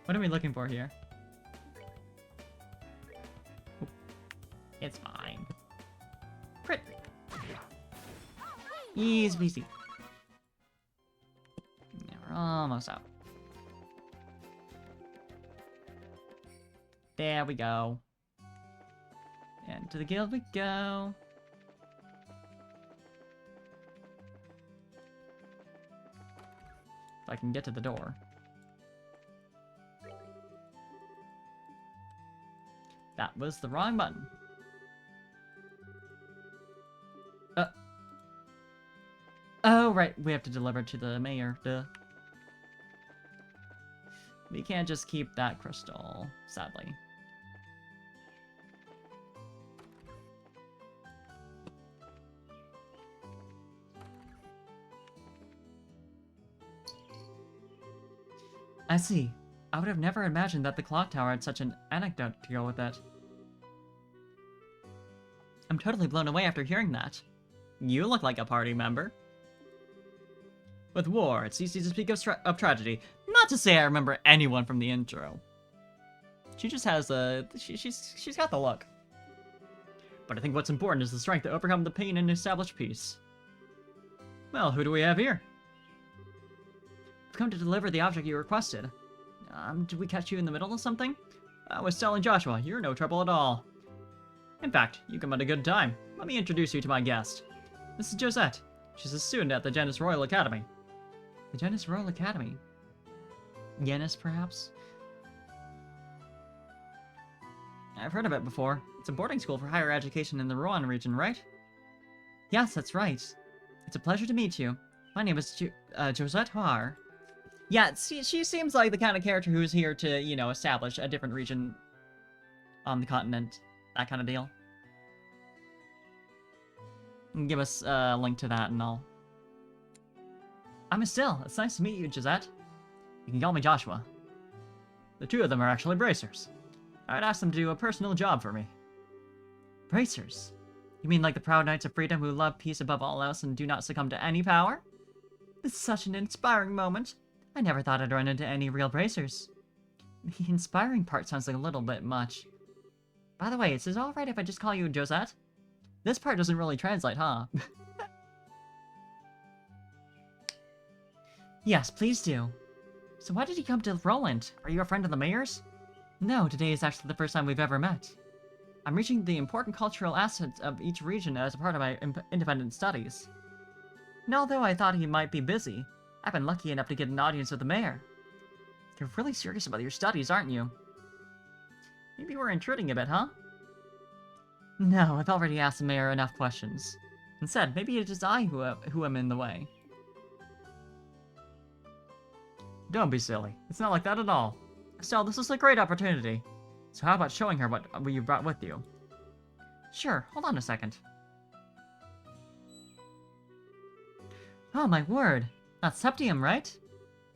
What are we looking for here? It's fine. Crit. Easy peasy. Yeah, we're almost out. There we go. And to the guild we go. If I can get to the door. That was the wrong button. Oh, right. We have to deliver to the mayor. Duh. We can't just keep that crystal, sadly. I see. I would have never imagined that the clock tower had such an anecdote to go with it. I'm totally blown away after hearing that. You look like a party member. With war, it's easy to speak of tragedy. Not to say I remember anyone from the intro. She just has a... She's got the look. But I think what's important is the strength to overcome the pain and establish peace. Well, who do we have here? I've come to deliver the object you requested. Did we catch you in the middle of something? I was telling Joshua, you're no trouble at all. In fact, you come at a good time. Let me introduce you to my guest. This is Josette. She's a student at the Janus Royal Academy. The Janus Royal Academy? Janus, perhaps? I've heard of it before. It's a boarding school for higher education in the Rouen region, right? Yes, that's right. It's a pleasure to meet you. My name is Josette Har. Yeah, she seems like the kind of character who's here to, you know, establish a different region on the continent. That kind of deal. Give us a link to that and all. I'm Estelle. It's nice to meet you, Josette. You can call me Joshua. The two of them are actually bracers. I'd ask them to do a personal job for me. Bracers? You mean like the proud knights of freedom who love peace above all else and do not succumb to any power? This is such an inspiring moment. I never thought I'd run into any real bracers. The inspiring part sounds like a little bit much. By the way, is it alright if I just call you Josette? This part doesn't really translate, huh? Yes, please do. So why did you come to Roland? Are you a friend of the mayor's? No, today is actually the first time we've ever met. I'm reaching the important cultural assets of each region as a part of my independent studies. And although I thought he might be busy, I've been lucky enough to get an audience with the mayor. You're really serious about your studies, aren't you? Maybe we're intruding a bit, huh? No, I've already asked the mayor enough questions. Instead, maybe it is I who am in the way. Don't be silly. It's not like that at all. Estelle, this is a great opportunity. So how about showing her what you brought with you? Sure, hold on a second. Oh my word! That's septium, right?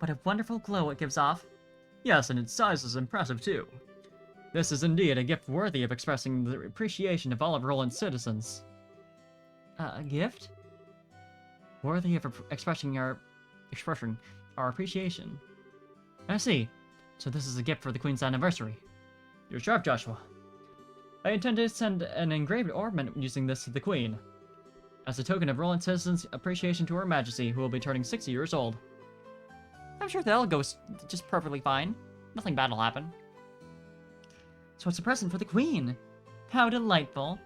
What a wonderful glow it gives off. Yes, and its size is impressive too. This is indeed a gift worthy of expressing the appreciation of all of Roland's citizens. A gift? Worthy of expressing our appreciation. I see. So this is a gift for the Queen's anniversary. You're sharp, Joshua. I intend to send an engraved ornament using this to the Queen, as a token of Roland citizens' appreciation to Her Majesty, who will be turning 60 years old. I'm sure that'll go just perfectly fine. Nothing bad will happen. So it's a present for the Queen. How delightful.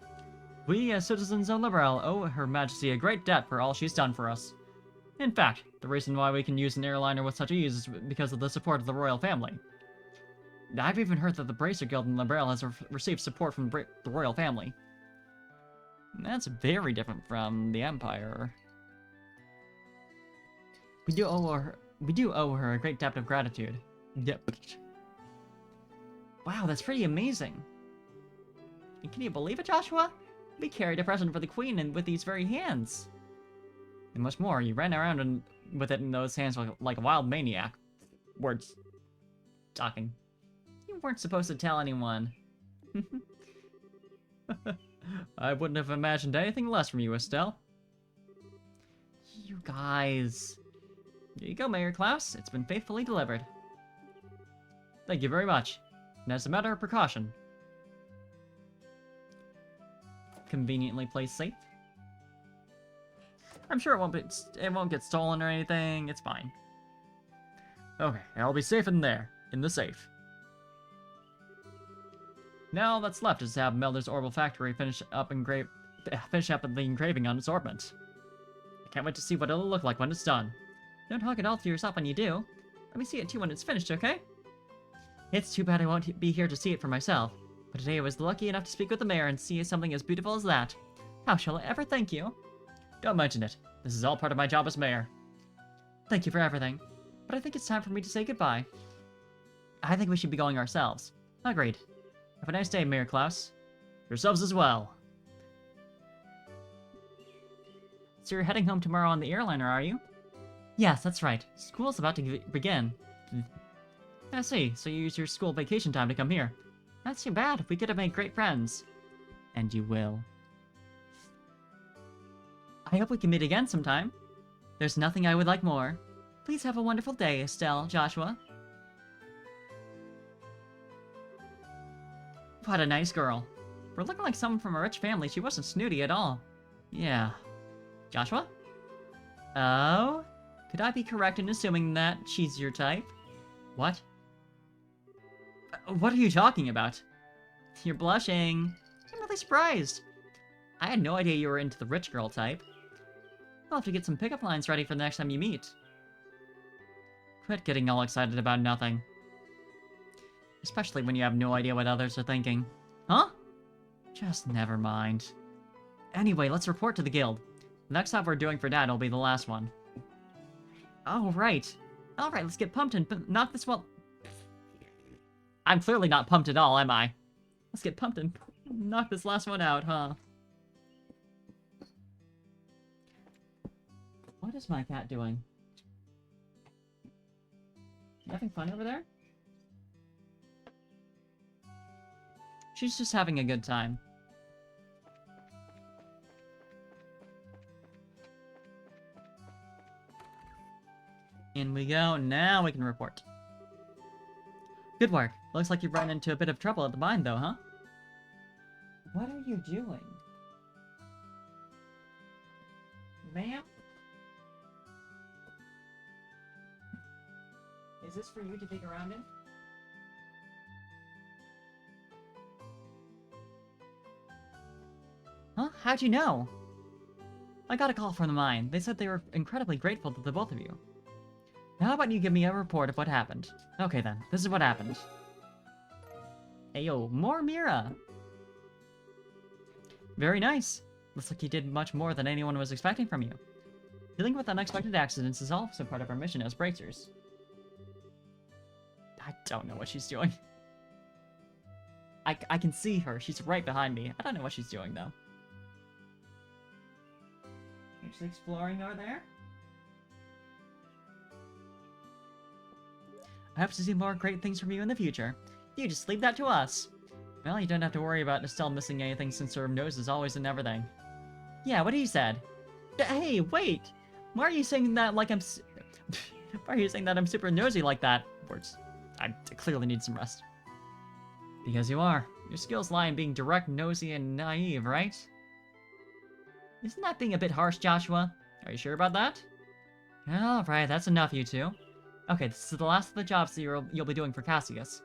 We, as citizens of Liberal, owe Her Majesty a great debt for all she's done for us. In fact, the reason why we can use an airliner with such ease is because of the support of the royal family. I've even heard that the Bracer Guild in Liberal has received support from the royal family. That's very different from the Empire. We do owe her a great debt of gratitude. Yep. Wow, that's pretty amazing. And can you believe it, Joshua? We carried a present for the Queen and with these very hands. And much more, you ran around with it in those hands like a wild maniac. Words. Talking. You weren't supposed to tell anyone. I wouldn't have imagined anything less from you, Estelle. You guys. Here you go, Mayor Klaus. It's been faithfully delivered. Thank you very much. And as a matter of precaution. Conveniently placed safe. I'm sure it won't get stolen or anything. It's fine. Okay, I'll be safe in there, in the safe. Now all that's left is to have Melder's Orbital Factory finish up the engraving on its ornament. I can't wait to see what it'll look like when it's done. Don't hug it all to yourself when you do. Let me see it too when it's finished, okay? It's too bad I won't be here to see it for myself, but today I was lucky enough to speak with the mayor and see something as beautiful as that. How shall I ever thank you? Don't mention it. This is all part of my job as mayor. Thank you for everything, but I think it's time for me to say goodbye. I think we should be going ourselves. Agreed. Have a nice day, Mayor Klaus. Yourselves as well. So you're heading home tomorrow on the airliner, are you? Yes, that's right. School's about to begin. I see, so you use your school vacation time to come here. That's too bad. We could have made great friends. And you will. I hope we can meet again sometime. There's nothing I would like more. Please have a wonderful day, Estelle, Joshua. What a nice girl. For looking like someone from a rich family, she wasn't snooty at all. Yeah. Joshua? Oh? Could I be correct in assuming that she's your type? What? What are you talking about? You're blushing. I'm really surprised. I had no idea you were into the rich girl type. I'll have to get some pickup lines ready for the next time you meet. Quit getting all excited about nothing. Especially when you have no idea what others are thinking. Huh? Just never mind. Anyway, let's report to the guild. The next job we're doing for Dad will be the last one. Oh, right. Alright, let's get pumped and knock this one... I'm clearly not pumped at all, am I? Let's get pumped and knock this last one out, huh? What is my cat doing? You having fun over there? She's just having a good time. In we go. Now we can report. Good work. Looks like you've run into a bit of trouble at the mine, though, huh? What are you doing? Ma'am? Is this for you to dig around in? How'd you know? I got a call from the mine. They said they were incredibly grateful to the both of you. Now how about you give me a report of what happened? Okay then, this is what happened. Hey yo, more Mira! Very nice. Looks like you did much more than anyone was expecting from you. Dealing with unexpected accidents is also part of our mission as bracers. I don't know what she's doing. I can see her. She's right behind me. I don't know what she's doing, though. She's exploring over there. I hope to see more great things from you in the future. You just leave that to us. Well, you don't have to worry about Estelle missing anything since her nose is always in everything. Yeah, what he said. Hey, wait! Why are you saying that like I'm Why are you saying that I'm super nosy like that? Words. I clearly need some rest. Because you are. Your skills lie in being direct, nosy, and naive, right? Isn't that being a bit harsh, Joshua? Are you sure about that? Alright, that's enough, you two. Okay, this is the last of the jobs that you'll be doing for Cassius.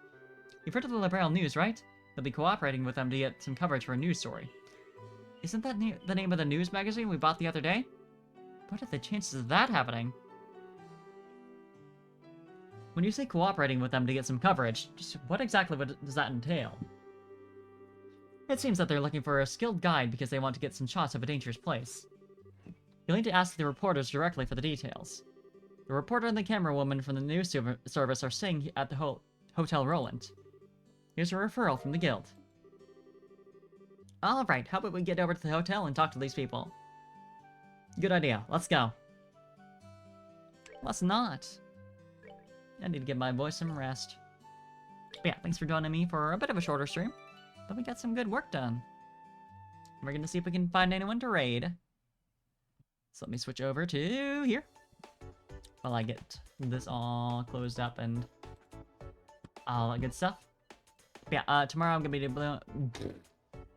You've heard of the Liberal News, right? You'll be cooperating with them to get some coverage for a news story. Isn't that the name of the news magazine we bought the other day? What are the chances of that happening? When you say cooperating with them to get some coverage, just what exactly does that entail? It seems that they're looking for a skilled guide because they want to get some shots of a dangerous place. You'll need to ask the reporters directly for the details. The reporter and the camera woman from the news service are staying at the Hotel Roland. Here's a referral from the guild. Alright, how about we get over to the hotel and talk to these people? Good idea, let's go. Let's not. I need to give my voice some rest. But yeah, thanks for joining me for a bit of a shorter stream. But we got some good work done. We're gonna see if we can find anyone to raid. So let me switch over to here. While I get this all closed up and all that good stuff. But yeah, tomorrow I'm gonna be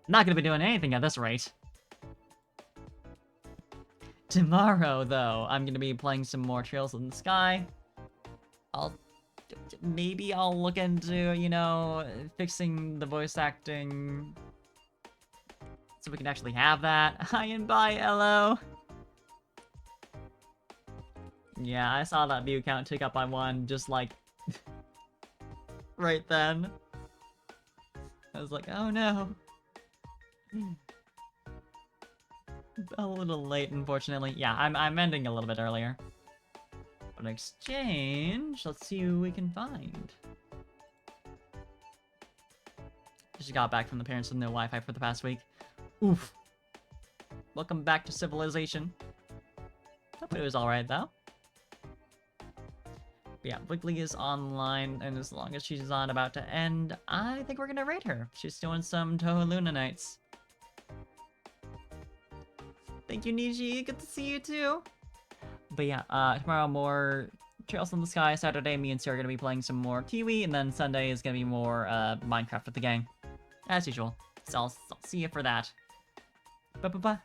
not gonna be doing anything at this rate. Tomorrow, though, I'm gonna be playing some more Trails in the Sky. Maybe I'll look into, you know, fixing the voice acting so we can actually have that. Hi and bye, hello. Yeah, I saw that view count tick up by 1, just like right then. I was like, oh no. A little late, unfortunately. Yeah, I'm ending a little bit earlier. But in exchange, let's see who we can find. Just got back from the parents with no Wi-Fi for the past week. Oof. Welcome back to civilization. Hope it was alright, though. But yeah, Wiggly is online, and as long as she's not about to end, I think we're gonna raid her. She's doing some Toho Luna nights. Thank you, Niji. Good to see you, too. But yeah, tomorrow more Trails in the Sky. Saturday, me and Sarah are gonna be playing some more Kiwi, and then Sunday is gonna be more Minecraft with the gang, as usual. So I'll see you for that. Bye bye bye.